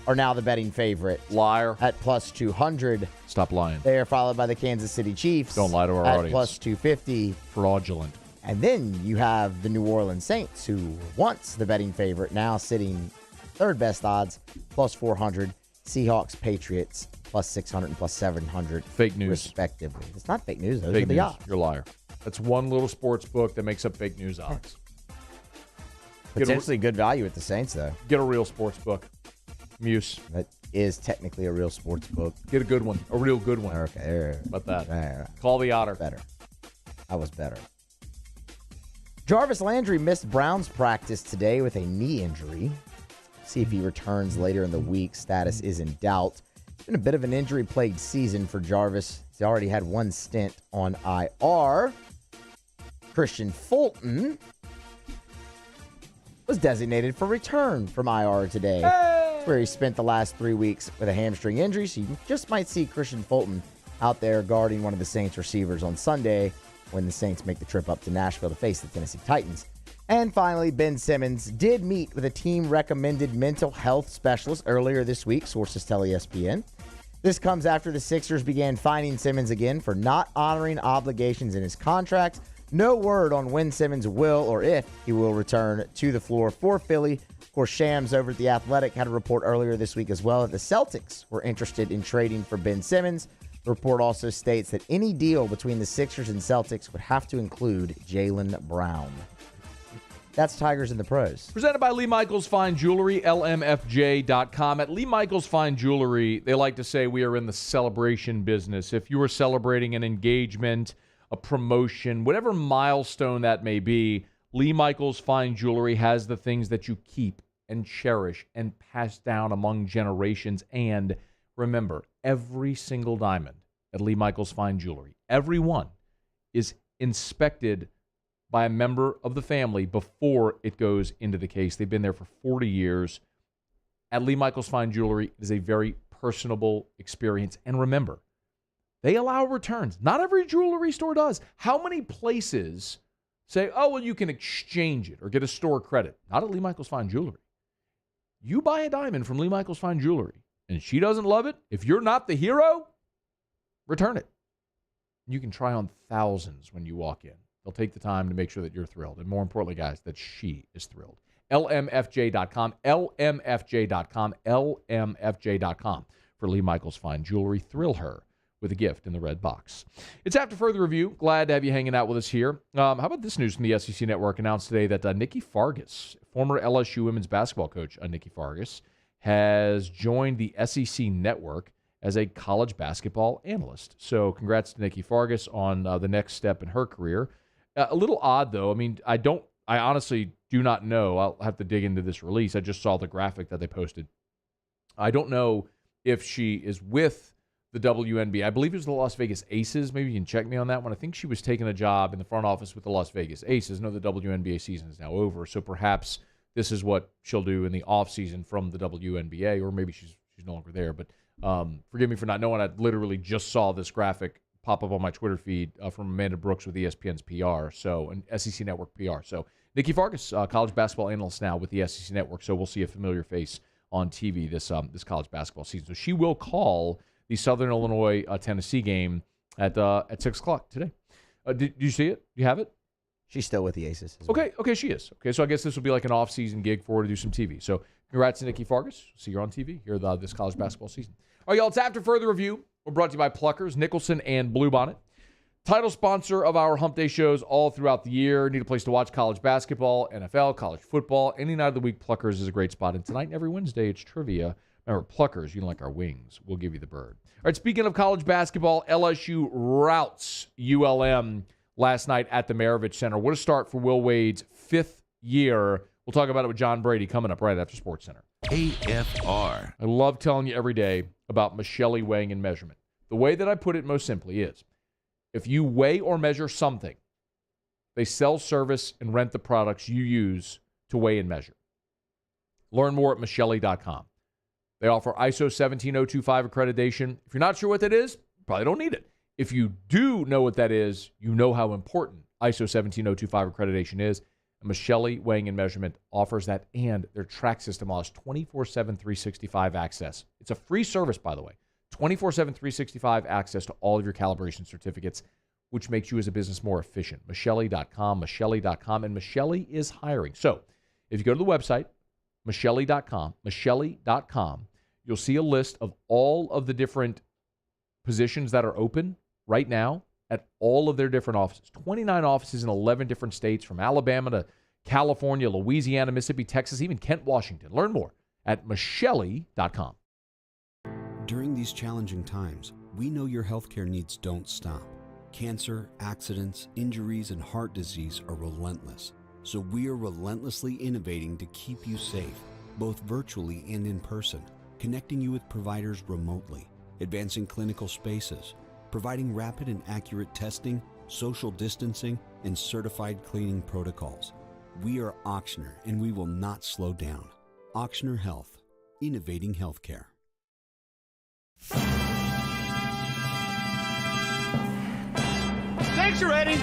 are now the betting favorite. Liar. At plus 200. Stop lying. They are followed by the Kansas City Chiefs. Don't lie to our at audience. Plus 250. Fraudulent. And then you have the New Orleans Saints, who once the betting favorite, now sitting third best odds, plus 400. Seahawks, Patriots, plus 600 and plus 700. Fake news. Respectively. It's not fake news. Those Fake are the news. odds. You're a liar. That's one little sports book that makes up fake news odds. Potentially good value at the Saints, though. Get a real sports book. Muse. That is technically a real sports book. Get a good one. A real good one. Okay. About that. Right. Call the Otter. Better. I was better. Jarvis Landry missed Browns practice today with a knee injury. See if he returns later in the week. Status is in doubt. It's been a bit of an injury-plagued season for Jarvis. He's already had one stint on IR. Christian Fulton was designated for return from IR today. That's where he spent the last 3 weeks with a hamstring injury. So you just might see Christian Fulton out there guarding one of the Saints receivers on Sunday when the Saints make the trip up to Nashville to face the Tennessee Titans. And finally, Ben Simmons did meet with a team-recommended mental health specialist earlier this week, sources tell ESPN. This comes after the Sixers began fining Simmons again for not honoring obligations in his contract. No word on when Simmons will or if he will return to the floor for Philly. Of course, Shams over at The Athletic had a report earlier this week as well that the Celtics were interested in trading for Ben Simmons. The report also states that any deal between the Sixers and Celtics would have to include Jaylen Brown. That's Tigers in the pros. Presented by Lee Michaels Fine Jewelry, lmfj.com. At Lee Michaels Fine Jewelry, they like to say we are in the celebration business. If you are celebrating an engagement, a promotion, whatever milestone that may be, Lee Michaels Fine Jewelry has the things that you keep and cherish and pass down among generations. And remember, every single diamond at Lee Michaels Fine Jewelry, every one, is inspected by a member of the family before it goes into the case. They've been there for 40 years. At Lee Michaels Fine Jewelry, it is a very personable experience. And remember, they allow returns. Not every jewelry store does. How many places say, oh, well, you can exchange it or get a store credit? Not at Lee Michaels Fine Jewelry. You buy a diamond from Lee Michaels Fine Jewelry, and she doesn't love it, if you're not the hero, return it. You can try on thousands when you walk in. They'll take the time to make sure that you're thrilled. And more importantly, guys, that she is thrilled. LMFJ.com, LMFJ.com, LMFJ.com for Lee Michaels Fine Jewelry. Thrill her with a gift in the red box. It's after further review. Glad to have you hanging out with us here. How about this news from the SEC Network? Announced today that Nikki Fargas, former LSU women's basketball coach Nikki Fargas, has joined the SEC Network as a college basketball analyst. So congrats to Nikki Fargas on the next step in her career. A little odd, though. I mean, I honestly do not know. I'll have to dig into this release. I just saw the graphic that they posted. I don't know if she is with the WNBA. I believe it was the Las Vegas Aces. Maybe you can check me on that one. I think she was taking a job in the front office with the Las Vegas Aces. No, the WNBA season is now over, so perhaps this is what she'll do in the offseason from the WNBA, or maybe she's no longer there. But forgive me for not knowing. I literally just saw this graphic pop up on my Twitter feed from Amanda Brooks with ESPN's PR, and SEC Network PR. So Nikki Fargas, college basketball analyst now with the SEC Network, so we'll see a familiar face on TV this college basketball season. So she will call the Southern Illinois Tennessee game at 6 o'clock today. Did you see it? Do you have it? She's still with the Aces. Okay, she is. Okay, so I guess this will be like an off-season gig for her to do some TV. So congrats to Nikki Fargas. See you on TV here this college basketball season. All right, y'all, it's After Further Review. We're brought to you by Pluckers, Nicholson, and Bluebonnet. Title sponsor of our Hump Day shows all throughout the year. Need a place to watch college basketball, NFL, college football. Any night of the week, Pluckers is a great spot. And tonight and every Wednesday, it's trivia. Remember, Pluckers, you don't like our wings. We'll give you the bird. All right, speaking of college basketball, LSU routs ULM last night at the Maravich Center. What a start for Will Wade's 5th year. We'll talk about it with John Brady coming up right after SportsCenter. AFR. I love telling you every day about Michelli weighing and measurement. The way that I put it most simply is, if you weigh or measure something, they sell, service, and rent the products you use to weigh and measure. Learn more at Michelli.com. They offer ISO 17025 accreditation. If you're not sure what that is, you probably don't need it. If you do know what that is, you know how important ISO 17025 accreditation is. And Michelli Weighing and Measurement offers that, and their track system allows 24/7, 365 access. It's a free service, by the way. 24/7, 365 access to all of your calibration certificates, which makes you as a business more efficient. Michelli.com, Michelli.com, and Michelli is hiring. So if you go to the website, Michelli.com, you'll see a list of all of the different positions that are open right now at all of their different offices. 29 offices in 11 different states, from Alabama to California, Louisiana, Mississippi, Texas, even Kent, Washington. Learn more at Michelli.com. During these challenging times, we know your healthcare needs don't stop. Cancer, accidents, injuries, and heart disease are relentless. So we are relentlessly innovating to keep you safe, both virtually and in person, connecting you with providers remotely, advancing clinical spaces, providing rapid and accurate testing, social distancing, and certified cleaning protocols. We are Auctioner, and we will not slow down. Auctioner Health, innovating healthcare. Thanks, you're ready.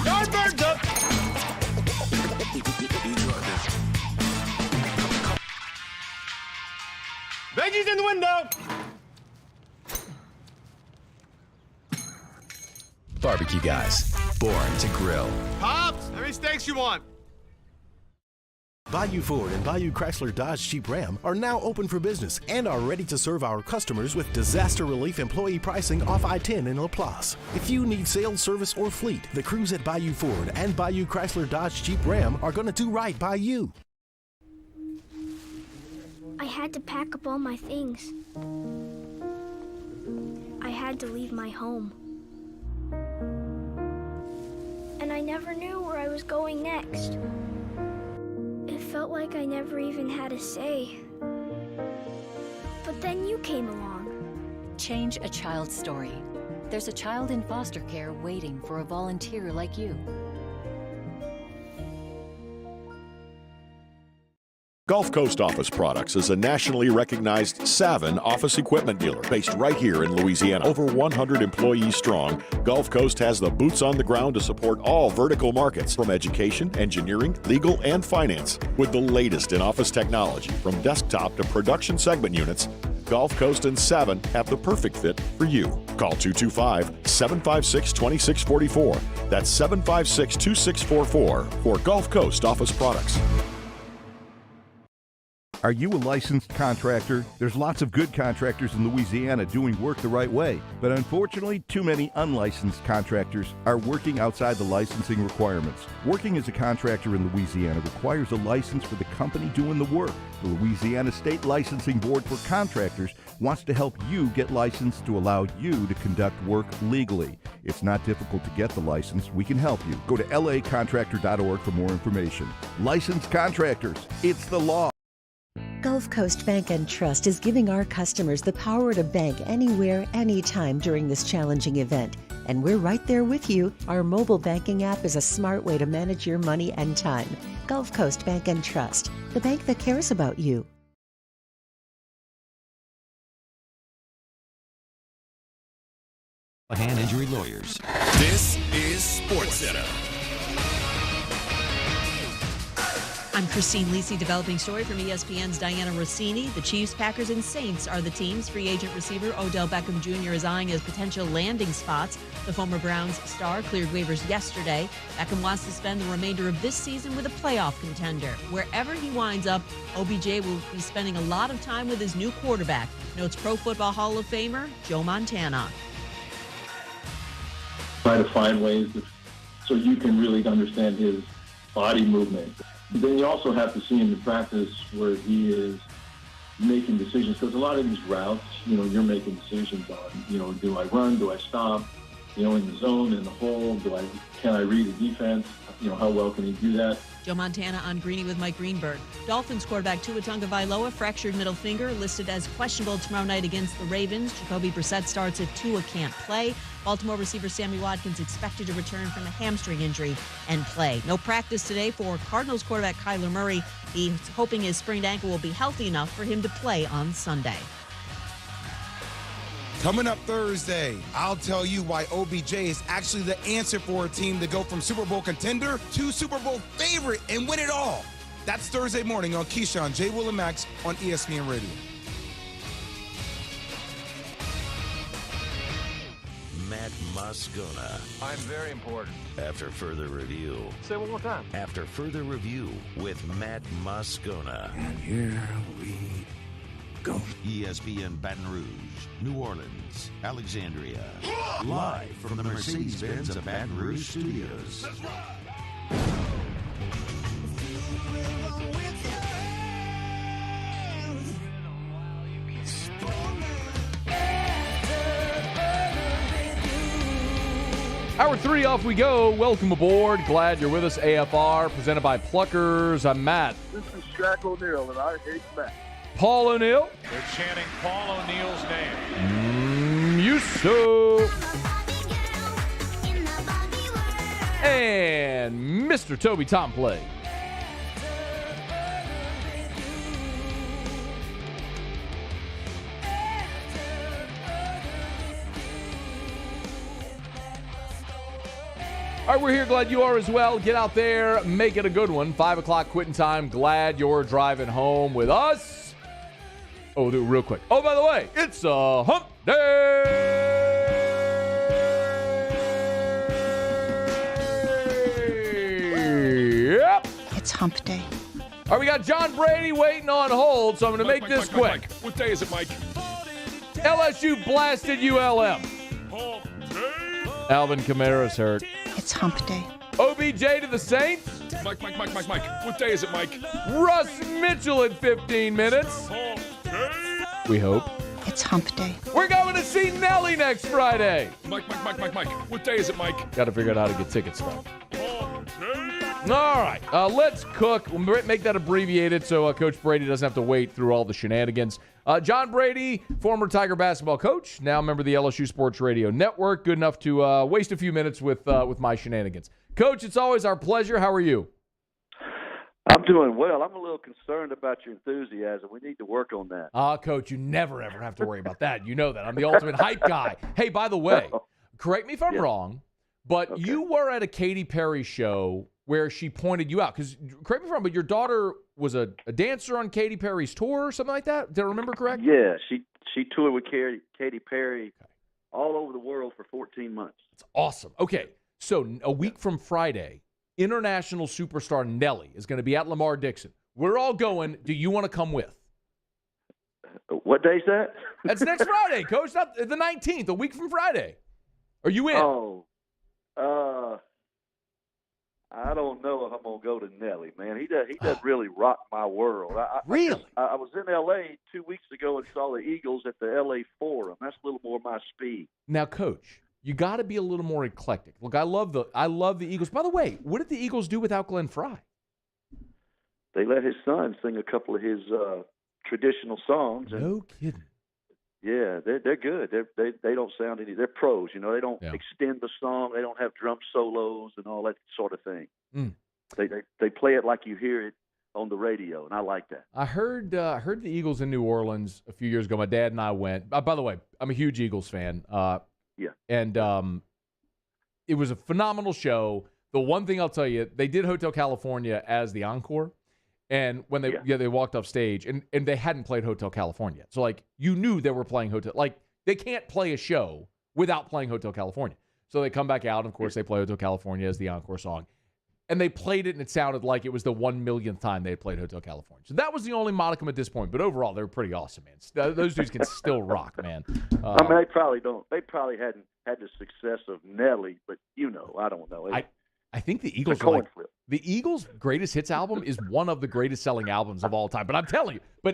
Yardbirds up. Veggies in the window. Barbecue guys, born to grill. Pops, how many steaks you want? Bayou Ford and Bayou Chrysler Dodge Jeep Ram are now open for business and are ready to serve our customers with disaster relief employee pricing off I-10 in LaPlace. If you need sales, service, or fleet, the crews at Bayou Ford and Bayou Chrysler Dodge Jeep Ram are going to do right by you. I had to pack up all my things. I had to leave my home. And I never knew where I was going next. It felt like I never even had a say. But then you came along. Change a child's story. There's a child in foster care waiting for a volunteer like you. Gulf Coast Office Products is a nationally recognized Savin office equipment dealer based right here in Louisiana. Over 100 employees strong, Gulf Coast has the boots on the ground to support all vertical markets, from education, engineering, legal, and finance. With the latest in office technology, from desktop to production segment units, Gulf Coast and Savin have the perfect fit for you. Call 225-756-2644. That's 756-2644 for Gulf Coast Office Products. Are you a licensed contractor? There's lots of good contractors in Louisiana doing work the right way, but unfortunately, too many unlicensed contractors are working outside the licensing requirements. Working as a contractor in Louisiana requires a license for the company doing the work. The Louisiana State Licensing Board for Contractors wants to help you get licensed to allow you to conduct work legally. It's not difficult to get the license. We can help you. Go to lacontractor.org for more information. Licensed contractors, it's the law. Gulf Coast Bank and Trust is giving our customers the power to bank anywhere, anytime during this challenging event. And we're right there with you. Our mobile banking app is a smart way to manage your money and time. Gulf Coast Bank and Trust, the bank that cares about you. Hand injury lawyers. This is SportsCenter. I'm Christine Lisi, developing story from ESPN's Diana Rossini. The Chiefs, Packers, and Saints are the teams. Free agent receiver Odell Beckham Jr. is eyeing as potential landing spots. The former Browns star cleared waivers yesterday. Beckham wants to spend the remainder of this season with a playoff contender. Wherever he winds up, OBJ will be spending a lot of time with his new quarterback, notes Pro Football Hall of Famer Joe Montana. Try to find ways so you can really understand his body movement. Then you also have to see him in practice where he is making decisions, because a lot of these routes, you're making decisions on, do I run, do I stop, in the zone, in the hole, can I read the defense, how well can he do that? Joe Montana on Greeny with Mike Greenberg. Dolphins quarterback Tua Tagovailoa, fractured middle finger, listed as questionable tomorrow night against the Ravens. Jacoby Brissett starts if Tua can't play. Baltimore receiver Sammy Watkins expected to return from a hamstring injury and play. No practice today for Cardinals quarterback Kyler Murray. He's hoping his sprained ankle will be healthy enough for him to play on Sunday. Coming up Thursday, I'll tell you why OBJ is actually the answer for a team to go from Super Bowl contender to Super Bowl favorite and win it all. That's Thursday morning on Keyshawn, J. Will and Max on ESPN Radio. Matt Moscona. I'm very important. After further review. Say it one more time. After further review with Matt Moscona. And here we go. ESPN Baton Rouge, New Orleans, Alexandria. Live from the Mercedes-Benz of Baton Rouge studios. That's right. Hour 3 off we go. Welcome aboard. Glad you're with us. AFR presented by Pluckers. I'm Matt. This is Shaq O'Neal, and I hate Matt. Paul O'Neal. They're chanting Paul O'Neal's name. Yusso. And Mr. Toby Tomplay. All right, we're here. Glad you are as well. Get out there. Make it a good one. 5 o'clock quitting time. Glad you're driving home with us. Oh, we'll do it real quick. Oh, by the way, it's a hump day. Yep. It's hump day. All right, we got John Brady waiting on hold, so I'm going to make this quick. Mike. What day is it, Mike? LSU blasted ULM. Alvin Kamara's hurt. It's hump day. OBJ to the Saints. Mike. What day is it, Mike? Russ Mitchell in 15 minutes. We hope. It's hump day. We're going to see Nelly next Friday. Mike. What day is it, Mike? Got to figure out how to get tickets back. All right, let's cook. We'll make that abbreviated so Coach Brady doesn't have to wait through all the shenanigans. John Brady, former Tiger basketball coach, now member of the LSU Sports Radio Network. Good enough to waste a few minutes with my shenanigans. Coach, it's always our pleasure. How are you? I'm doing well. I'm a little concerned about your enthusiasm. We need to work on that. Coach, you never, ever have to worry about that. You know that. I'm the ultimate hype guy. Hey, by the way, correct me if I'm wrong, but you were at a Katy Perry show where she pointed you out. Because, correct me if I'm wrong, but your daughter was a dancer on Katy Perry's tour or something like that? Did I remember correct? Yeah, she toured with Katy Perry all over the world for 14 months. It's awesome. Okay, so a week from Friday, international superstar Nelly is going to be at Lamar Dixon. We're all going. Do you want to come with? What day is that? That's next Friday, Coach. Not the 19th, a week from Friday. Are you in? Oh, I don't know if I'm gonna go to Nelly, man. He does really rock my world. Really? I was in L.A. 2 weeks ago and saw the Eagles at the L.A. Forum. That's a little more my speed. Now, Coach, you got to be a little more eclectic. Look, I love the Eagles. By the way, what did the Eagles do without Glenn Fry? They let his son sing a couple of his traditional songs. No kidding. Yeah, they're good. They don't sound any. They're pros, you know. They don't extend the song. They don't have drum solos and all that sort of thing. They play it like you hear it on the radio, and I like that. I heard the Eagles in New Orleans a few years ago. My dad and I went. By the way, I'm a huge Eagles fan. And it was a phenomenal show. The one thing I'll tell you, they did Hotel California as the encore. And when they walked off stage, and they hadn't played Hotel California. So, like, you knew they were playing Hotel. Like, they can't play a show without playing Hotel California. So they come back out, and, of course, they play Hotel California as the encore song. And they played it, and it sounded like it was the 1 millionth time they had played Hotel California. So that was the only modicum at this point. But overall, they were pretty awesome, man. Those dudes can still rock, man. I mean, they probably hadn't had the success of Nelly, but I don't know. I think the Eagles are the Eagles' greatest hits album is one of the greatest selling albums of all time. But I'm telling you,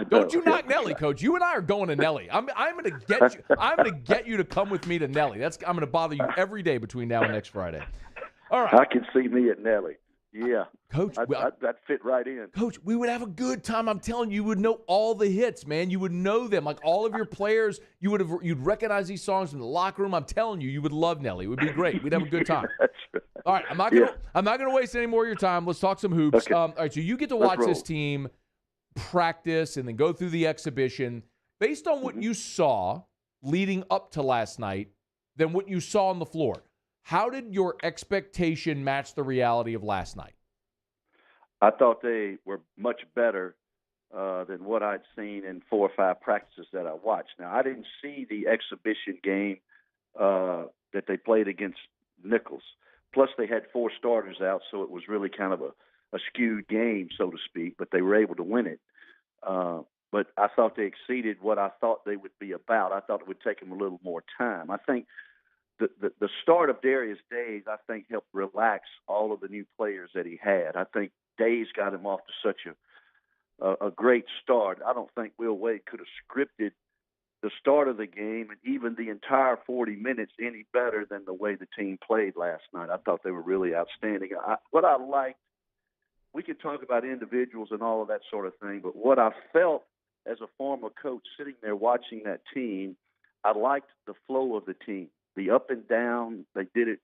don't you knock Nelly, Coach. You and I are going to Nelly. I'm going to get you. I'm going to get you to come with me to Nelly. I'm going to bother you every day between now and next Friday. All right. I can see me at Nelly. Yeah, Coach, that fit right in. Coach, we would have a good time. I'm telling you, you would know all the hits, man. You would know them, like all of your players. You'd recognize these songs from the locker room. I'm telling you, you would love Nelly. It would be great. We'd have a good time. That's right. All right, I'm not gonna waste any more of your time. Let's talk some hoops. Okay. All right, so you get to watch this team practice and then go through the exhibition. Based on what you saw leading up to last night, than what you saw on the floor, how did your expectation match the reality of last night? I thought they were much better than what I'd seen in 4 or 5 practices that I watched. Now, I didn't see the exhibition game that they played against Nichols. Plus, they had 4 starters out, so it was really kind of a skewed game, so to speak, but they were able to win it. But I thought they exceeded what I thought they would be about. I thought it would take them a little more time. I think the start of Darius Days, I think, helped relax all of the new players that he had. I think Days got him off to such a great start. I don't think Will Wade could have scripted the start of the game and even the entire 40 minutes any better than the way the team played last night. I thought they were really outstanding. What I liked, we could talk about individuals and all of that sort of thing, but what I felt as a former coach sitting there watching that team, I liked the flow of the team. The up and down, they did it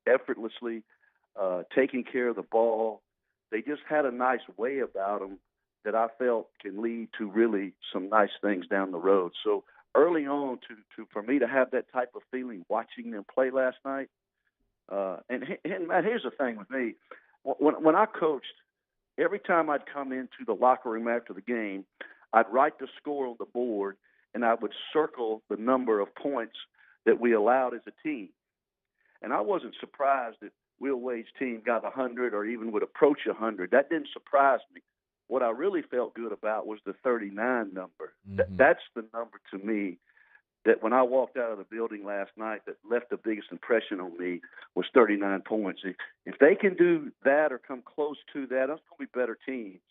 effortlessly, taking care of the ball. They just had a nice way about them that I felt can lead to really some nice things down the road. So early on, for me to have that type of feeling watching them play last night, and Matt, here's the thing with me. When I coached, every time I'd come into the locker room after the game, I'd write the score on the board, and I would circle the number of points that we allowed as a team. And I wasn't surprised that Will Wade's team got 100 or even would approach 100. That didn't surprise me. What I really felt good about was the 39 number. Mm-hmm. That's the number to me that when I walked out of the building last night that left the biggest impression on me was 39 points. If they can do that or come close to that, that's going to be better teams.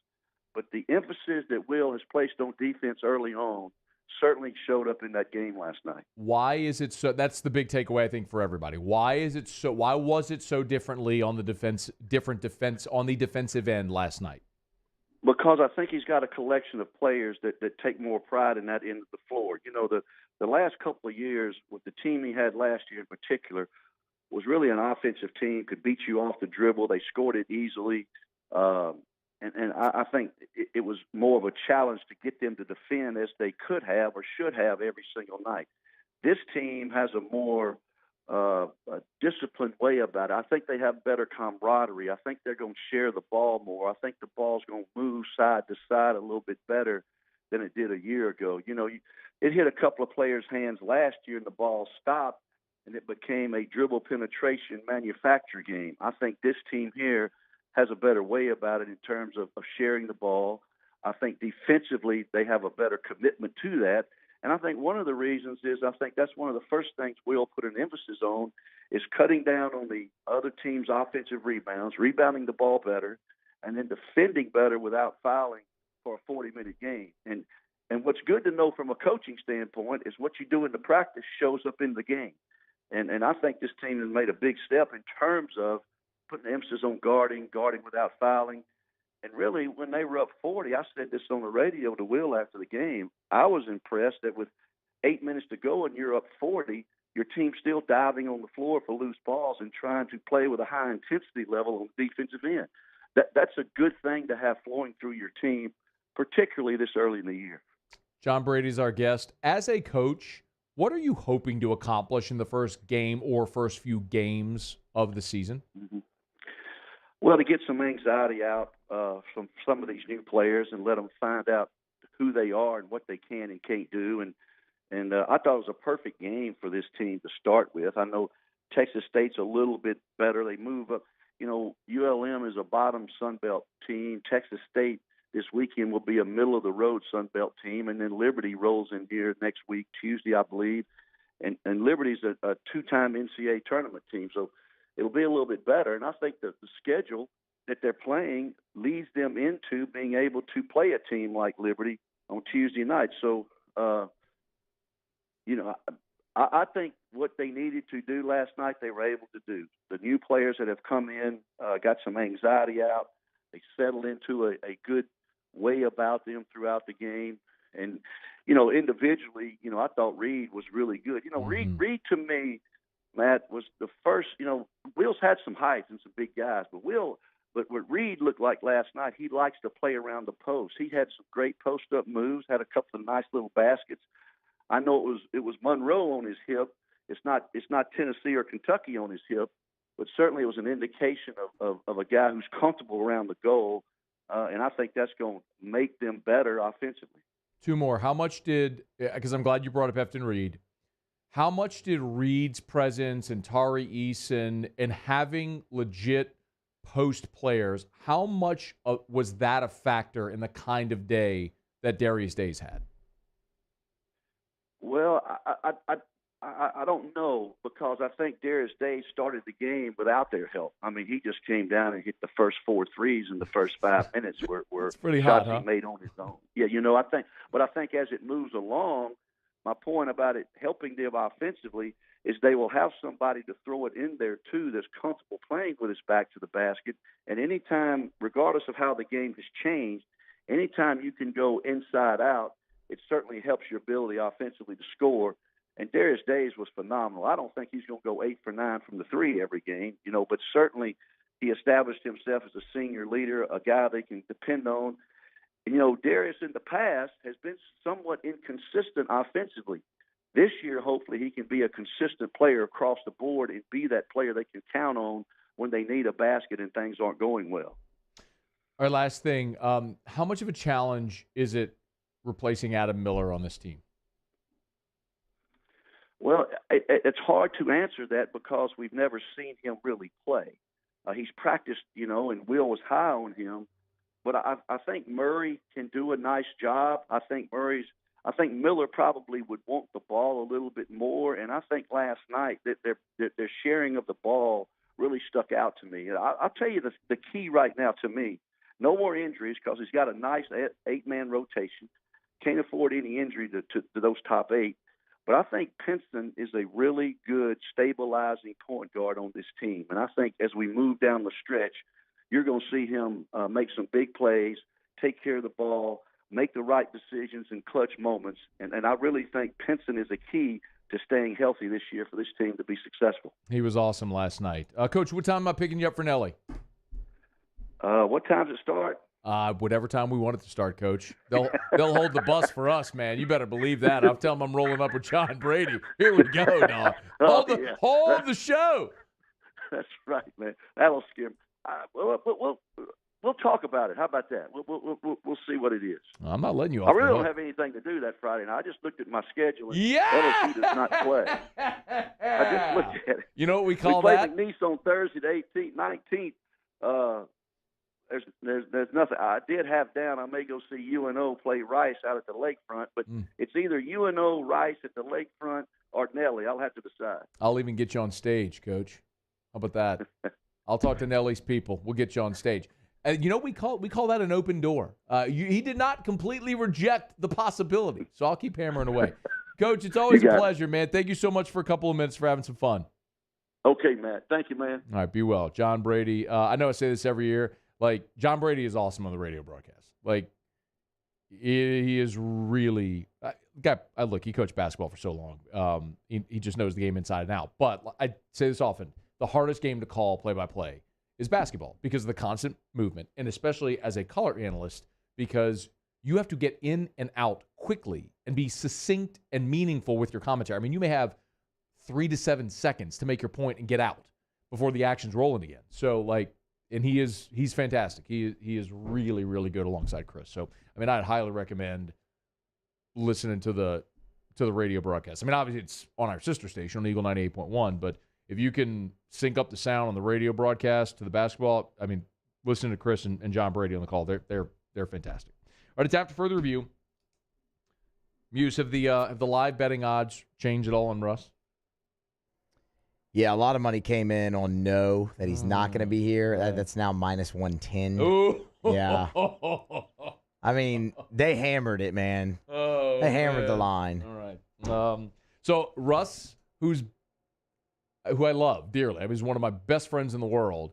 But the emphasis that Will has placed on defense early on certainly showed up in that game last night. Why is it so? That's the big takeaway, I think, for everybody. Why was it so differently on the defense on the defensive end last night? Because I think he's got a collection of players that take more pride in that end of the floor. You know, the last couple of years with the team he had last year in particular was really an offensive team, could beat you off the dribble. They scored it easily. And I think it was more of a challenge to get them to defend as they could have or should have every single night. This team has a more a disciplined way about it. I think they have better camaraderie. I think they're going to share the ball more. I think the ball's going to move side to side a little bit better than it did a year ago. You know, it hit a couple of players' hands last year and the ball stopped, and it became a dribble penetration manufacture game. I think this team here has a better way about it in terms of sharing the ball. I think defensively they have a better commitment to that. And I think one of the reasons is I think that's one of the first things we'll put an emphasis on is cutting down on the other team's offensive rebounds, rebounding the ball better, and then defending better without fouling for a 40-minute game. And what's good to know from a coaching standpoint is what you do in the practice shows up in the game. And I think this team has made a big step in terms of putting emphasis on guarding without fouling. And really, when they were up 40, I said this on the radio to Will after the game, I was impressed that with 8 minutes to go and you're up 40, your team's still diving on the floor for loose balls and trying to play with a high intensity level on the defensive end. That's a good thing to have flowing through your team, particularly this early in the year. John Brady's our guest. As a coach, what are you hoping to accomplish in the first game or first few games of the season? Mm-hmm. Well, to get some anxiety out from some of these new players and let them find out who they are and what they can and can't do. And I thought it was a perfect game for this team to start with. I know Texas State's a little bit better. They move up. You know, ULM is a bottom Sun Belt team. Texas State this weekend will be a middle-of-the-road Sun Belt team. And then Liberty rolls in here next week, Tuesday, I believe. And Liberty's a two-time NCAA tournament team. So it'll be a little bit better. And I think that the schedule that they're playing leads them into being able to play a team like Liberty on Tuesday night. So, you know, I think what they needed to do last night, they were able to do. The new players that have come in got some anxiety out. They settled into a good way about them throughout the game. And, you know, individually, you know, I thought Reed was really good. You know, Reed to me, Matt, was the first, you know, Will's had some height and some big guys, but what Reed looked like last night, he likes to play around the post. He had some great post-up moves, had a couple of nice little baskets. I know it was Monroe on his hip. It's not Tennessee or Kentucky on his hip, but certainly it was an indication of a guy who's comfortable around the goal, and I think that's going to make them better offensively. Two more. How much because I'm glad you brought up Efton Reed, how much did Reed's presence and Tari Eason and having legit post players, how much was that a factor in the kind of day that Darius Days had? Well, I don't know, because I think Darius Days started the game without their help. I mean, he just came down and hit the first 4 threes in the first 5 minutes were pretty shots hot, huh? he made on his own. Yeah, you know, I think as it moves along, my point about it helping them offensively is they will have somebody to throw it in there too that's comfortable playing with his back to the basket. And anytime, regardless of how the game has changed, anytime you can go inside out, it certainly helps your ability offensively to score. And Darius Days was phenomenal. I don't think he's going to go 8 for 9 from the three every game, you know, but certainly he established himself as a senior leader, a guy they can depend on. And, you know, Darius in the past has been somewhat inconsistent offensively. This year, hopefully, he can be a consistent player across the board and be that player they can count on when they need a basket and things aren't going well. All right, last thing. How much of a challenge is it replacing Adam Miller on this team? Well, it's hard to answer that because we've never seen him really play. He's practiced, you know, and Will was high on him. But I think Murray can do a nice job. I think Miller probably would want the ball a little bit more. And I think last night that their sharing of the ball really stuck out to me. And I'll tell you the key right now to me, no more injuries, because he's got a nice 8-man rotation. Can't afford any injury to those top 8. But I think Pinson is a really good stabilizing point guard on this team. And I think as we move down the stretch, you're going to see him make some big plays, take care of the ball, make the right decisions in clutch moments. And I really think Pinson is a key to staying healthy this year for this team to be successful. He was awesome last night. Coach, what time am I picking you up for Nelly? What time does it start? Whatever time we want it to start, Coach. They'll hold the bus for us, man. You better believe that. I'll tell them I'm rolling up with John Brady. Here we go, dog. Hold the show. That's right, man. That'll scare me. We'll talk about it. How about that? We'll see what it is. I'm not letting you off. I really don't have anything to do that Friday night. I just looked at my schedule. And LSU does not play. I just looked at it. You know what we call that? We play McNeese on Thursday, the 18th, 19th. There's nothing. I did have down. I may go see UNO play Rice out at the lakefront, but it's either UNO, Rice at the lakefront, or Nelly. I'll have to decide. I'll even get you on stage, Coach. How about that? I'll talk to Nelly's people. We'll get you on stage. You know, we call that an open door. He did not completely reject the possibility, so I'll keep hammering away. Coach, it's always a pleasure, man. Thank you so much for a couple of minutes for having some fun. Okay, Matt. Thank you, man. All right, be well. John Brady. I know I say this every year. Like, John Brady is awesome on the radio broadcast. Like, he is really look, he coached basketball for so long. He just knows the game inside and out. But I say this often, the hardest game to call play-by-play is basketball because of the constant movement, and especially as a color analyst, because you have to get in and out quickly and be succinct and meaningful with your commentary. I mean, you may have 3 to 7 seconds to make your point and get out before the action's rolling again. So, like, And he's fantastic. He is really, really good alongside Chris. So, I mean, I'd highly recommend listening to the radio broadcast. I mean, obviously it's on our sister station on Eagle 98.1, but if you can sync up the sound on the radio broadcast to the basketball, I mean, listen to Chris and John Brady on the call. They're fantastic. All right, it's time for further review. Muse, have the live betting odds changed at all on Russ? Yeah, a lot of money came in on no, that he's not going to be here. That's now minus 110. Ooh. Yeah. I mean, they hammered it, man. Oh, they hammered the line. All right. So Russ, who I love dearly, I mean, he's one of my best friends in the world.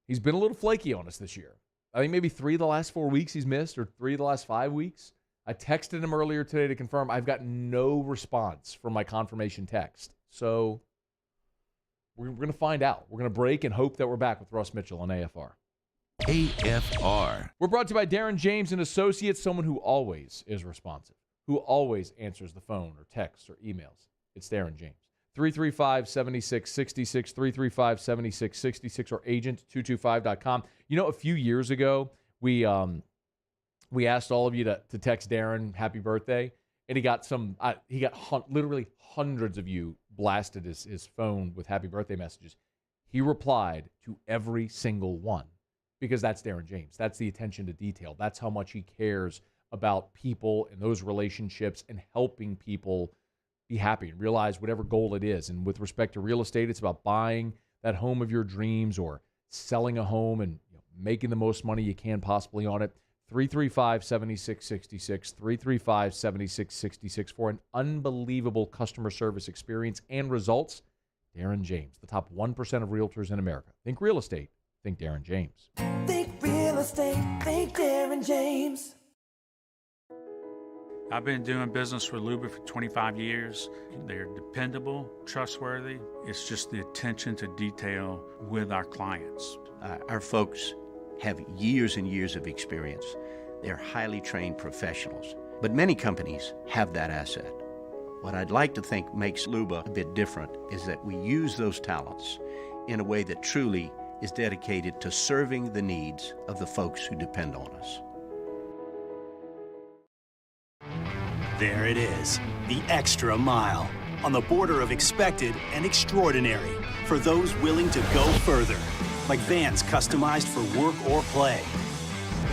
He's been a little flaky on us this year. I think maybe 3 of the last 4 weeks he's missed, or 3 of the last 5 weeks. I texted him earlier today to confirm. I've got no response from my confirmation text. So we're going to find out. We're going to break and hope that we're back with Russ Mitchell on AFR. AFR. We're brought to you by Darren James and Associates, someone who always is responsive, who always answers the phone or texts or emails. It's Darren James. 335-7666, 335-7666, or agent225.com. You know, a few years ago, we asked all of you to text Darren happy birthday, and he got literally hundreds of you blasted his phone with happy birthday messages. He replied to every single one because that's Darren James. That's the attention to detail. That's how much he cares about people and those relationships and helping people be happy and realize whatever goal it is. And with respect to real estate, it's about buying that home of your dreams or selling a home and making the most money you can possibly on it. 335-7666, 335-7666 for an unbelievable customer service experience and results. Darren James, the top 1% of realtors in America. Think real estate. Think Darren James. Think real estate. Think Darren James. I've been doing business with Luba for 25 years. They're dependable, trustworthy. It's just the attention to detail with our clients. Our folks have years and years of experience. They're highly trained professionals, but many companies have that asset. What I'd like to think makes Luba a bit different is that we use those talents in a way that truly is dedicated to serving the needs of the folks who depend on us. There it is, the extra mile, on the border of expected and extraordinary for those willing to go further, like vans customized for work or play,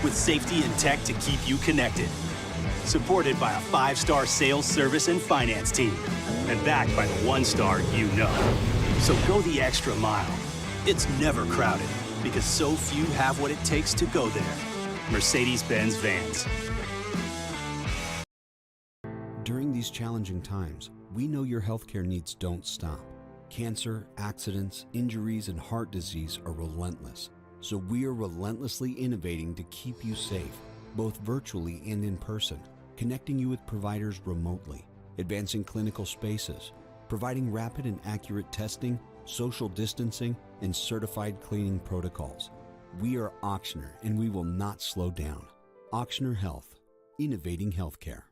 with safety and tech to keep you connected, supported by a 5-star sales, service, and finance team, and backed by the 1-star you know. So go the extra mile. It's never crowded, because so few have what it takes to go there. Mercedes-Benz Vans. During these challenging times, we know your healthcare needs don't stop. Cancer, accidents, injuries, and heart disease are relentless. So we are relentlessly innovating to keep you safe, both virtually and in person, connecting you with providers remotely, advancing clinical spaces, providing rapid and accurate testing, social distancing, and certified cleaning protocols. We are Auctioner, and we will not slow down. Auctioner Health, innovating healthcare.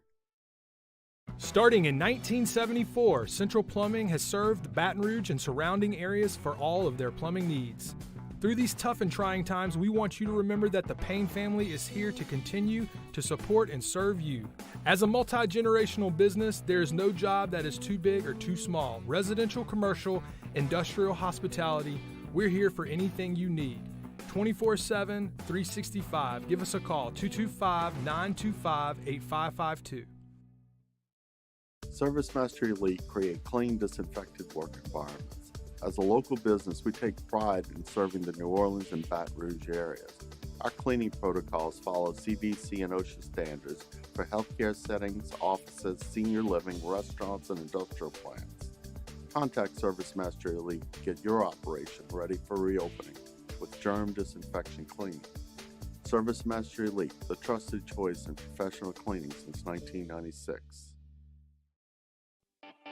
Starting in 1974, Central Plumbing has served Baton Rouge and surrounding areas for all of their plumbing needs. Through these tough and trying times, we want you to remember that the Payne family is here to continue to support and serve you. As a multi-generational business, there is no job that is too big or too small. Residential, commercial, industrial, hospitality, we're here for anything you need. 24/7, 365. Give us a call, 225-925-8552. Service Master Elite create clean, disinfected work environments. As a local business, we take pride in serving the New Orleans and Baton Rouge areas. Our cleaning protocols follow CDC and OSHA standards for healthcare settings, offices, senior living, restaurants, and industrial plants. Contact Service Master Elite to get your operation ready for reopening with germ disinfection cleaning. Service Master Elite, the trusted choice in professional cleaning since 1996.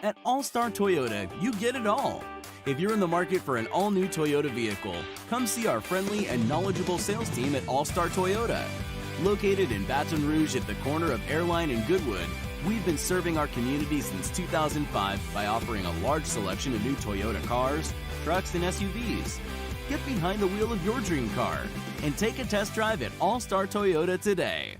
At All-Star Toyota, you get it all. If you're in the market for an all-new Toyota vehicle, come see our friendly and knowledgeable sales team at All-Star Toyota. Located in Baton Rouge at the corner of Airline and Goodwood, we've been serving our community since 2005 by offering a large selection of new Toyota cars, trucks, and SUVs. Get behind the wheel of your dream car and take a test drive at All Star Toyota today.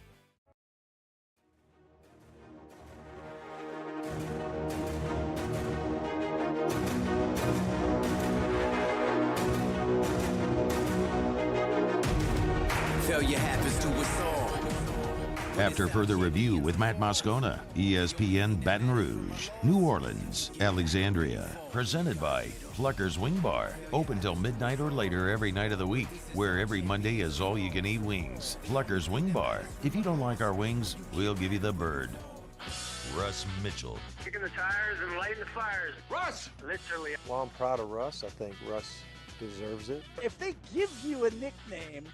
Failure happens to us all. After further review with Matt Moscona, ESPN Baton Rouge, New Orleans, Alexandria. Presented by Plucker's Wing Bar. Open till midnight or later every night of the week, where every Monday is all-you-can-eat wings. Plucker's Wing Bar. If you don't like our wings, we'll give you the bird. Russ Mitchell. Kicking the tires and lighting the fires. Russ! Literally. Well, I'm proud of Russ. I think Russ deserves it. If they give you a nickname,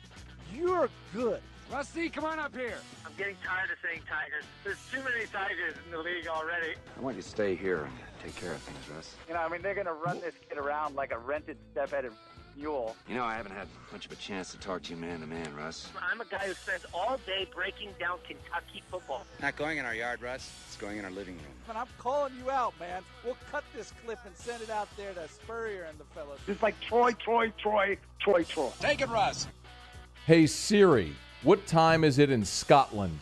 you're good. Rusty, come on up here. I'm getting tired of saying Tigers. There's too many Tigers in the league already. I want you to stay here and take care of things, Russ. You know, I mean, they're going to run this kid around like a rented step-headed mule. You know, I haven't had much of a chance to talk to you man to man, Russ. I'm a guy who spends all day breaking down Kentucky football. Not going in our yard, Russ. It's going in our living room. And I'm calling you out, man. We'll cut this clip and send it out there to Spurrier and the fellas. It's like Troy. Take it, Russ. Hey, Siri, what time is it in Scotland?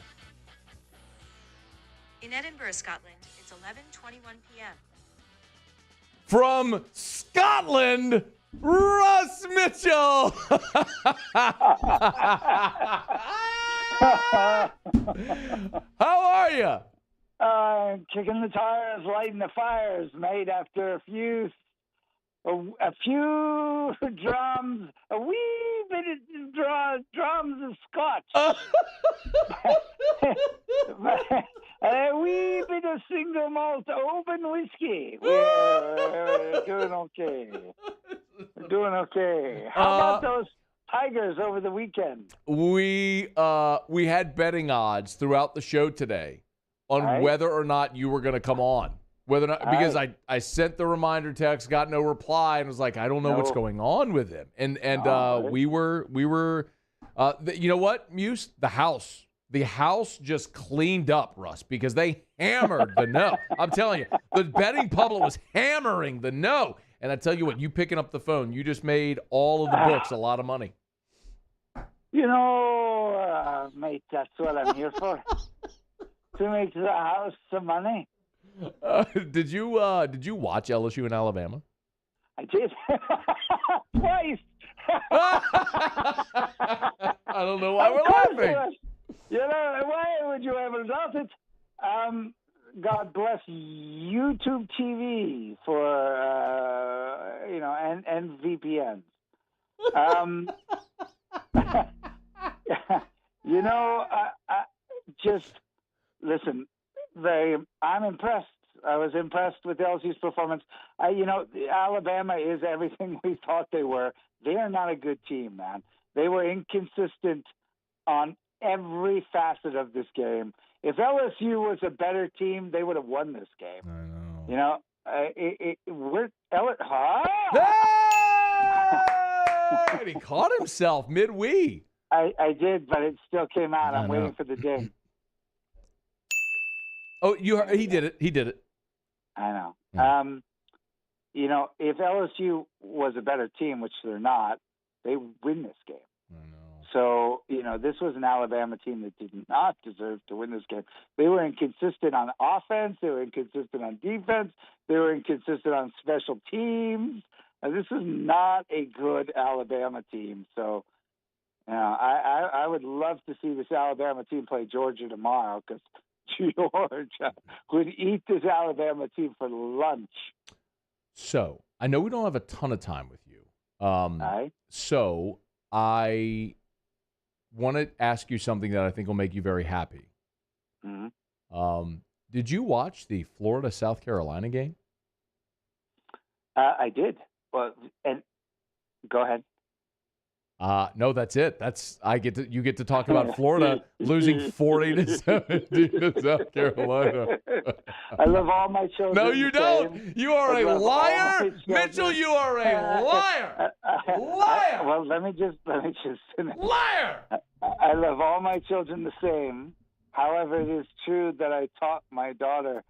In Edinburgh, Scotland, it's 11:21 p.m. From Scotland, Russ Mitchell. How are you? Kicking the tires, lighting the fires, mate, after a few drums, a wee bit of drums of scotch. A wee bit of single malt open whiskey. We're doing okay. How about those Tigers over the weekend? We had betting odds throughout the show today on whether or not you were going to come on. Whether or not, because I sent the reminder text, got no reply, and was like, I don't know what's going on with him. And we were you know what, Muse? The house just cleaned up, Russ, because they hammered the no. I'm telling you, the betting public was hammering the no. And I tell you what, you picking up the phone, you just made all of the books a lot of money. You know, mate, that's what I'm here for. To make the house some money. Did you watch LSU in Alabama? I did. Twice. I don't know why we're laughing. You know, why would you ever doubt it? God bless YouTube TV for, and VPNs. You know, just listen. I'm impressed. I was impressed with LSU's performance. Alabama is everything we thought they were. They are not a good team, man. They were inconsistent on every facet of this game. If LSU was a better team, they would have won this game. I know. You know, And he caught himself mid-wee. I did, but it still came out. I'm waiting for the ding. Oh, he did it. He did it. I know. Yeah. If LSU was a better team, which they're not, they win this game. I know. So, this was an Alabama team that did not deserve to win this game. They were inconsistent on offense. They were inconsistent on defense. They were inconsistent on special teams. This is not a good Alabama team. So, I would love to see this Alabama team play Georgia tomorrow, because Georgia would eat this Alabama team for lunch. So, I know we don't have a ton of time with you. So, I want to ask you something that I think will make you very happy. Mm-hmm. Did you watch the Florida-South Carolina game? I did. Well, and go ahead. No, that's it. You get to talk about Florida losing 40-17 to South Carolina. I love all my children. No, you don't. You are a liar, Mitchell. You are a liar. Liar. Well, let me just finish. Liar. I love all my children the same. However, it is true that I taught my daughter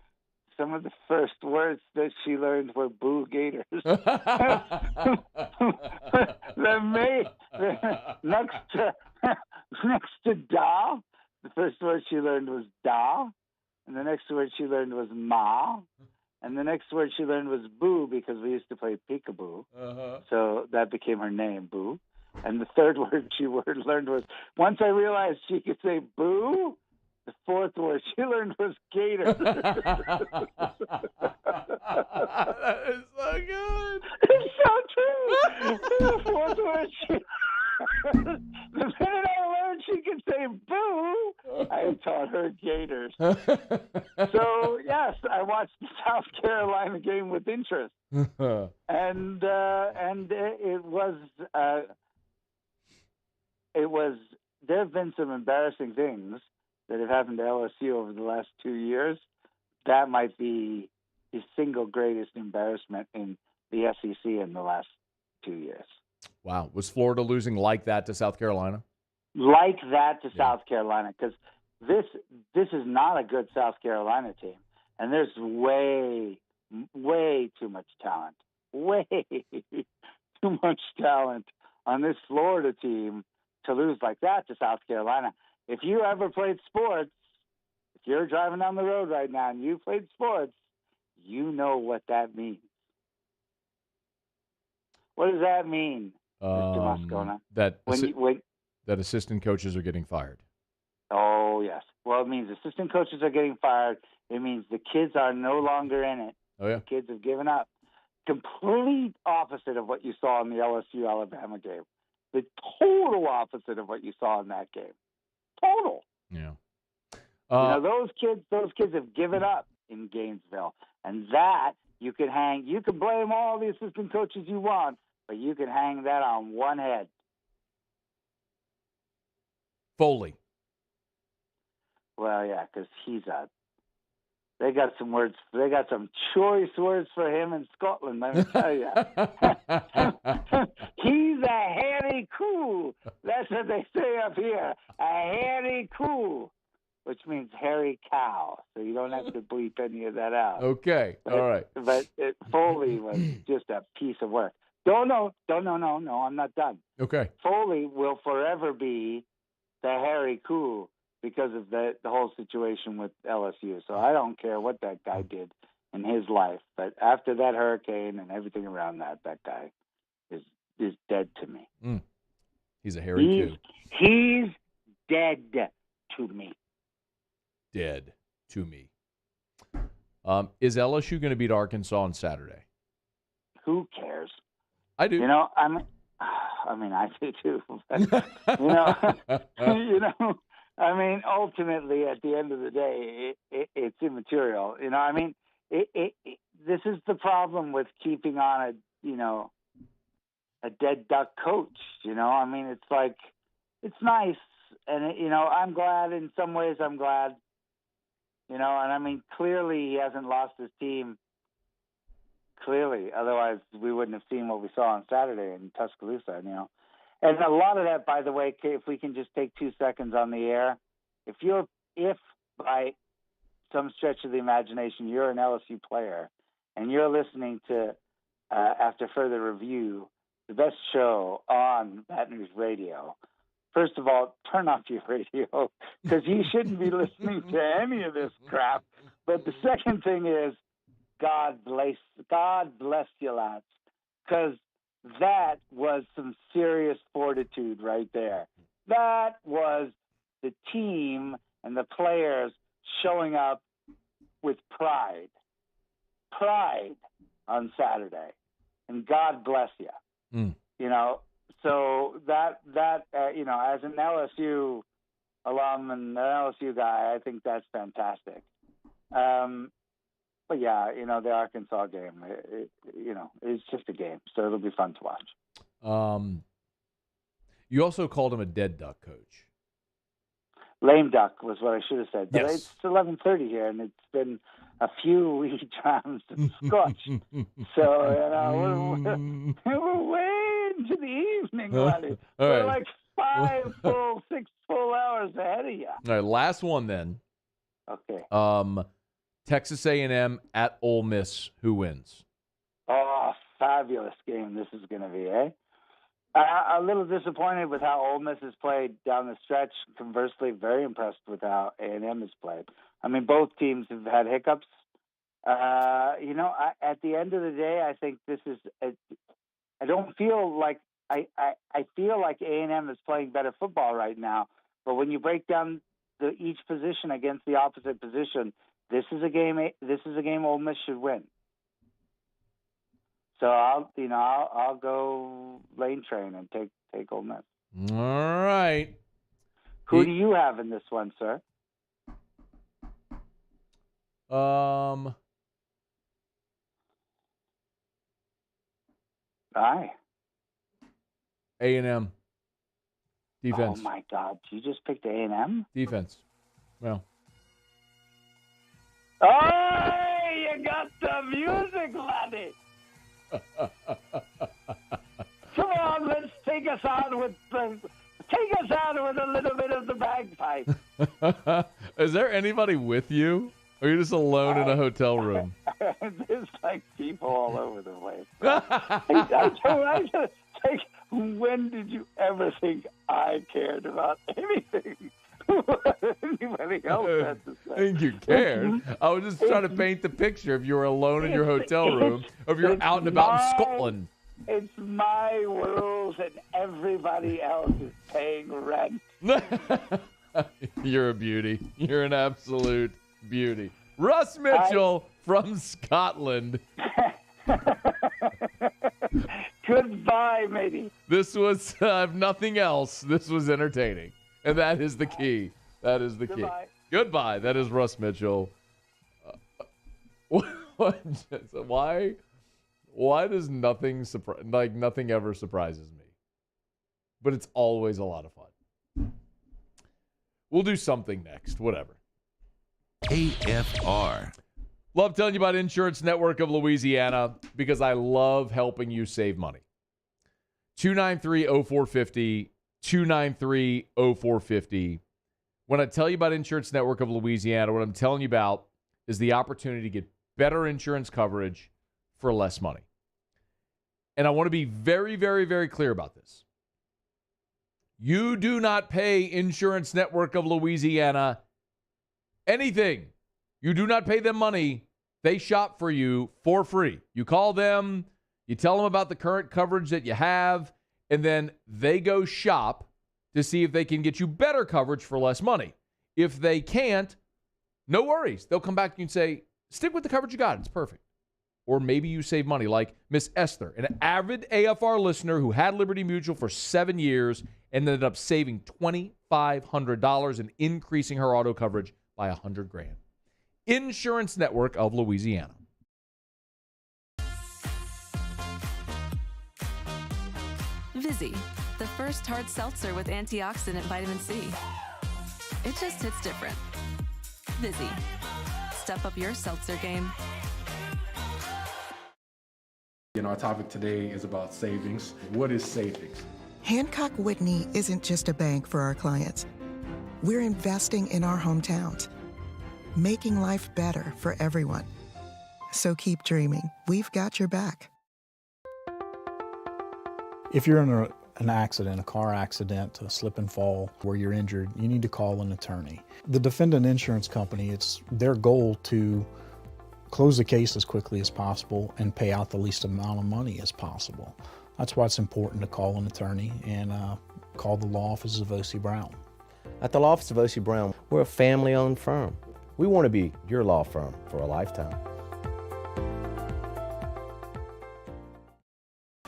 some of the first words that she learned were "boo gators." Next to "da," the first word she learned was "da," and the next word she learned was "ma," and the next word she learned was "boo" because we used to play peekaboo, so that became her name, Boo. And the third word she learned was, once I realized she could say "boo," the fourth word she learned was "gator." That is so good. It's so true. The fourth word the minute I learned she could say "boo," I taught her "gators." So yes, I watched the South Carolina game with interest, and it was. There have been some embarrassing things that have happened to LSU over the last 2 years. That might be the single greatest embarrassment in the SEC in the last 2 years. Wow. Was Florida losing like that to South Carolina? Like that to South Carolina, because this is not a good South Carolina team, and there's way too much talent, way too much talent on this Florida team to lose like that to South Carolina. If you ever played sports, if you're driving down the road right now and you played sports, you know what that means. What does that mean, Mr. Moscona? That assistant coaches are getting fired. Oh, yes. Well, it means assistant coaches are getting fired. It means the kids are no longer in it. Oh, yeah. The kids have given up. Complete opposite of what you saw in the LSU-Alabama game. The total opposite of what you saw in that game. Total. Yeah. Those kids have given up in Gainesville. And that you can blame all the assistant coaches you want, but you can hang that on one head. Foley. Well, yeah, because they got some words. They got some choice words for him in Scotland, let me tell you. He's a hairy cool. That's what they say up here. A hairy cool, which means hairy cow. So you don't have to bleep any of that out. Okay, all right. But Foley was just a piece of work. No, I'm not done. Okay. Foley will forever be the hairy cool because of the whole situation with LSU. So I don't care what that guy did in his life. But after that hurricane and everything around that guy is dead to me. He's a hairy coo. He's dead to me. Dead to me. Is LSU going to beat Arkansas on Saturday? Who cares? I do. I do too. But, ultimately, at the end of the day, it's immaterial. This is the problem with keeping on a dead duck coach. It's like, it's nice. And, I'm glad in some ways. I'm glad, clearly he hasn't lost his team. Clearly, otherwise we wouldn't have seen what we saw on Saturday in Tuscaloosa, And a lot of that, by the way, if we can just take 2 seconds on the air, if by some stretch of the imagination you're an LSU player and you're listening to, after further review, the best show on Baton Rouge radio, first of all, turn off your radio because you shouldn't be listening to any of this crap. But the second thing is, God bless you, lads, because that was some serious fortitude right there. That was the team and the players showing up with pride on Saturday, and God bless you. So that as an LSU alum and an LSU guy, I think that's fantastic. But yeah, the Arkansas game, it's just a game, so it'll be fun to watch. You also called him a dead duck coach. Lame duck was what I should have said. But Yes. It's 11:30 here, and it's been a few wee drams of scotch. So we're way into the evening, buddy. All We're right. like 6 full hours ahead of you. All right, last one then. Okay. Texas A&M at Ole Miss. Who wins? Oh, fabulous game this is going to be, eh? A little disappointed with how Ole Miss has played down the stretch. Conversely, very impressed with how A&M has played. I mean, both teams have had hiccups. At the end of the day, I think this is. I don't feel like I feel like A&M is playing better football right now. But when you break down each position against the opposite position, this is a game. This is a game Ole Miss should win. So I'll go Lane Train and take Ole Miss. All right. Who do you have in this one, sir? Aye. A&M. Defense. Oh my God! You just picked A&M? Defense. Well. Oh, you got the music, laddie. Come on, let's take us out with a little bit of the bagpipe. Is there anybody with you? Or are you just alone in a hotel room? There's like people all over the place. When did you ever think I cared about anything? Anybody else had to say? I think you cared. I was just trying to paint the picture if you were alone in your hotel room, or if you're out and about in Scotland. It's my rules, and everybody else is paying rent. You're a beauty. You're an absolute beauty. Russ Mitchell from Scotland. Goodbye, matey. This was, if nothing else, this was entertaining. And that is the key. That is the key. Goodbye. That is Russ Mitchell. Why does nothing nothing ever surprises me? But it's always a lot of fun. We'll do something next. Whatever. AFR. Love telling you about Insurance Network of Louisiana because I love helping you save money. 293-0450, 293-0450. When I tell you about Insurance Network of Louisiana, what I'm telling you about is the opportunity to get better insurance coverage for less money. And I want to be very, very, very clear about this. You do not pay Insurance Network of Louisiana anything. You do not pay them money. They shop for you for free. You call them, you tell them about the current coverage that you have, and then they go shop to see if they can get you better coverage for less money. If they can't, no worries. They'll come back to you and say, stick with the coverage you got. It's perfect. Or maybe you save money like Miss Esther, an avid AFR listener who had Liberty Mutual for 7 years and ended up saving $2,500 and increasing her auto coverage by $100,000. Insurance Network of Louisiana. Vizzy, the first hard seltzer with antioxidant vitamin C. It just hits different. Vizzy, step up your seltzer game. Our topic today is about savings. What is savings? Hancock Whitney isn't just a bank for our clients. We're investing in our hometowns, making life better for everyone. So keep dreaming. We've got your back. If you're in an accident, a car accident, a slip and fall where you're injured, you need to call an attorney. The defendant insurance company, it's their goal to close the case as quickly as possible and pay out the least amount of money as possible. That's why it's important to call an attorney and call the law offices of O.C. Brown. At the law office of O.C. Brown, we're a family-owned firm. We want to be your law firm for a lifetime.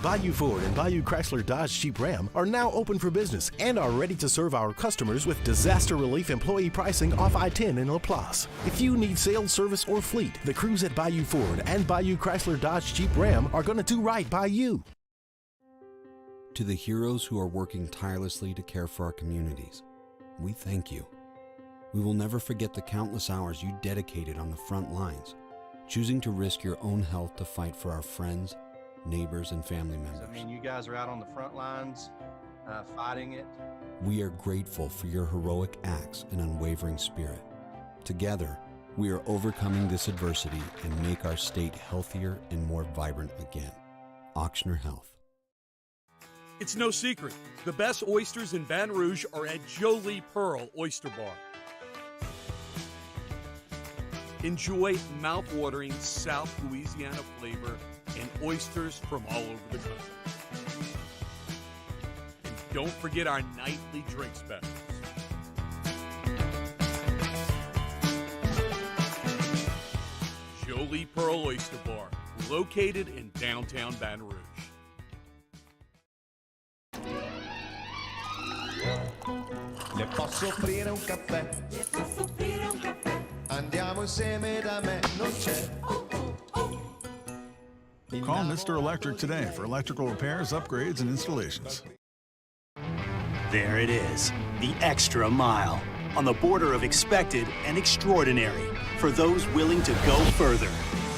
Bayou Ford and Bayou Chrysler Dodge Jeep Ram are now open for business and are ready to serve our customers with disaster relief employee pricing off I-10 in LaPlace. If you need sales, service, or fleet, the crews at Bayou Ford and Bayou Chrysler Dodge Jeep Ram are going to do right by you. To the heroes who are working tirelessly to care for our communities, we thank you. We will never forget the countless hours you dedicated on the front lines, choosing to risk your own health to fight for our friends, neighbors, and family members. I mean, you guys are out on the front lines fighting it. We are grateful for your heroic acts and unwavering spirit. Together, We are overcoming this adversity and make our state healthier and more vibrant again. Ochsner Health. It's no secret. The best oysters in Baton Rouge are at Jolie Pearl Oyster Bar. Enjoy mouth-watering South Louisiana flavor and oysters from all over the country. And don't forget our nightly drink specials. Jolie Pearl Oyster Bar, located in downtown Baton Rouge. Le posso offrire un caffè? Le posso offrire un caffè? Andiamo insieme da me, non c'è. Call Mr. Electric today for electrical repairs, upgrades, and installations. There it is, the extra mile, on the border of expected and extraordinary, for those willing to go further,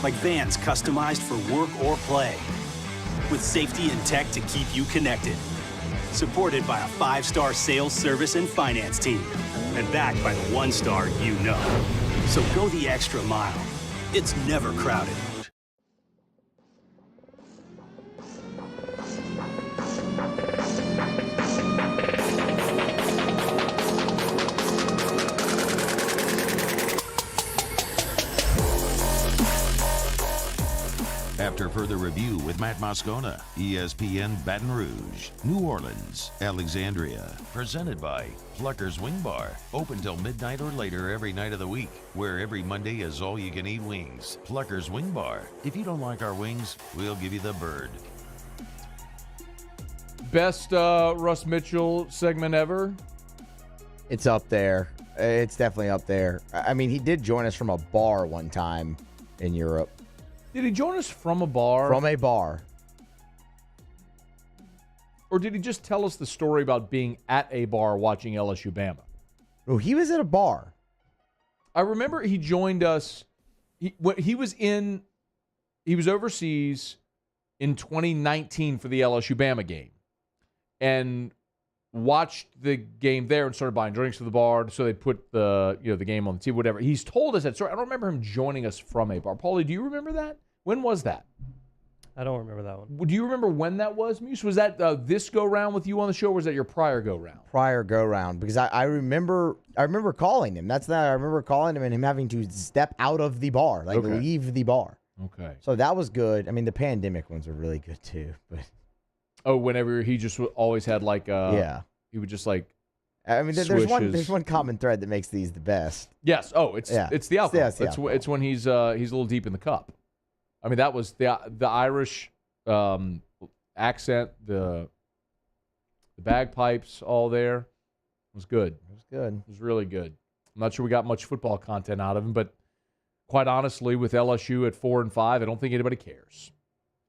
like vans customized for work or play, with safety and tech to keep you connected. Supported by a 5-star sales, service, and finance team. And backed by the 1-star you know. So go the extra mile. It's never crowded. After further review with Matt Moscona, ESPN Baton Rouge, New Orleans, Alexandria. Presented by Plucker's Wing Bar. Open till midnight or later every night of the week, where every Monday is all-you-can-eat wings. Plucker's Wing Bar. If you don't like our wings, we'll give you the bird. Best Russ Mitchell segment ever? It's up there. It's definitely up there. I mean, he did join us from a bar one time in Europe. Did he join us from a bar? From a bar. Or did he just tell us the story about being at a bar watching LSU Bama? Oh, he was at a bar. I remember he joined us. He was overseas in 2019 for the LSU Bama game, and watched the game there and started buying drinks to the bar. So they put the game on the TV, whatever. He's told us that story. I don't remember him joining us from a bar. Paulie, do you remember that? When was that? I don't remember that one. Do you remember when that was, Muse? Was that this go-round with you on the show, or was that your prior go-round? Prior go-round, because I remember calling him. I remember calling him and him having to step out of the bar, leave the bar. Okay. So that was good. I mean, the pandemic ones were really good too. But whenever he just always had he would just I mean, there's one common thread that makes these the best. Yes. Oh, it's the alcohol. Yeah, it's when he's a little deep in the cup. I mean, that was the Irish accent, the bagpipes, all there. It was good. It was good. It was really good. I'm not sure we got much football content out of him, but quite honestly, with LSU at 4-5, I don't think anybody cares.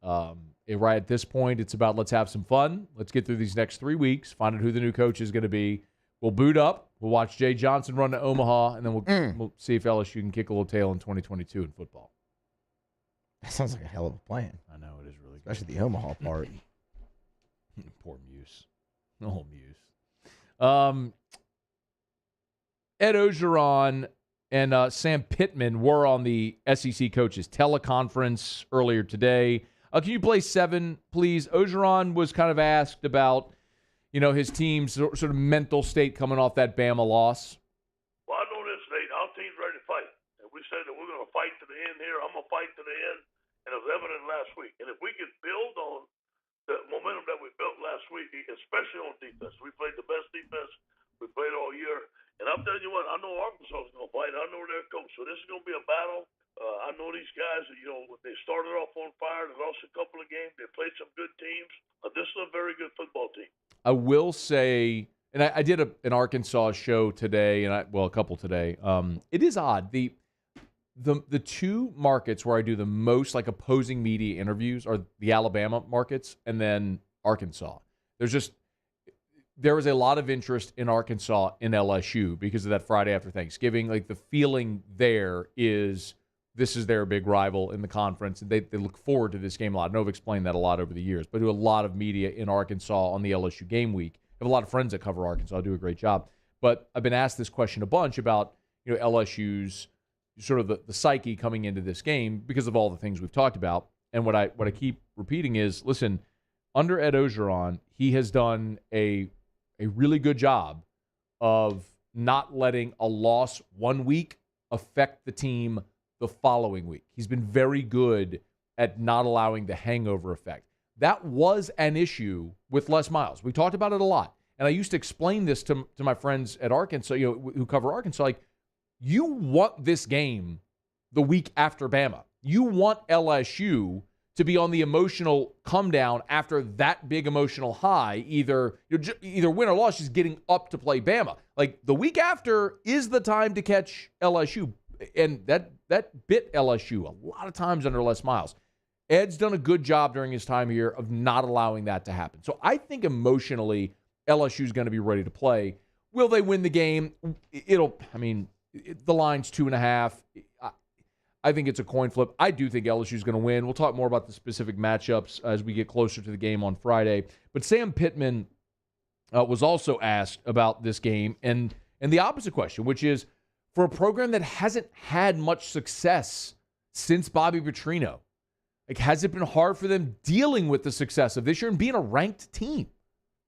Right at this point, it's about let's have some fun. Let's get through these next 3 weeks, find out who the new coach is going to be. We'll boot up. We'll watch Jay Johnson run to Omaha, and then we'll see if LSU can kick a little tail in 2022 in football. That sounds like a hell of a plan. I know, it is really good. Especially the Omaha part. Poor Muse. Oh, Muse. Ed Ogeron and Sam Pittman were on the SEC coaches teleconference earlier today. Can you play 7, please? Ogeron was kind of asked about, his team's sort of mental state coming off that Bama loss. Well, I know this, Nate. Our team's ready to fight. And we said that we're going to fight to the end here. I'm going to fight to the end. And it was evident last week. And if we can build on the momentum that we built last week, especially on defense. We played the best defense we played all year. And I'm telling you what, I know Arkansas is going to fight. I know their coach. So this is going to be a battle. I know these guys, they started off on fire. They lost a couple of games. They played some good teams. This is a very good football team. I will say, and I did an Arkansas show today, a couple today. It is odd. The 2 markets where I do the most opposing media interviews are the Alabama markets and then Arkansas. There was a lot of interest in Arkansas in LSU because of that Friday after Thanksgiving. The feeling there is this is their big rival in the conference, and they look forward to this game a lot. I know I've explained that a lot over the years, but I do a lot of media in Arkansas on the LSU game week. I have a lot of friends that cover Arkansas. I do a great job. But I've been asked this question a bunch about LSU's sort of the psyche coming into this game because of all the things we've talked about. And what I keep repeating is, listen, under Ed Ogeron, he has done a really good job of not letting a loss one week affect the team the following week. He's been very good at not allowing the hangover effect. That was an issue with Les Miles. We talked about it a lot. And I used to explain this to my friends at Arkansas, who cover Arkansas, like, you want this game the week after Bama. You want LSU to be on the emotional come down after that big emotional high, either win or loss, just getting up to play Bama. Like, the week after is the time to catch LSU. And that bit LSU a lot of times under Les Miles. Ed's done a good job during his time here of not allowing that to happen. So I think emotionally, LSU is going to be ready to play. Will they win the game? The line's 2.5. I think it's a coin flip. I do think LSU is going to win. We'll talk more about the specific matchups as we get closer to the game on Friday. But Sam Pittman was also asked about this game and the opposite question, which is, for a program that hasn't had much success since Bobby Petrino, like, has it been hard for them dealing with the success of this year and being a ranked team?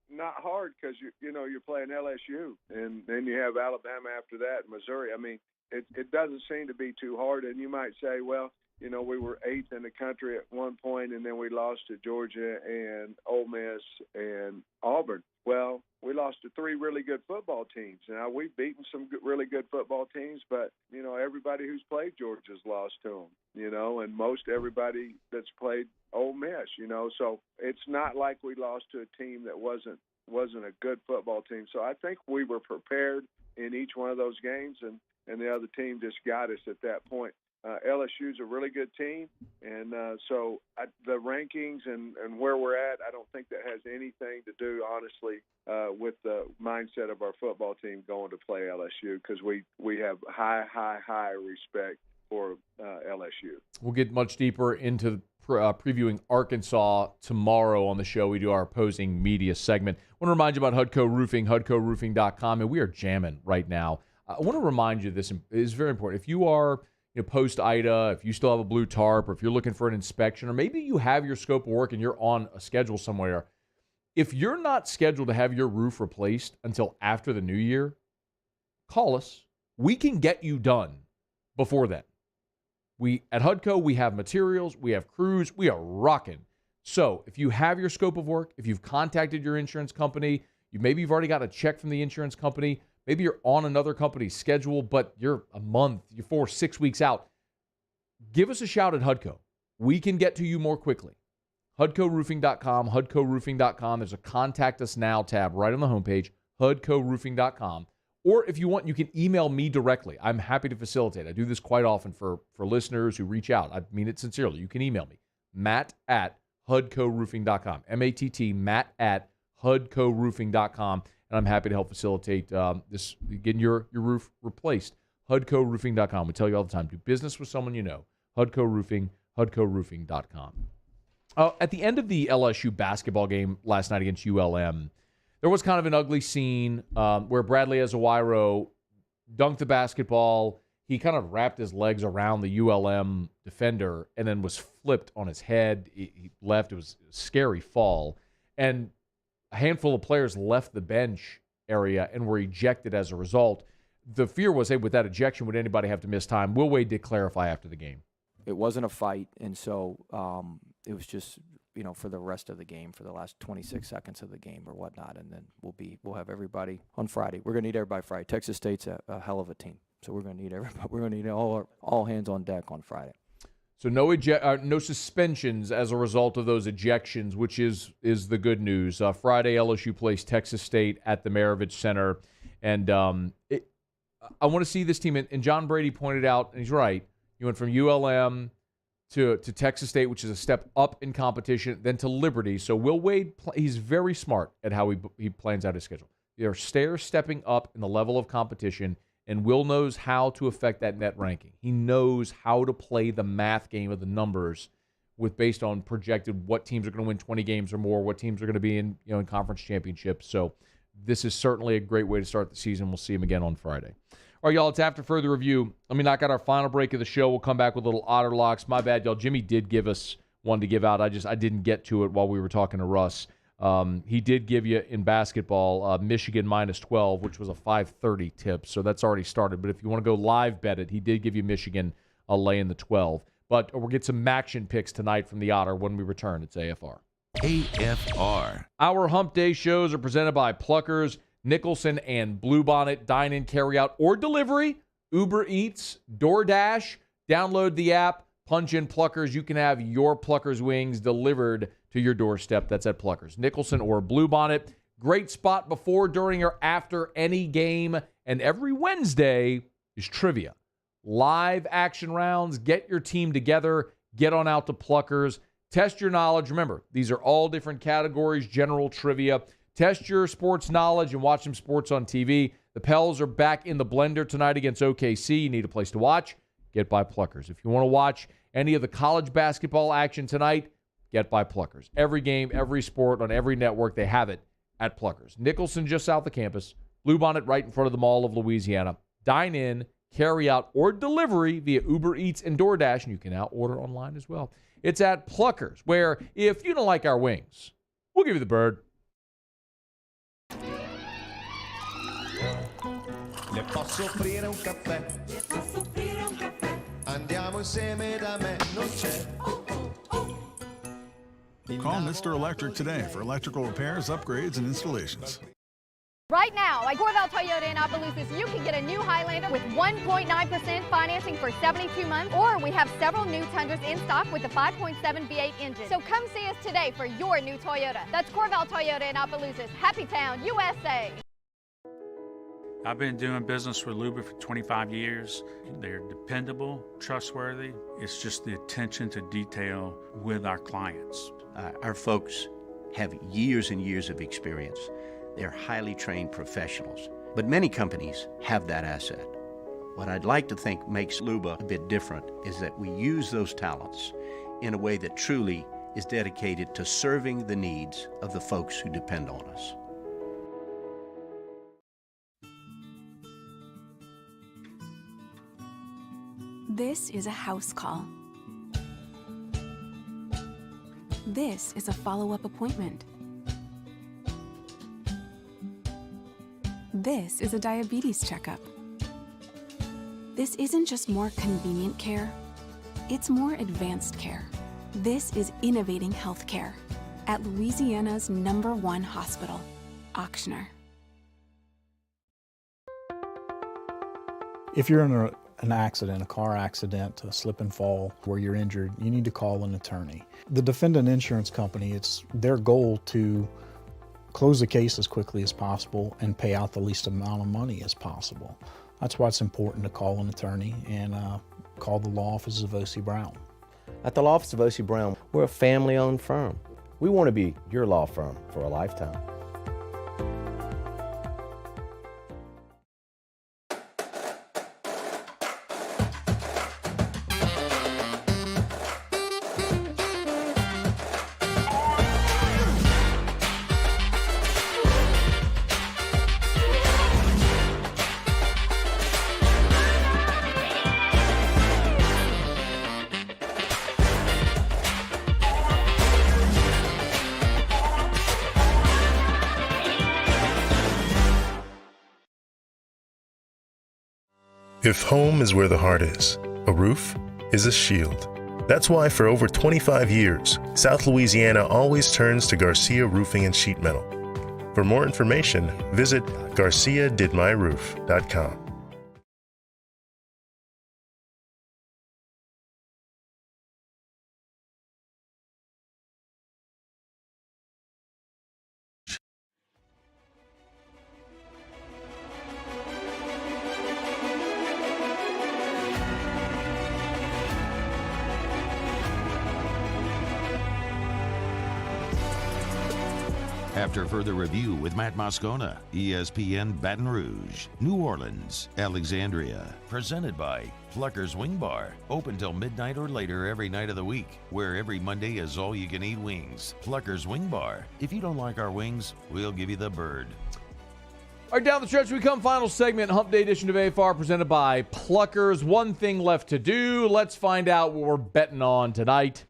Not hard, because you're playing LSU, and then you have Alabama after that, Missouri. I mean, it doesn't seem to be too hard. And you might say, well, we were 8th in the country at one point, and then we lost to Georgia and Ole Miss and Auburn. Well, we lost to 3 really good football teams. Now, we've beaten some really good football teams, but, everybody who's played Georgia's lost to them, and most everybody that's played Ole Miss, So it's not like we lost to a team that wasn't a good football team. So I think we were prepared in each one of those games, and the other team just got us at that point. LSU's a really good team, and so the rankings and where we're at, I don't think that has anything to do, honestly, with the mindset of our football team going to play LSU, because we have high respect for LSU. We'll get much deeper into previewing Arkansas tomorrow on the show. We do our opposing media segment. I want to remind you about Hudco Roofing, HudcoRoofing.com, and we are jamming right now. I want to remind you this is very important. If you are post-Ida, if you still have a blue tarp, or if you're looking for an inspection, or maybe you have your scope of work and you're on a schedule somewhere, if you're not scheduled to have your roof replaced until after the new year, call us. We can get you done before then. At Hudco, we have materials, we have crews, we are rocking. So if you have your scope of work, if you've contacted your insurance company, maybe you've already got a check from the insurance company, maybe you're on another company's schedule, but you're a month, you're 4-6 weeks out, give us a shout at Hudco. We can get to you more quickly. HudcoRoofing.com, HudcoRoofing.com. There's a Contact Us Now tab right on the homepage, HudcoRoofing.com. Or if you want, you can email me directly. I'm happy to facilitate. I do this quite often for listeners who reach out. I mean it sincerely. You can email me, Matt@HudcoRoofing.com, M-A-T-T, Matt@HudcoRoofing.com. And I'm happy to help facilitate this, getting your roof replaced. HudcoRoofing.com. We tell you all the time, do business with someone you know. Hudco Roofing, HudcoRoofing.com. At the end of the LSU basketball game last night against ULM, there was kind of an ugly scene where Bradley Azuairo dunked the basketball. He kind of wrapped his legs around the ULM defender and then was flipped on his head. He left. It was a scary fall. And a handful of players left the bench area and were ejected as a result. The fear was, hey, with that ejection, would anybody have to miss time? Will Wade did clarify after the game. It wasn't a fight, and so it was just, for the rest of the game, for the last 26 seconds of the game or whatnot, and then we'll have everybody on Friday. We're going to need everybody Friday. Texas State's a hell of a team, so we're going to need everybody. We're going to need all hands on deck on Friday. So no suspensions as a result of those ejections, which is the good news. Friday, LSU plays Texas State at the Maravich Center, and I want to see this team. And John Brady pointed out, and he's right. You went from ULM to Texas State, which is a step up in competition, then to Liberty. So Will Wade, he's very smart at how he plans out his schedule. They're stepping up in the level of competition, and Will knows how to affect that net ranking. He knows how to play the math game of the numbers based on projected what teams are going to win 20 games or more, what teams are going to be in conference championships. So this is certainly a great way to start the season. We'll see him again on Friday. All right, y'all, it's after further review. Let me knock out our final break of the show. We'll come back with a little Otter Locks. My bad, y'all. Jimmy did give us one to give out. I didn't get to it while we were talking to Russ. He did give you in basketball Michigan -12, which was a 5:30 tip, so that's already started. But if you want to go live bet it, he did give you Michigan laying the 12. But we'll get some action picks tonight from the Otter when we return. It's AFR. AFR. Our Hump Day shows are presented by Pluckers, Nicholson, and Bluebonnet. Dine in, carry out, or delivery. Uber Eats, DoorDash. Download the app. Punch in Pluckers. You can have your Pluckers wings delivered to your doorstep. That's at Pluckers, Nicholson, or Bluebonnet. Great spot before, during, or after any game. And every Wednesday is trivia. Live action rounds. Get your team together. Get on out to Pluckers. Test your knowledge. Remember, these are all different categories, general trivia. Test your sports knowledge and watch some sports on TV. The Pels are back in the blender tonight against OKC. You need a place to watch. Get by Pluckers. If you want to watch any of the college basketball action tonight, get by Pluckers. Every game, every sport, on every network, they have it at Pluckers. Nicholson just south of campus. Bluebonnet right in front of the Mall of Louisiana. Dine in, carry out, or delivery via Uber Eats and DoorDash, and you can now order online as well. It's at Pluckers, where if you don't like our wings, we'll give you the bird. Le posso offrire un caffè? Andiamo insieme da me, non c'è. Call Mr. Electric today for electrical repairs, upgrades, and installations. Right now, at Corval Toyota in Opelousas, you can get a new Highlander with 1.9% financing for 72 months, or we have several new Tundras in stock with the 5.7 V8 engine. So come see us today for your new Toyota. That's Corval Toyota in Opelousas, Happy Town, USA. I've been doing business with Luba for 25 years. They're dependable, trustworthy. It's just the attention to detail with our clients. Our folks have years and years of experience. They're highly trained professionals, but many companies have that asset. What I'd like to think makes Luba a bit different is that we use those talents in a way that truly is dedicated to serving the needs of the folks who depend on us. This is a house call. This is a follow-up appointment. This is a diabetes checkup. This isn't just more convenient care, it's more advanced care. This is innovating healthcare at Louisiana's #1 hospital, Ochsner. If you're in an accident, a car accident, a slip and fall where you're injured, you need to call an attorney. The defendant insurance company, it's their goal to close the case as quickly as possible and pay out the least amount of money as possible. That's why it's important to call an attorney and call the law office of O.C. Brown. At the law office of O.C. Brown, we're a family-owned firm. We want to be your law firm for a lifetime. If home is where the heart is, a roof is a shield. That's why for over 25 years, South Louisiana always turns to Garcia Roofing and Sheet Metal. For more information, visit garciadidmyroof.com. After further review with Matt Moscona, ESPN Baton Rouge, New Orleans, Alexandria. Presented by Pluckers Wing Bar. Open till midnight or later every night of the week, where every Monday is all-you-can-eat wings. Pluckers Wing Bar. If you don't like our wings, we'll give you the bird. All right, down the stretch we come. Final segment, Hump Day edition of AFR, presented by Pluckers. One thing left to do. Let's find out what we're betting on tonight.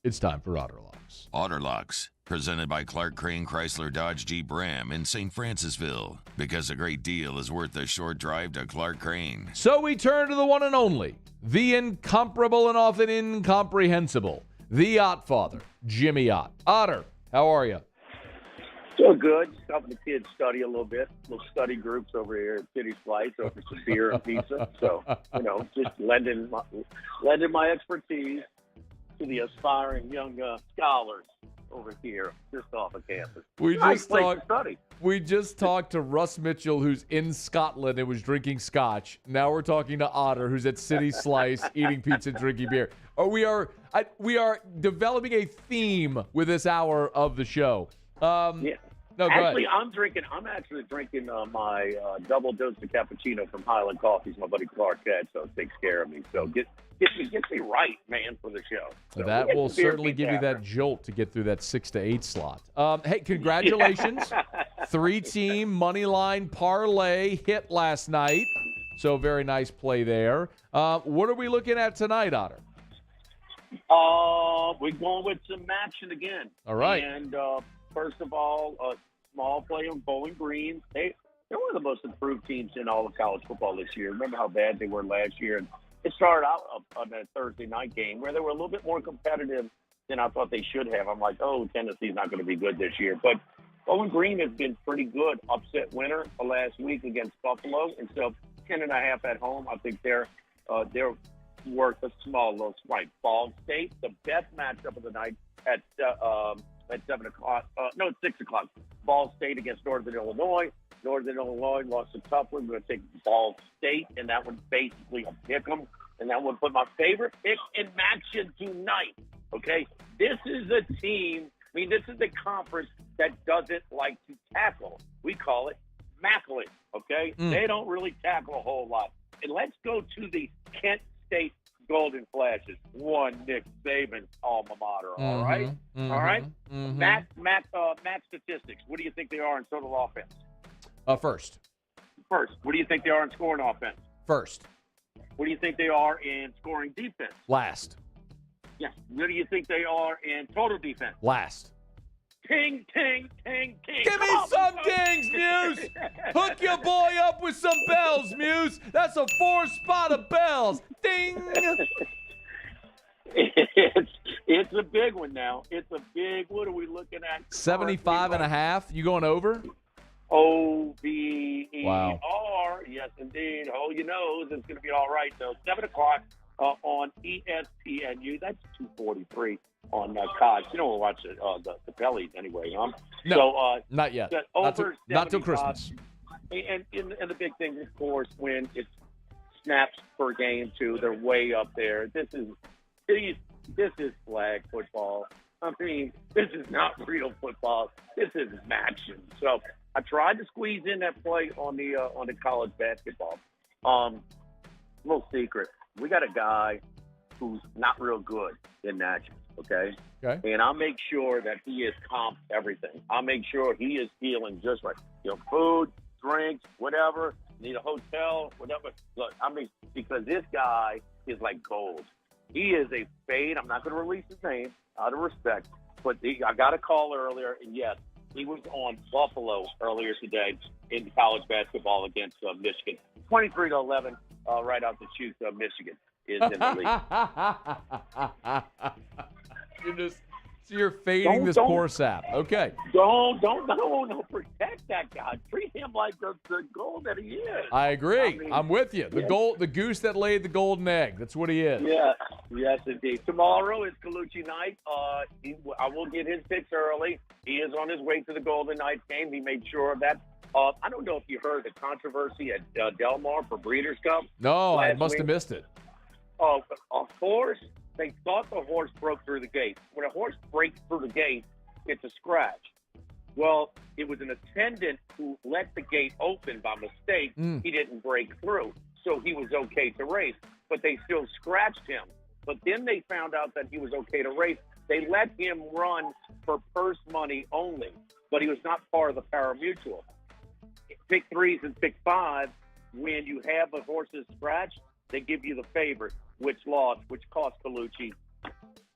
It's time for Otter Locks. Otter Locks, presented by Clark Crane Chrysler Dodge Jeep Ram in St. Francisville. Because a great deal is worth a short drive to Clark Crane. So we turn to the one and only, the incomparable and often incomprehensible, the Ott Father, Jimmy Ott. Otter, how are you? Doing good. Just helping the kids study a little bit. Little study groups over here at City Slice over some beer and pizza. So, just lending my expertise to the aspiring young scholars over here just off of campus. We Nice place to study. We just talked to Russ Mitchell, who's in Scotland and was drinking scotch. Now we're talking to Otter, who's at City Slice eating pizza, drinking beer. We are developing a theme with this hour of the show. Yeah. No, go actually, ahead. I'm actually drinking my double dose of cappuccino from Highland Coffees. My buddy Clark had, so it takes care of me. So get me right, man, for the show. So that will certainly give you that jolt to get through that 6 to 8 slot. Hey, congratulations. 3-team money line parlay hit last night. So very nice play there. What are we looking at tonight, Otter? We're going with some action again. All right. And first of all, small play on Bowling Green. They're one of the most improved teams in all of college football this year. Remember how bad they were last year? And it started out on that Thursday night game where they were a little bit more competitive than I thought they should have. I'm like, Tennessee's not going to be good this year. But Bowling Green has been pretty good. Upset winner last week against Buffalo. And so 10.5 at home. I think they're worth a small little swipe. Ball State, the best matchup of the night at 7 o'clock. No, it's 6 o'clock. Ball State against Northern Illinois. Northern Illinois lost a tough one. We're going to take Ball State, and that one's basically a pick 'em. And that would put my favorite pick in action tonight. Okay? This is a team, this is a conference that doesn't like to tackle. We call it mackling. Okay? They don't really tackle a whole lot. And let's go to the Kent State Golden Flashes. One Nick Saban's alma mater. All right? All right? Matt statistics. What do you think they are in total offense? First. What do you think they are in scoring offense? First. What do you think they are in scoring defense? Last. Yes. What do you think they are in total defense? Last. Ting, ting, ting, ting. Give me some dings, Muse. Hook your boy up with some bells, Muse. That's a 4-spot of bells. Ding. It's a big one now. It's a big, what are we looking at? 75.5. You going over? OVER. Wow. Yes, indeed. Hold your nose. It's going to be all right, though. 7 o'clock on ESPNU. That's 2:43 on Cox. You know, we'll watch the Pellies anyway, huh? No, so, not yet. Not till Christmas. And the big thing, of course, when it's snaps per game, too, they're way up there. This is flag football. This is not real football. This is action. So I tried to squeeze in that play on the college basketball. Little secret. We got a guy who's not real good in nationals, okay? And I'll make sure that he is comped everything. I'll make sure he is feeling just right. Food, drinks, whatever. Need a hotel, whatever. Look, because this guy is like gold. He is a fade. I'm not going to release his name out of respect, but I got a call earlier, and yes, he was on Buffalo earlier today in college basketball against Michigan. 23-11, right out the chute. Michigan is in the league. You're fading this poor sap. Okay. Don't protect that guy. Treat him like the gold that he is. I agree. I'm with you. The goose that laid the golden egg. That's what he is. Yeah. Yes, indeed. Tomorrow is Colucci night. I will get his picks early. He is on his way to the Golden Knights game. He made sure of that. I don't know if you heard the controversy at Del Mar for Breeders' Cup. No, I must have missed it. A horse. They thought the horse broke through the gate. When a horse breaks through the gate, it's a scratch. Well, it was an attendant who let the gate open by mistake. He didn't break through, so he was okay to race. But they still scratched him. But then they found out that he was okay to race. They let him run for purse money only, but he was not part of the pari-mutuel. pick 3s and pick 5, when you have a horse's scratch, they give you the favorite, which cost Colucci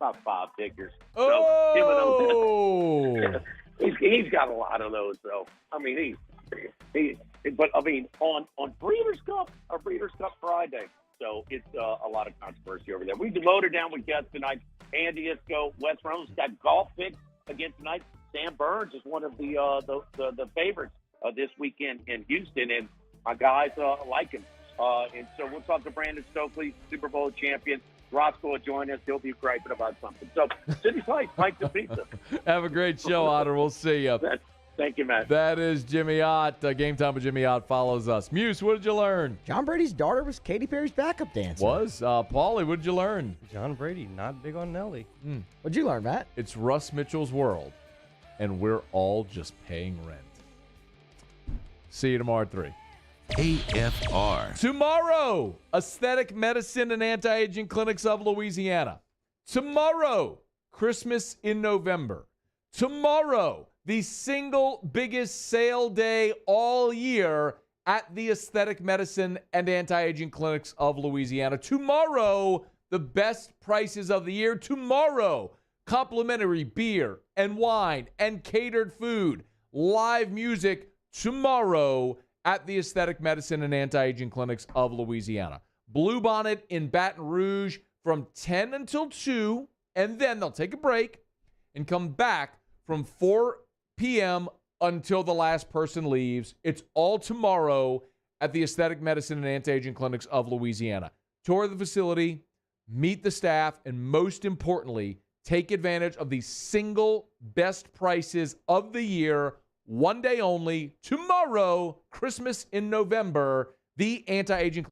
about 5 figures. Oh! So, he's got a lot of those, though. I mean, on Breeders' Cup Friday, so it's a lot of controversy over there. We've loaded down with guests tonight. Andy Isco, Wes Reynolds got golf picks again tonight. Sam Burns is one of the favorites this weekend in Houston, and my guys like him. And so we'll talk to Brandon Stokely, Super Bowl champion. Roscoe will join us. He'll be griping about something. So, City Fight, Mike the Pizza. Have a great show, Otter. We'll see you. Thank you, Matt. That is Jimmy Ott. Game Time with Jimmy Ott follows us. Muse, what did you learn? John Brady's daughter was Katy Perry's backup dancer. Paulie, what did you learn? John Brady, not big on Nelly. What'd you learn, Matt? It's Russ Mitchell's world, and we're all just paying rent. See you tomorrow at 3. AFR. Tomorrow, Aesthetic Medicine and Anti-Aging Clinics of Louisiana. Tomorrow, Christmas in November. Tomorrow, the single biggest sale day all year at the Aesthetic Medicine and Anti-Aging Clinics of Louisiana. Tomorrow, the best prices of the year. Tomorrow, complimentary beer and wine and catered food, live music. Tomorrow at the Aesthetic Medicine and Anti-Aging Clinics of Louisiana. Bluebonnet in Baton Rouge from 10 until 2, and then they'll take a break and come back from 4 p.m. until the last person leaves. It's all tomorrow at the Aesthetic Medicine and Anti-Aging Clinics of Louisiana. Tour the facility, meet the staff, and most importantly, take advantage of the single best prices of the year. One day only, tomorrow, Christmas in November, the Anti-Aging.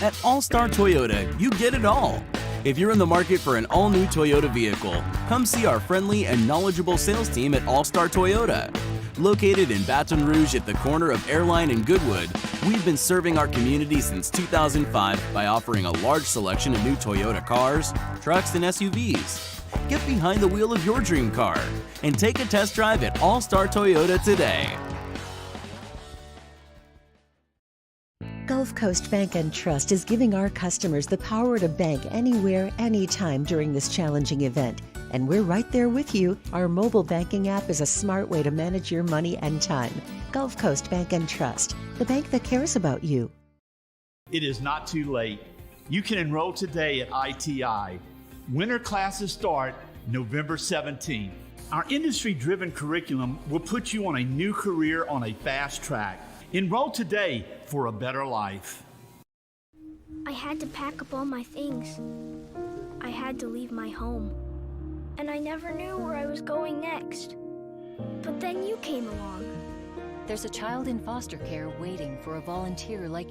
At All-Star Toyota, you get it all. If you're in the market for an all-new Toyota vehicle, come see our friendly and knowledgeable sales team at All-Star Toyota. Located in Baton Rouge at the corner of Airline and Goodwood, we've been serving our community since 2005 by offering a large selection of new Toyota cars, trucks, and SUVs. Get behind the wheel of your dream car and take a test drive at All-Star Toyota today. Gulf Coast Bank and Trust is giving our customers the power to bank anywhere, anytime during this challenging event. And we're right there with you. Our mobile banking app is a smart way to manage your money and time. Gulf Coast Bank and Trust, the bank that cares about you. It is not too late. You can enroll today at ITI. Winter classes start November 17th. Our industry-driven curriculum will put you on a new career on a fast track. Enroll today for a better life. I had to pack up all my things. I had to leave my home. And I never knew where I was going next. But then you came along. There's a child in foster care waiting for a volunteer like you.